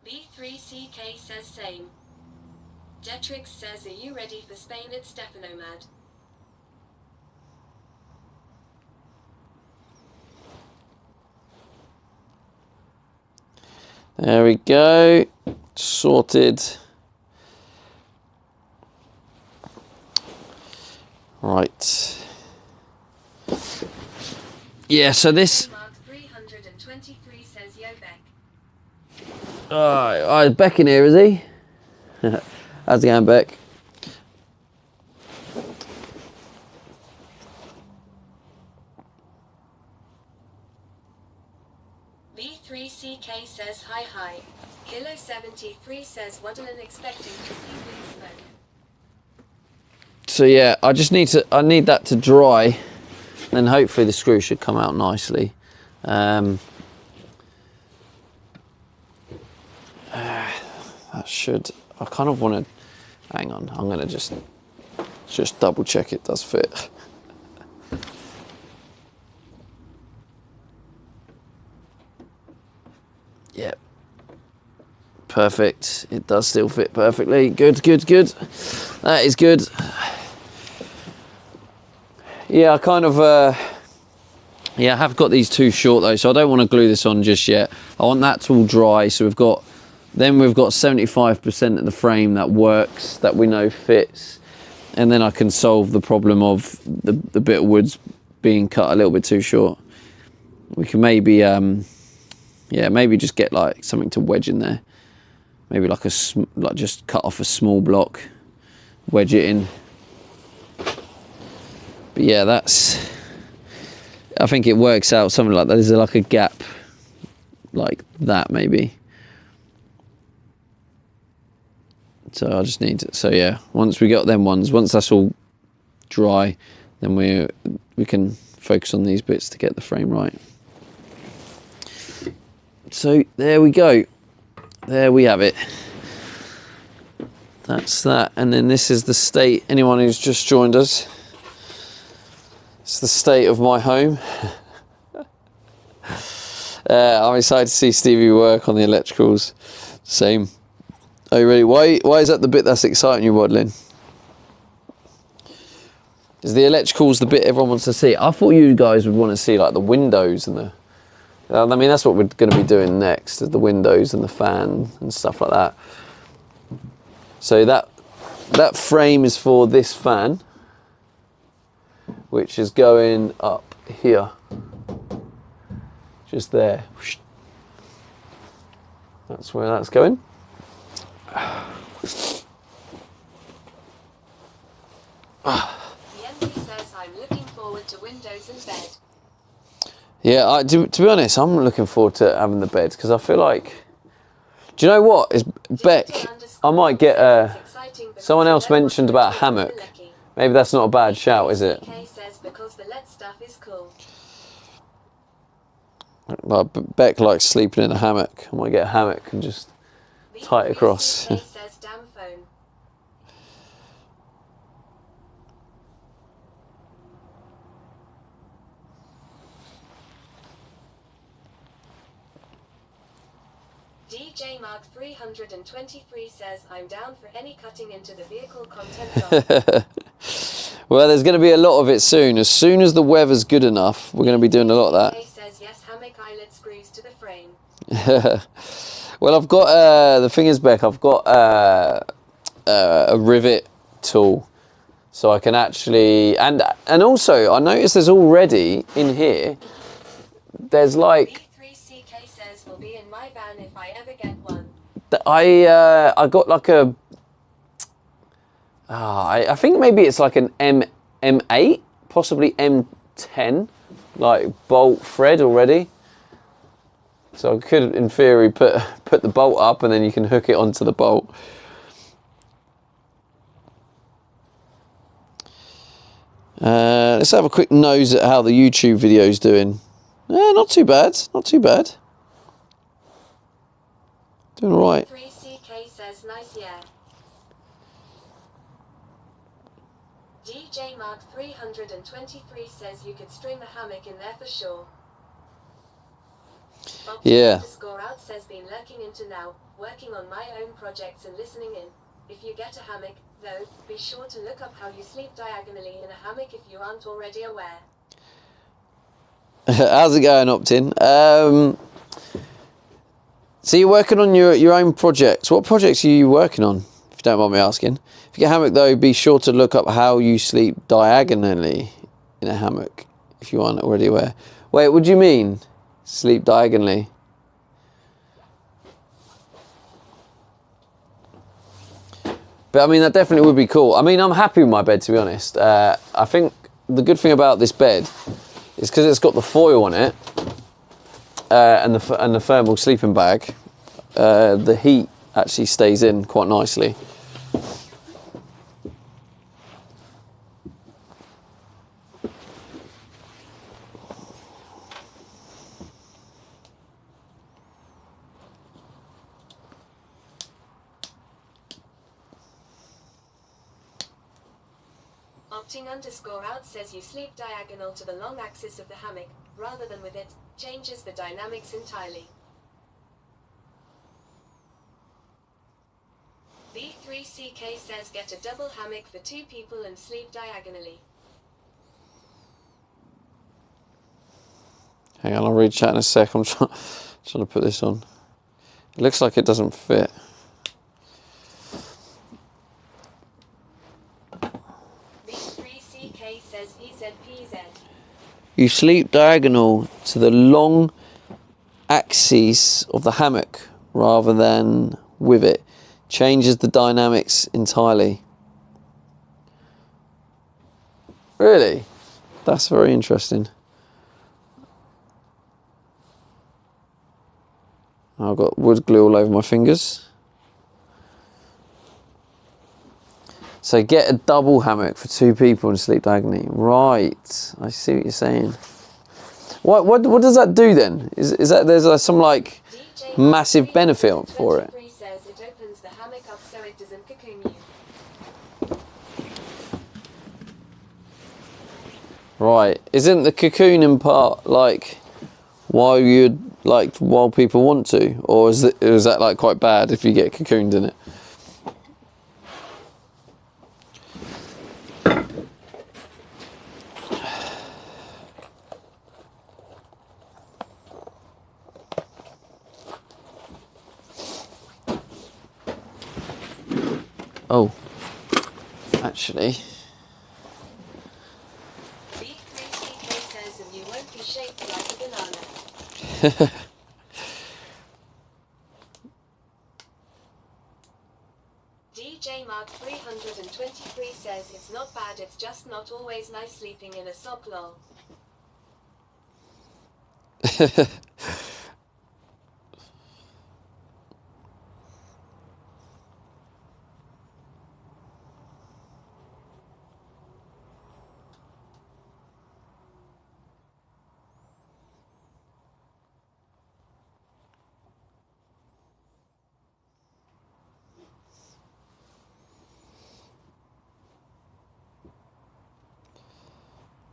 B3CK says same. Detrix says are you ready for Spain at Stefanomad? There we go. Sorted. Right. Yeah, so this... Mark 323 says yo Beck. Alright, Beck in here, is he? How's it going, Beck? B3CK says hi. Kilo 73 says Waddlen expecting to see blue smoke. So yeah, I need that to dry, then hopefully the screw should come out nicely. That should, I kind of want to, hang on, I'm going to just double check it does fit. Yep. Perfect. It does still fit perfectly. Good. That is good. Yeah, I kind of, yeah, I have got these too short though, so I don't want to glue this on just yet. I want that to all dry, so we've got 75% of the frame that works, that we know fits. and then I can solve the problem of the bit of wood's being cut a little bit too short. We can maybe, yeah, maybe just get like something to wedge in there. Maybe like just cut off a small block, wedge it in. But yeah, I think it works out something like that. There's like a gap like that maybe. So I just need to, so yeah, once we got them ones, once that's all dry, then we can focus on these bits to get the frame right. So there we go. There we have it. That's that. And then this is the state, anyone who's just joined us, it's the state of my home. I'm excited to see Stevie work on the electricals. Same. Are you ready? Why is that the bit that's exciting you, Wadlin? Is the electricals the bit everyone wants to see? I thought you guys would want to see like the windows and the... I mean, that's what we're going to be doing next, is the windows and the fan and stuff like that. So that frame is for this fan, which is going up here. Just there. That's where that's going. The MC says I'm looking forward to windows and bed. Yeah, to be honest, I'm looking forward to having the bed because I feel like, do you know what? Is Beck, I might get someone else mentioned about a hammock. Maybe that's not a bad shout, is it? Because the LED stuff is cool. Like, Beck likes sleeping in a hammock. I might get a hammock and just tie it across. says damn phone. DJ Mark 323 says I'm down for any cutting into the vehicle content job. Well, there's going to be a lot of it soon. As soon as the weather's good enough, we're going to be doing a lot of that. Says yes, hammock eyelet screws to the frame. Well, I've got, the thing is, Beck, I've got a rivet tool. So I can actually, and also, I noticed there's already, in here, there's like... B3CK says will be in my van if I ever get one. I got like a... I think maybe it's like an M8, possibly M10, like bolt thread already. So I could, in theory, put the bolt up and then you can hook it onto the bolt. Let's have a quick nose at how the YouTube video's doing. Not too bad, not too bad. Doing all right. 3CK says nice, yeah. DJ Mark 323 says you could string the hammock in there for sure. Bob Yeah. _out says been lurking into now, working on my own projects and listening in. If you get a hammock, though, be sure to look up how you sleep diagonally in a hammock if you aren't already aware. How's it going, Optin? So you're working on your own projects. What projects are you working on, if you don't mind me asking? If you get a hammock, though, be sure to look up how you sleep diagonally in a hammock, if you aren't already aware. Wait, what do you mean, sleep diagonally? But I mean, that definitely would be cool. I mean, I'm happy with my bed, to be honest. I think the good thing about this bed is because it's got the foil on it and the thermal sleeping bag. The heat actually stays in quite nicely. Opting_out says you sleep diagonal to the long axis of the hammock, rather than with it, changes the dynamics entirely. B3CK says get a double hammock for 2 people and sleep diagonally. Hang on, I'll read chat in a sec. I'm trying to put this on. It looks like it doesn't fit. You sleep diagonal to the long axis of the hammock rather than with it. Changes the dynamics entirely. Really? That's very interesting. I've got wood glue all over my fingers. So get a double hammock for 2 people and sleep diagonally. Right, I see what you're saying. What does that do then? Is that there's some like massive benefit for it? Says it opens the hammock up so it doesn't cocoon you. Right, isn't the cocooning part like while people want to, or is that like quite bad if you get cocooned in it? Oh, actually. B3CK says and you won't be shaped like a banana. DJ Mark 323 says it's not bad, it's just not always nice sleeping in a sock lol.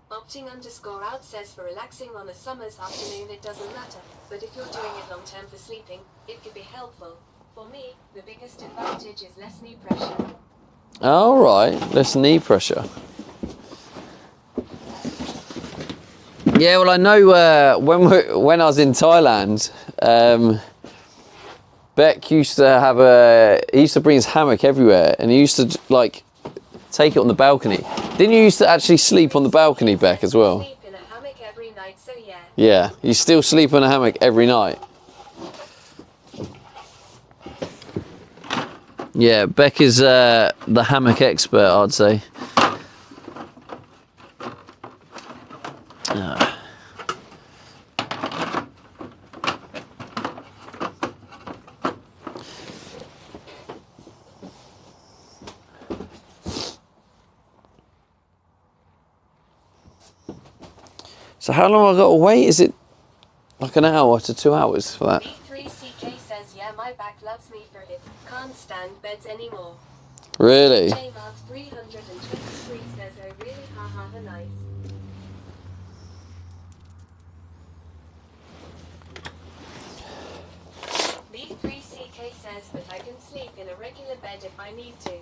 Opting_out says for relaxing on a summer's afternoon it doesn't matter, but if you're doing it long term for sleeping, it could be helpful. For me, the biggest advantage is less knee pressure. All right, less knee pressure. Yeah, well, I know when I was in Thailand, Beck used to bring his hammock everywhere, and he used to like take it on the balcony. Didn't you used to actually sleep on the balcony, Beck, as well? Sleep in a hammock every night, so yeah. Yeah, you still sleep in a hammock every night. Yeah, Beck is the hammock expert, I'd say. So how long have I got to wait? Is it like an hour to 2 hours for that? B3CK says yeah, my back loves me for it. Can't stand beds anymore. Really? J Mark 323 says oh really haha nice. B3CK says that I can sleep in a regular bed if I need to.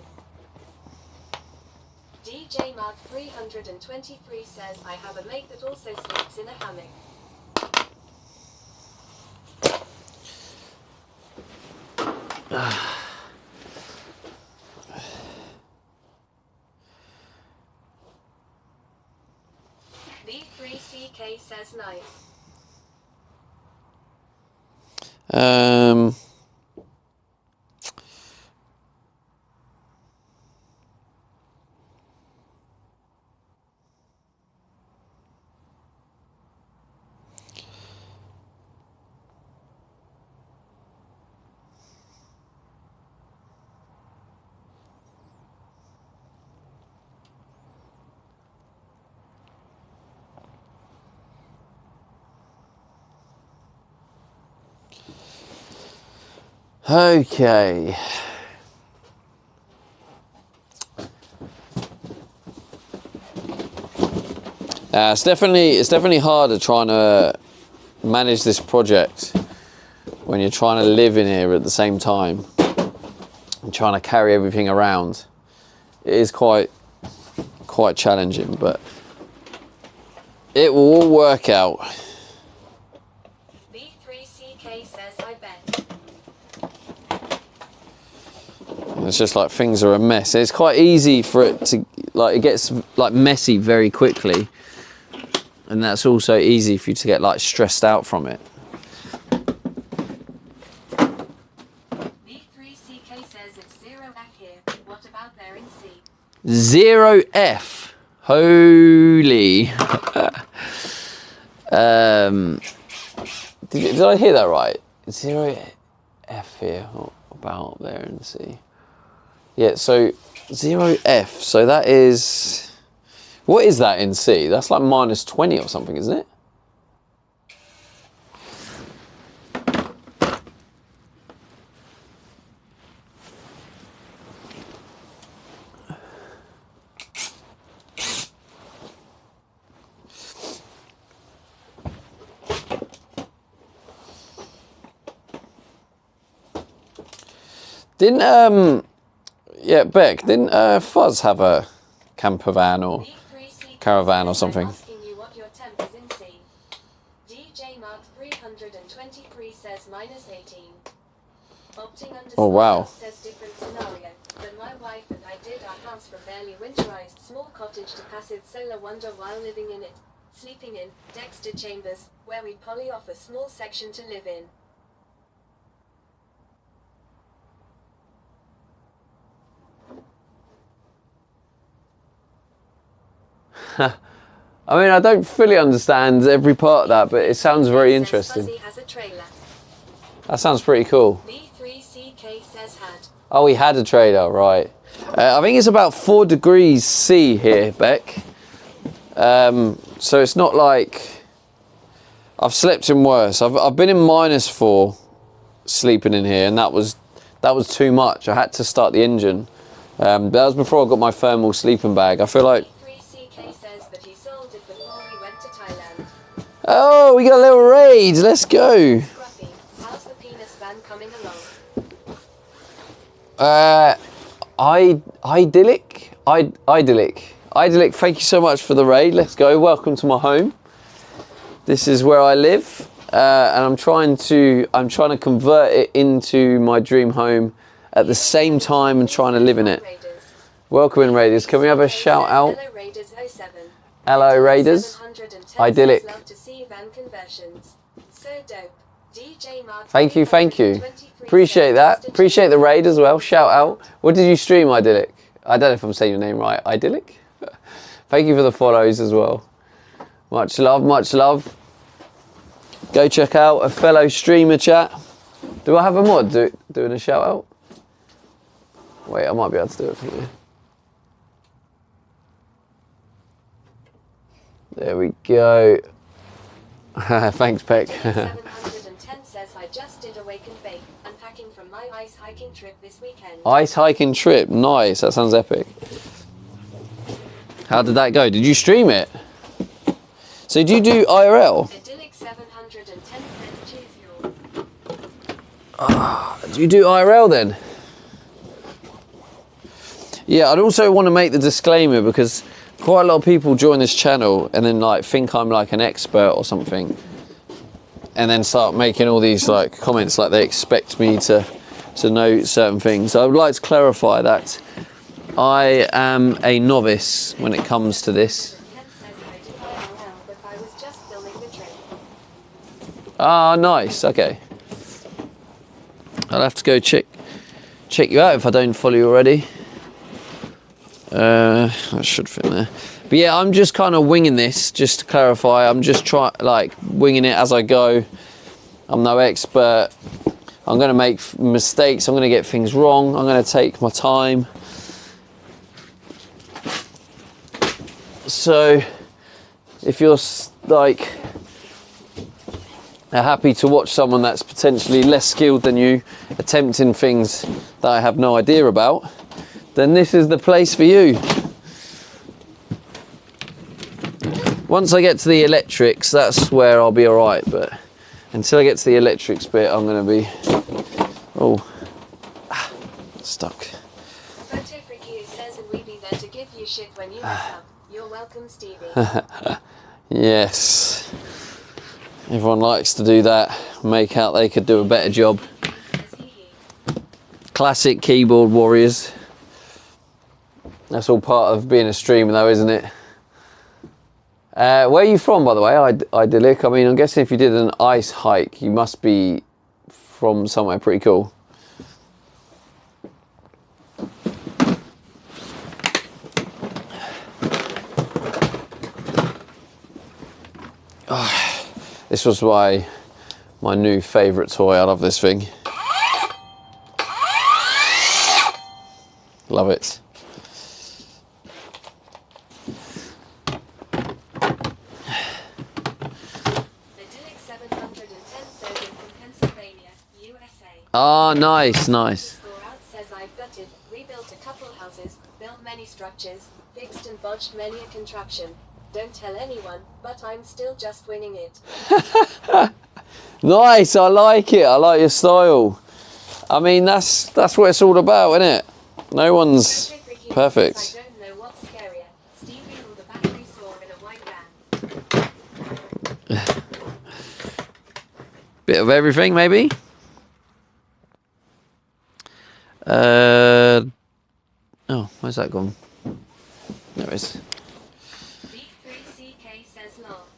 DJ Mark 323 says I have a mate that also sleeps in a hammock. B3CK says nice. Okay. It's definitely harder trying to manage this project when you're trying to live in here at the same time and trying to carry everything around. It is quite challenging, but it will all work out. B3CK says I bet. It's just like things are a mess. It's quite easy for it to, like, it gets like messy very quickly. And that's also easy for you to get like stressed out from it. V3CK says it's 0F here. What about there in C? 0F. Holy. Did I hear that right? 0F here. What about up there in C? Yeah, so 0F. So that is... What is that in C? That's like -20 or something, isn't it? Didn't, yeah, Beck, didn't Fuzz have a camper van or caravan or something? I'm asking you what your temp is in C. DJ Mark 323 says -18. Opting under Oh, wow. says different scenario. But my wife and I did our house from barely winterized small cottage to passive solar wonder while living in it. Sleeping in Dexter Chambers, where we poly off a small section to live in. I mean, I don't fully understand every part of that, but it sounds very Says interesting. Fuzzy has a trailer. That sounds pretty cool. V3CK says had. Oh, we had a trailer, right. I think it's about 4 degrees C here, Beck. So it's not like... I've slept in worse. I've been in -4 sleeping in here, and that was too much. I had to start the engine. But that was before I got my thermal sleeping bag. I feel like... V3CK says that he sold it before we went to Thailand. Oh, we got a little raid. Let's go. Scruffy, how's the penis van coming along? Idyllic, thank you so much for the raid. Let's go. Welcome to my home. This is where I live, and I'm trying to convert it into my dream home at the same time and trying to live in it. Welcome in, Raiders. Can we have a shout out? Hello Raiders 07. Hello, Raiders. 710 Idyllic. says love to see van conversions. So dope. DJ Mark Thank you. 323 Appreciate says that. Dexter Appreciate the Chambers. raid as well. Shout out. What did you stream, Idyllic? I don't know if I'm saying your name right. Idyllic? Thank you for the follows as well. Much love, much love. Go check out a fellow streamer chat. Do I have a mod doing a shout out? Wait, I might be able to do it for you. There we go. Thanks, Peck. 710 says I just did a wake and bake, unpacking from my ice hiking trip this weekend. Ice hiking trip. Nice. That sounds epic. How did that go? Did you stream it? So do you do IRL? Idyllic 710 says cheers your. Do you do IRL then? Yeah, I'd also want to make the disclaimer because quite a lot of people join this channel and then like think I'm like an expert or something, and then start making all these like comments like they expect me to know certain things. So I would like to clarify that I am a novice when it comes to this. Ken says I do IRL, but I was just filming the trip. Ah, nice. Okay. I'll have to go check you out if I don't follow you already. That should fit in there. But yeah, I'm just kind of winging this, just to clarify. I'm just winging it as I go. I'm no expert. I'm going to make mistakes. I'm going to get things wrong. I'm going to take my time. So if you're like happy to watch someone that's potentially less skilled than you attempting things that I have no idea about, then this is the place for you. Once I get to the electrics, that's where I'll be alright, but until I get to the electrics bit, I'm going to be stuck. Photo Freaky says and we be there to give you shit when you mess up. You're welcome, Stevie. Yes. Everyone likes to do that, make out they could do a better job. Classic keyboard warriors. That's all part of being a streamer though, isn't it? Where are you from, by the way, Idyllic? I mean, I'm guessing if you did an ice hike, you must be from somewhere pretty cool. Oh, this was my new favourite toy. I love this thing. Love it. Ah, nice, nice. Says I've gutted, rebuilt a couple houses, built many structures, fixed and bodged many a contraption. Don't tell anyone, but I'm still just winging it. Nice, I like it. I like your style. I mean, that's what it's all about, isn't it? No one's perfect. I don't know what's scarier, Stevie or the battery saw in a white van. Bit of everything, maybe. Oh, where's that gone? There it is. B3CK says lol.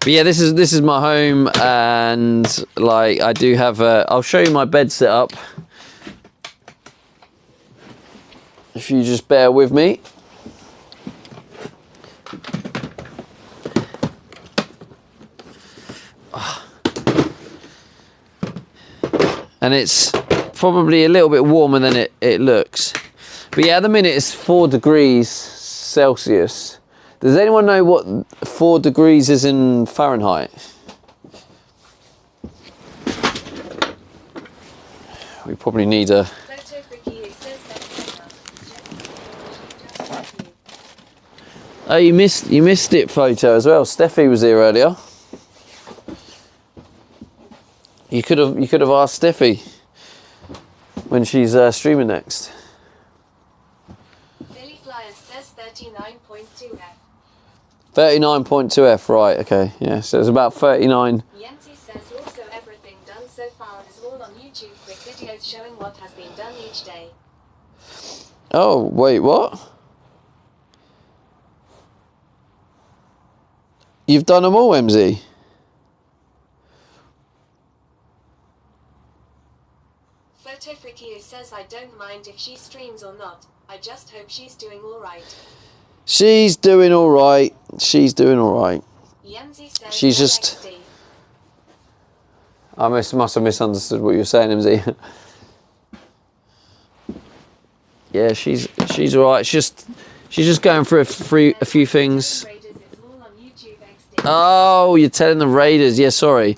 But yeah, this is my home, and like I do have I'll show you my bed setup. If you just bear with me. And it's probably a little bit warmer than it looks. But yeah, at the minute it's 4 degrees Celsius. Does anyone know what 4 degrees is in Fahrenheit? We probably need a... Oh, you missed it, photo as well. Steffi was here earlier. You could have asked Steffi when she's streaming next. Philly Flyers says 39.2F. 39.2F, right? Okay, yeah. So it's about 39. Yensi says also everything done so far is all on YouTube. Quick videos showing what has been done each day. Oh wait, what? You've done them all, MZ? Photo Freaky says I don't mind if she streams or not. I just hope she's doing alright. She's doing alright. She's doing alright. Yenzi says She's just... XD. I must have misunderstood what you were saying, MZ. Yeah, she's alright. She's just going through a few things. Oh, you're telling the Raiders. Yeah, sorry.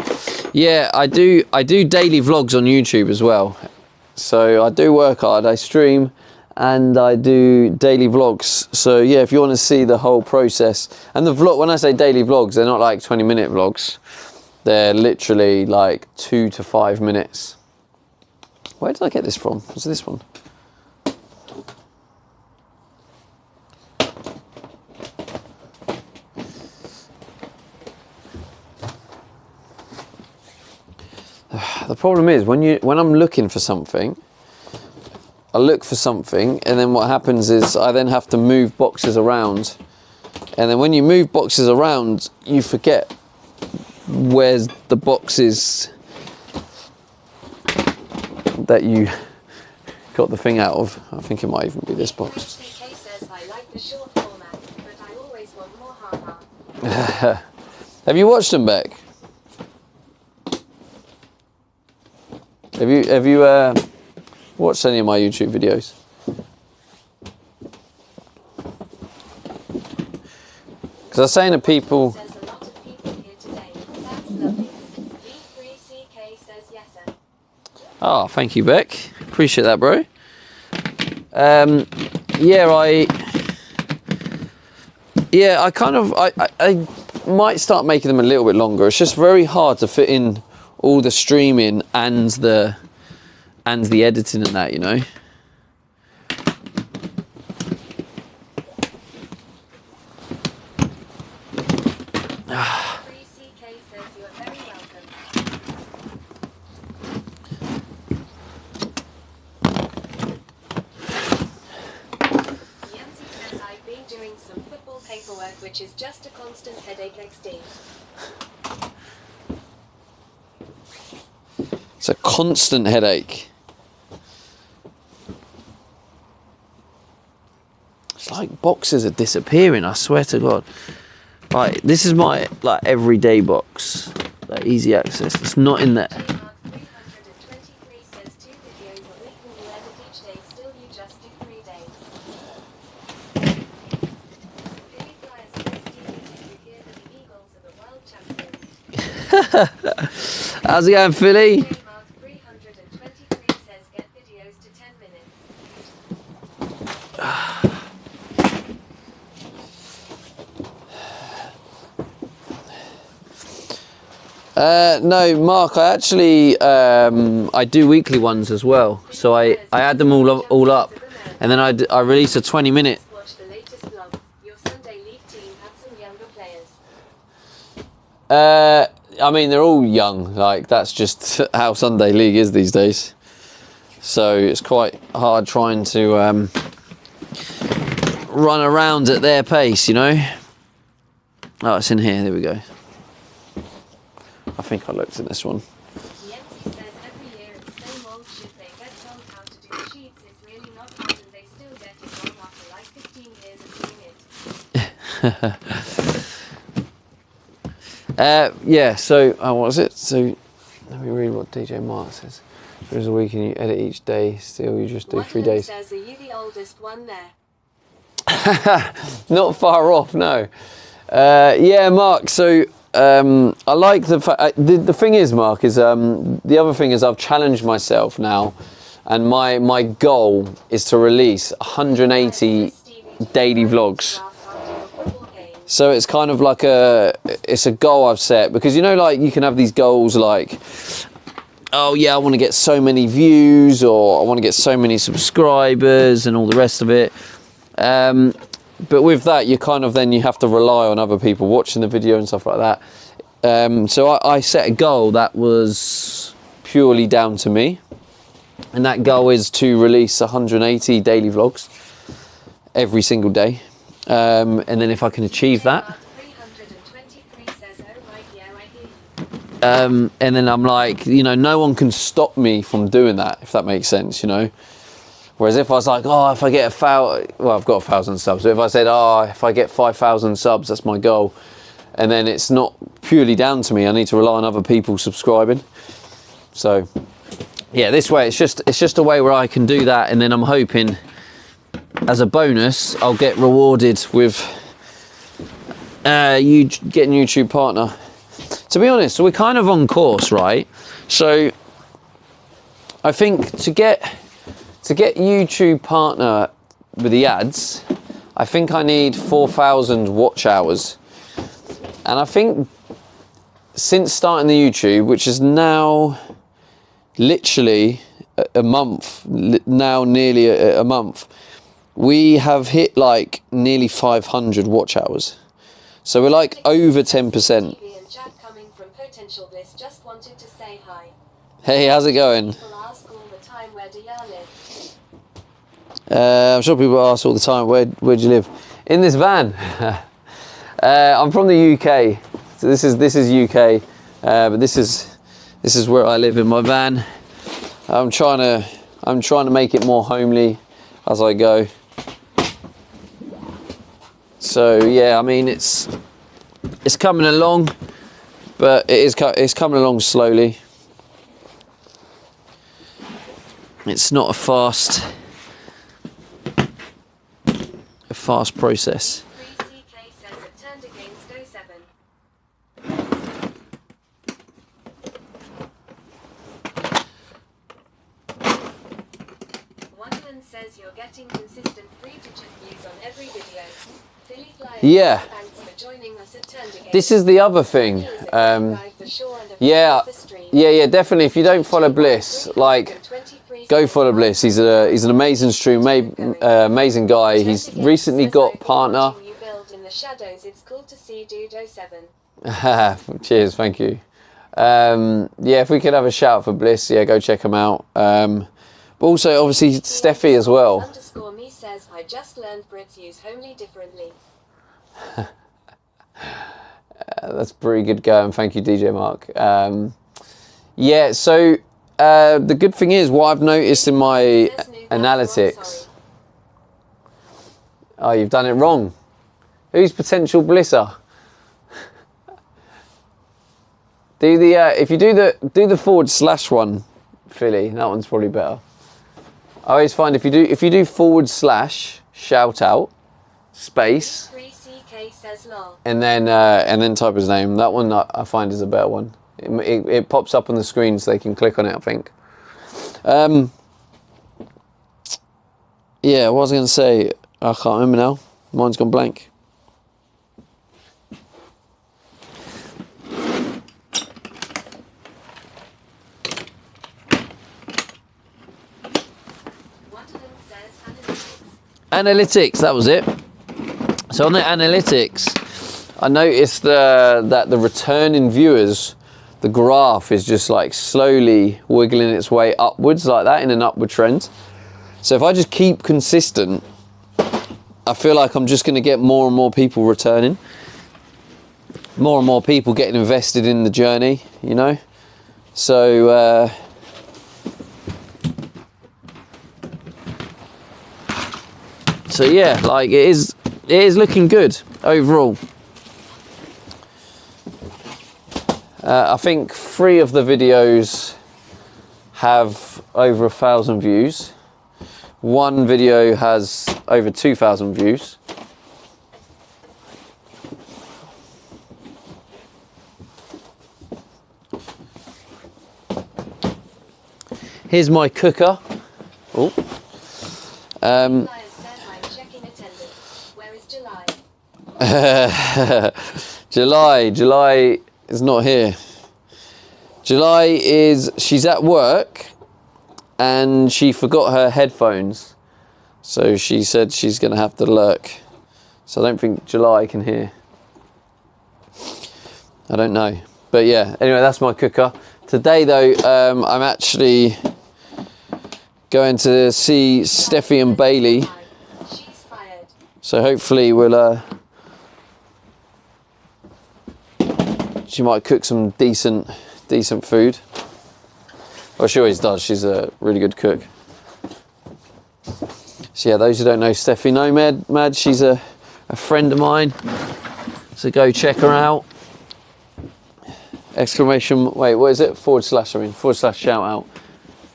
Yeah, I do daily vlogs on YouTube as well. So I do work hard. I stream and I do daily vlogs. So yeah, if you want to see the whole process, and the vlog, when I say daily vlogs, they're not like 20-minute vlogs. They're literally like 2 to 5 minutes. Where did I get this from? Was this one? The problem is when I'm looking for something, I look for something, and then what happens is I then have to move boxes around, and then when you move boxes around, you forget where's the boxes that you got the thing out of. I think it might even be this box. CK says I like the short format, but I always want more haha. Have you watched them, Beck? Have you watched any of my YouTube videos? Because I was saying to people... There's a lot of people here today. That's lovely. B3CK says yes, sir. Oh, thank you, Beck. Appreciate that, bro. I kind of... I might start making them a little bit longer. It's just very hard to fit in all the streaming and the editing and that, you know. B3CK says you're very welcome. Yancy says I've been doing some football which is just a constant headache XD. It's a constant headache. It's like boxes are disappearing, I swear to God. Right, this is my like everyday box. Like easy access. It's not in there. Mark 323 says 2 videos a week and you edit each day, still you just do 3 days. Philly Flyers says, Stevie, did you hear that the Eagles are the world champions? How's it going, Philly? Mark 323 says get videos to 10 minutes. No, Mark, I actually I do weekly ones as well. So I add them all up, and then I release a 20-minute. Watch the latest vlog. Your Sunday League team had some younger players. I mean, they're all young. Like that's just how Sunday League is these days. So it's quite hard trying to run around at their pace, you know. Oh, it's in here. There we go. I think I looked at this one. Yancy says every year it's same old shit. They get told how to do the sheets. It's really not hard and they still get it wrong after like 15 years of doing it. Yeah, so what was it? So let me read what DJ Mark says. There's a week and you edit each day, still you just do 3 days. Says, are you the oldest one there? Not far off, no. Yeah, Mark, so I like the fact, the thing is, Mark, is the other thing is I've challenged myself now, and my goal is to release 180 daily vlogs. So it's kind of like it's a goal I've set, because you know, like you can have these goals like, oh yeah, I want to get so many views, or I want to get so many subscribers and all the rest of it. But with that, you kind of then you have to rely on other people watching the video and stuff like that. So I set a goal that was purely down to me, and that goal is to release 180 daily vlogs every single day. And then if I can achieve that, and then I'm like, you know, no one can stop me from doing that, if that makes sense, you know. Whereas if I was like, oh, if I get well, I've got 1,000 subs. So if I said, oh, if I get 5,000 subs, that's my goal. And then it's not purely down to me. I need to rely on other people subscribing. So yeah, this way, it's just a way where I can do that. And then I'm hoping as a bonus, I'll get rewarded with you getting YouTube partner. To be honest, so we're kind of on course, right? So I think to get YouTube partner with the ads, I think I need 4,000 watch hours. And I think since starting the YouTube, which is now literally a month, now nearly a month, we have hit like nearly 500 watch hours. So we're like over 10%. Coming from Potential Bliss, just wanted to say hi. Hey, how's it going? People ask all the time, where do you live? I'm sure people ask all the time, where do you live? In this van. I'm from the UK, so this is UK, but this is where I live in my van. I'm trying to make it more homely as I go. So yeah, I mean it's coming along, but it's coming along slowly. It's not a fast process. 3CK says it turned against 07. Wonderland says you're getting consistent 3-digit views on every video. Philly Flyers, Yeah. thanks for joining us at Turned Against. This is the other thing. Yeah, definitely. If you don't follow Bliss, like, go follow Bliss. He's an amazing streamer, amazing guy. He's recently got partner. You build in the shadows. It's cool to see Dude 07. Cheers, thank you. Yeah, if we could have a shout for Bliss, yeah, go check him out. But also, obviously, Steffi as well. _me says I just learned Brits use homely differently. That's pretty good going. Thank you, DJ Mark. Yeah, so the good thing is what I've noticed in my analytics. Oh, you've done it wrong. Who's potential blisser? Do the if you do the / one, Philly. That one's probably better. I always find if you do / shout out space and then type his name. That one I find is a better one. It pops up on the screen so they can click on it, I think. Yeah, what was I going to say? I can't remember now. Mine's gone blank. Analytics, that was it. So on the analytics, I noticed that the return in viewers, the graph is just like slowly wiggling its way upwards like that in an upward trend. So if I just keep consistent, I feel like I'm just going to get more and more people returning. More and more people getting invested in the journey, you know. So so yeah, like it is looking good overall. I think 3 of the videos have over 1,000 views. 1 video has over 2,000 views. Here's my cooker. Oh. July is not here. She's at work and she forgot her headphones, so she said she's gonna have to lurk. So I don't think July can hear. I don't know, but yeah, anyway, that's my cooker. Today though, I'm actually going to see Steffi and Bailey, so hopefully we'll she might cook some decent food. Well, she always does. She's a really good cook. So yeah, those who don't know Steffi Nomad, she's a friend of mine. So go check her out. Exclamation, wait, what is it? / shout out.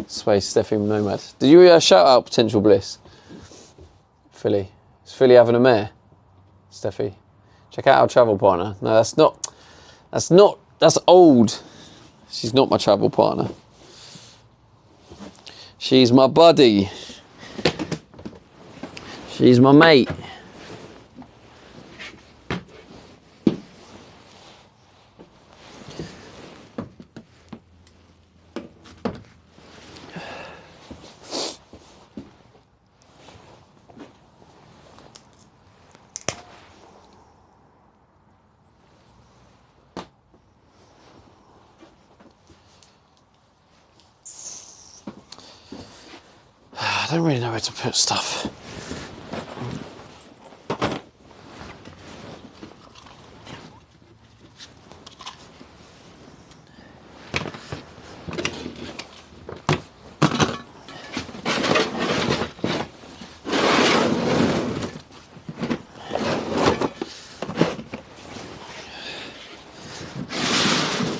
Space Steffi Nomad. Did you shout out Potential Bliss? Philly. Is Philly having a mare? Steffi. Check out our travel partner. No, that's old. She's not my travel partner. She's my buddy. She's my mate. I don't really know where to put stuff.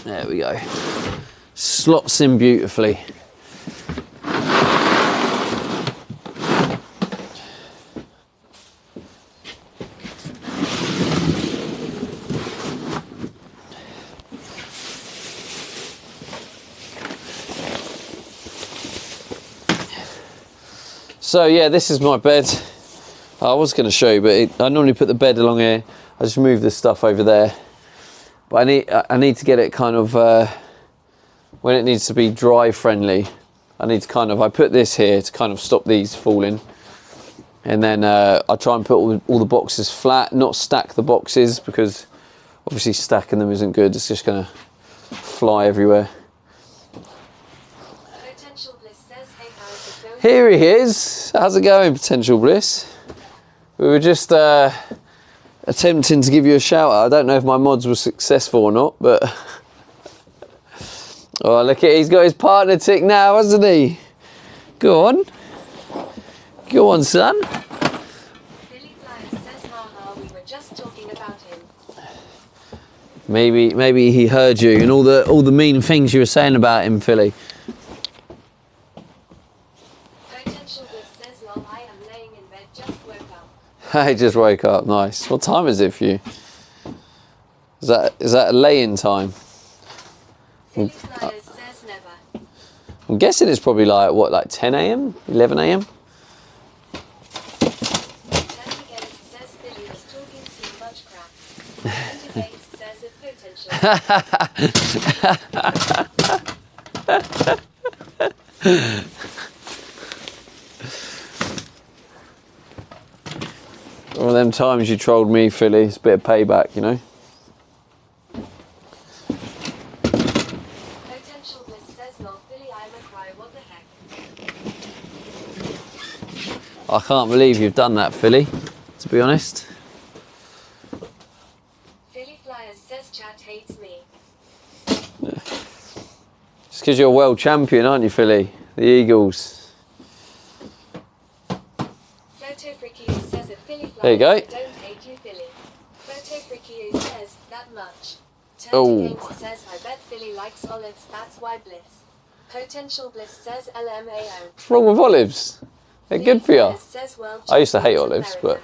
There we go. Slots in beautifully. So yeah, this is my bed. I was going to show you, but I normally put the bed along here. I just move this stuff over there. But I need to get it kind of when it needs to be dry friendly. I put this here to kind of stop these falling, and then I try and put all the boxes flat, not stack the boxes, because obviously stacking them isn't good. It's just going to fly everywhere. Here he is. How's it going, Potential Bliss? We were just attempting to give you a shout out. I don't know if my mods were successful or not, but oh, look at, he's got his partner tick now, hasn't he? Go on, son. Philly Flyers says, haha, we were just talking about him. Maybe he heard you and all the mean things you were saying about him, Philly. Potential Bliss says, lol, I am laying in bed, just woke up. I just woke up. Nice. What time is it for you? Is that a lay-in time? Philly Flyers says never. I'm guessing it's probably like what, like 10 a.m., 11 a.m. Turn Against says Philly was talking too much crap. Turn Against says a potential. One of them times you trolled me, Philly. It's a bit of payback, you know. Potential Bliss says, lol, Philly, I'm a cry, what the heck? I can't believe you've done that, Philly, to be honest. Philly Flyers says, chat hates me. It's because you're a world champion, aren't you, Philly? The Eagles. Photo Fricky says, a Philly Flyers, There you go. I don't hate you, Philly. Photo Fricky says, that much. Turn Oh. Against says, I bet Philly likes olives, that's why Bliss. Potential Bliss says, LMAO. What's wrong with olives? They're good for you. Flyers says, World I used to hate Champions olives, America.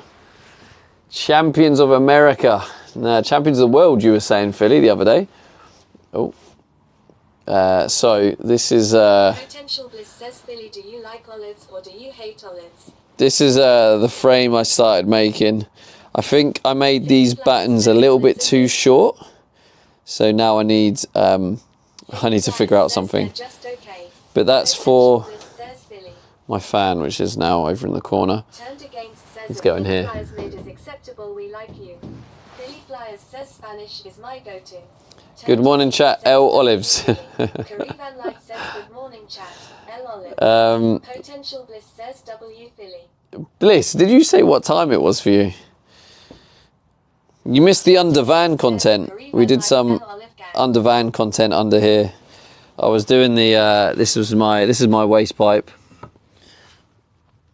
but champions of America. No, champions of the world, you were saying, Philly, the other day. Oh. So this is Potential Bliss says, Philly, do you like olives or do you hate olives? the frame I started making. I think I made these buttons a little bit too short, so now I need to figure out something. Just okay. But that's for Potential Bliss says, Philly. my fan, which is now over in the corner. Turned Against says, Let's if go in Philly here. Flyers mid is acceptable, we like you. Philly Flyers says, Spanish is my go-to. Good morning, chat. L Olives. Kareem Van Light says, good morning, chat. L Olive. Potential Bliss says, W Philly. Bliss, did you say what time it was for you? You missed the under van content. We did some under van content under here. I was doing the this is my waste pipe.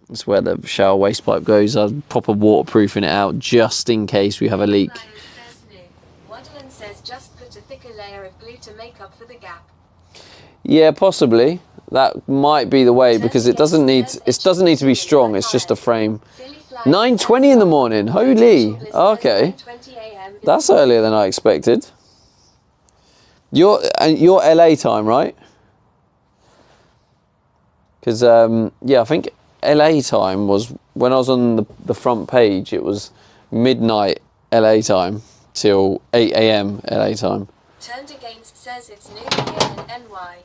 That's where the shower waste pipe goes. I'm proper waterproofing it out just in case we have a leak. Flyers says, no. Waddlen says, just put a thicker layer of glue to make up for the gap. Yeah, possibly. That might be the way because it doesn't need to be strong. It's just a frame. 9:20 in the morning. Holy. Okay. That's earlier than I expected. Your LA time, right? Because yeah, I think LA time was when I was on the front page. It was midnight LA time till 8 a.m. LA time. Turned Against says it's new here in NY.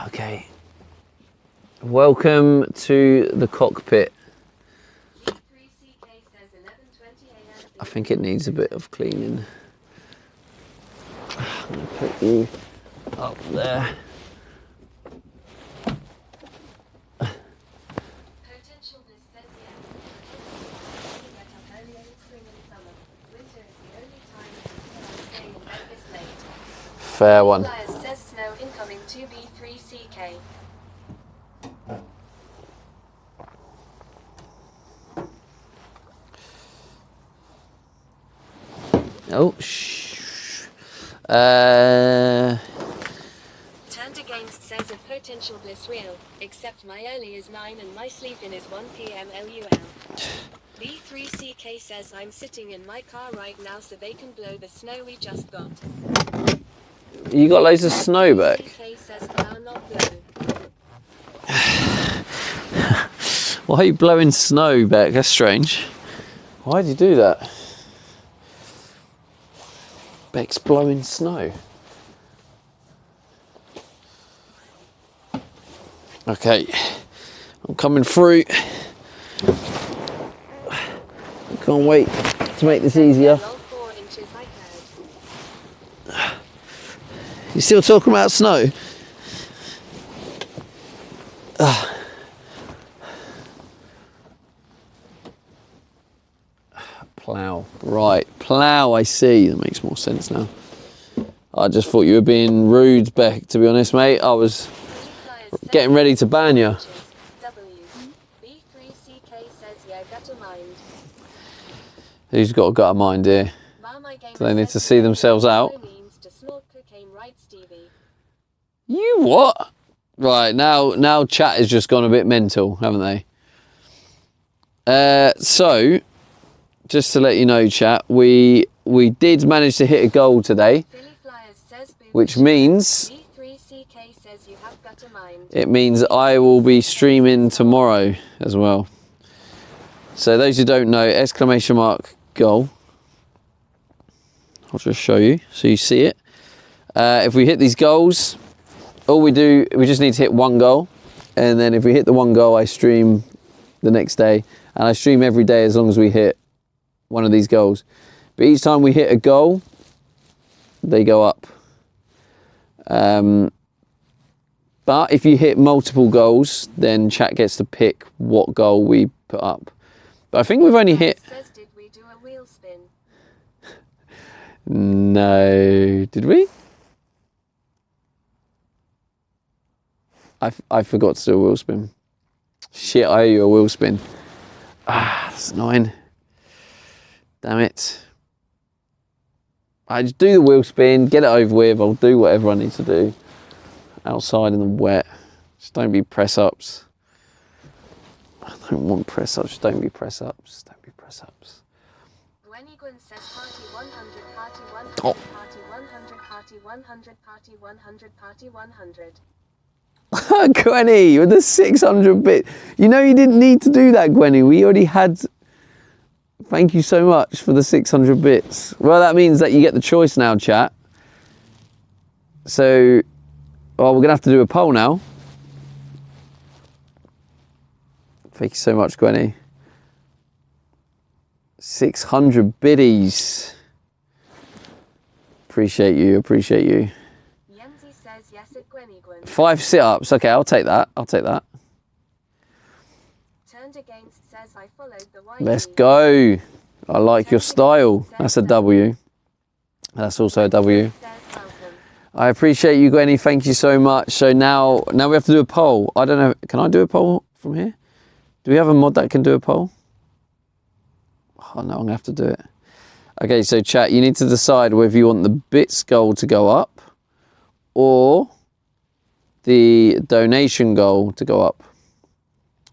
Okay. Welcome to the cockpit. 3CK says 11:20 a.m. I think it needs a bit of cleaning. I'm going to put you up there. Potential Bliss says yeah. You get up early in spring and summer. Winter is the only time you can stay in bed this late. Fair one. Flyers says snow incoming 2B3CK. Oh, shh. Turned Against says a Potential Bliss real, except my early is 9 and my sleep in is 1 p.m. LUL. B3CK says I'm sitting in my car right now so they can blow the snow we just got. You got loads of snow back. CK says car not blow. Why are you blowing snow back? That's strange. Why'd you do that? Beck's blowing snow. Okay, I'm coming through. Can't wait to make this easier. 4 inches I heard. You still talking about snow? Right, plough, I see. That makes more sense now. I just thought you were being rude, Beck, to be honest, mate. I was getting ready to ban you. B3CK says, yeah, gutter mind. Who's got a gutter mind here? Do they need to see themselves out? You what? Right, now chat has just gone a bit mental, haven't they? So, just to let you know, chat, we did manage to hit a goal today, which means it means I will be streaming tomorrow as well. So those who don't know, exclamation mark goal. I'll just show you so you see it. If we hit these goals, all we just need to hit one goal, and then if we hit the one goal, I stream the next day, and I stream every day as long as we hit one of these goals. But each time we hit a goal, they go up. But if you hit multiple goals, then chat gets to pick what goal we put up. But I think we've only hit... Did we do a wheel spin? No, did we? I forgot to do a wheel spin. Shit, I owe you a wheel spin. Ah, that's annoying. Damn it. I just do the wheel spin, get it over with. I'll do whatever I need to do. Outside in the wet. Just don't be press ups. I don't want press ups. Just don't be press ups. Don't be press ups. Gwenigwen says party 100, party 100, Oh. party 100, party 100, party 100, party 100. Gwenny, with the 600 bit. You know you didn't need to do that, Gwenny. We already had... Thank you so much for the 600 bits. Well, that means that you get the choice now, chat. So, well, we're going to have to do a poll now. Thank you so much, Gwenny. 600 biddies. Appreciate you, appreciate you. Yenzi says yes at Gwenigwen. 5 sit-ups. Okay, I'll take that. I'll take that. Turned Against says I followed the YG. Let's go. I like your style. That's a W. That's also a W. Says welcome. I appreciate you, Gwenny. Thank you so much. So now we have to do a poll. I don't know. Can I do a poll from here? Do we have a mod that can do a poll? Oh, no, I'm going to have to do it. Okay, so chat, you need to decide whether you want the bits goal to go up or the donation goal to go up.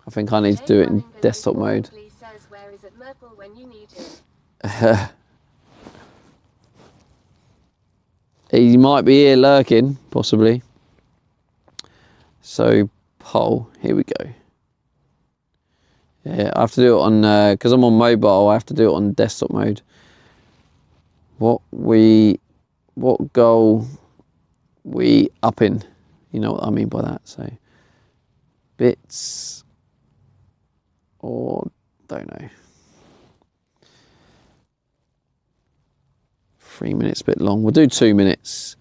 I think I need to do it in desktop mode. Says, where is it Merple when you need him? He might be here lurking, possibly. So, poll. Here we go. Yeah, I have to do it on, because I'm on mobile, I have to do it on desktop mode. What goal we up in? You know what I mean by that. So, bits or don't know. 3 minutes, a bit long. We'll do 2 minutes.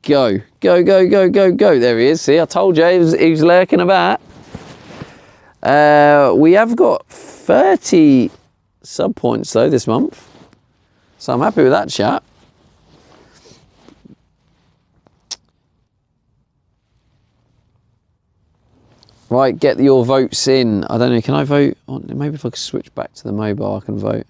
Go, go, go, go, go, go. There he is. See, I told you he was lurking about. We have got 30 sub points though this month, so I'm happy with that, chat. Right, get your votes in. I don't know, can I vote on, maybe if I could switch back to the mobile I can vote.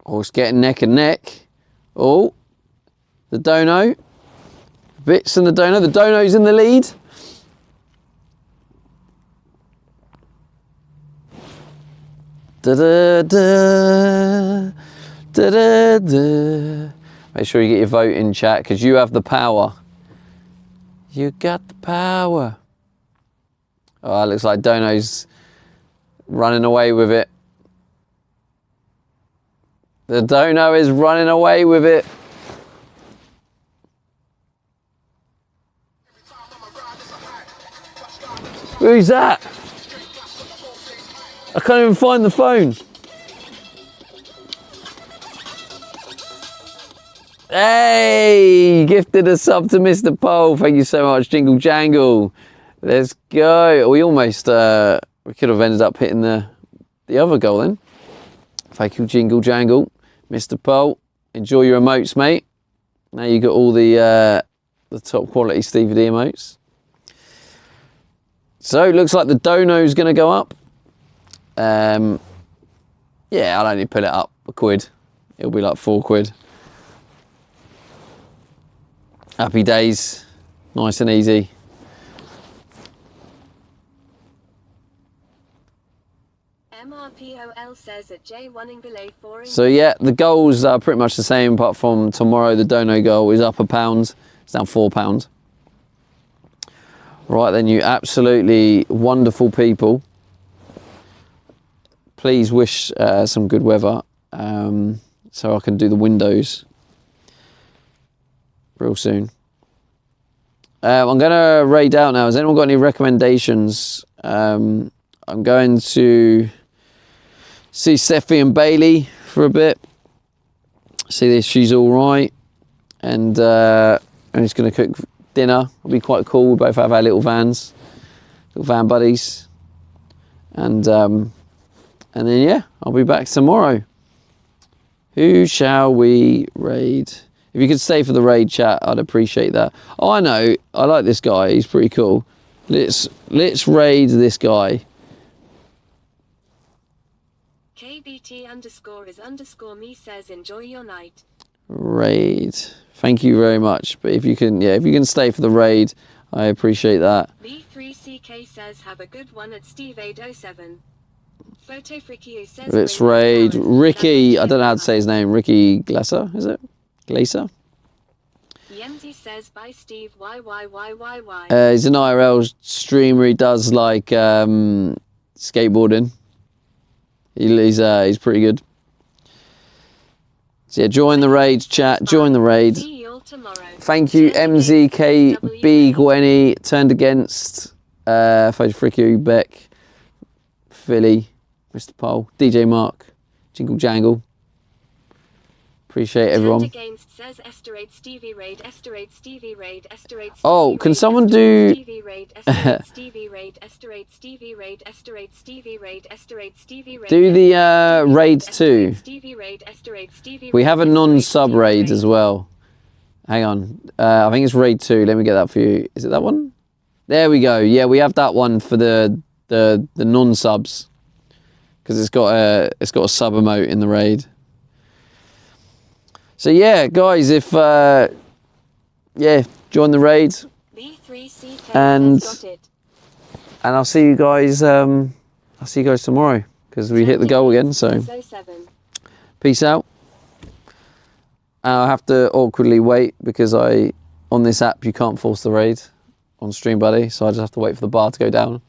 Oh, it's getting neck and neck. Oh, the dono. Bits and the dono. The dono's in the lead. Da-da-da. Da-da-da. Make sure you get your vote in, chat, because you have the power. You got the power. Oh, it looks like Dono's running away with it. The dono is running away with it. Who's that? I can't even find the phone. Hey, gifted a sub to Mr. Pole. Thank you so much, Jingle Jangle. Let's go. We almost, we could have ended up hitting the other goal then. Thank you, Jingle Jangle. Mr. Pole, enjoy your emotes, mate. Now you got all the top quality Stevie D emotes. So it looks like the dono's going to go up. Yeah, I'll only put it up a quid. It'll be like 4 quid. Happy days, nice and easy. MRPOL says at J1 Ingleay 4. So yeah, the goals are pretty much the same apart from tomorrow the dono goal is up £1. It's down £4. Right then, you absolutely wonderful people. Please wish some good weather so I can do the windows real soon. I'm going to raid out now. Has anyone got any recommendations? I'm going to see Seffi and Bailey for a bit. See if she's all right. And he's going to cook dinner. It'll be quite cool. We both have our little vans, little van buddies. And then, yeah, I'll be back tomorrow. Who shall we raid? If you could stay for the raid chat, I'd appreciate that. Oh, I know. I like this guy. He's pretty cool. Let's raid this guy. KBT_is_me says enjoy your night. Raid. Thank you very much. But if you can, yeah, if you can stay for the raid, I appreciate that. B3CK says have a good one at Steve807. Photo Freaky says Let's raid Ricky. I don't know how to say his name. Ricky Glaser, is it? Glaser? Yemzi says bye Steve. Why? He's an IRL streamer. He does like skateboarding. He's pretty good. So yeah, join the raid chat. Join the raid. See you all tomorrow. Thank you, MZKB Gwenny. Turned against Photo Freaky, Beck, Philly, Mr. Pole, DJ Mark, Jingle Jangle. Appreciate everyone. Oh, can someone do... do the raid too. We have a non-sub raid as well. Hang on. I think it's raid 2. Let me get that for you. Is it that one? There we go. Yeah, we have that one for the non-subs. Because it's got a sub emote in the raid. So yeah, guys, if yeah, join the raid, and I'll see you guys. I'll see you guys tomorrow because we hit the goal again. So peace out. I'll have to awkwardly wait because on this app you can't force the raid on Stream Buddy, so I just have to wait for the bar to go down.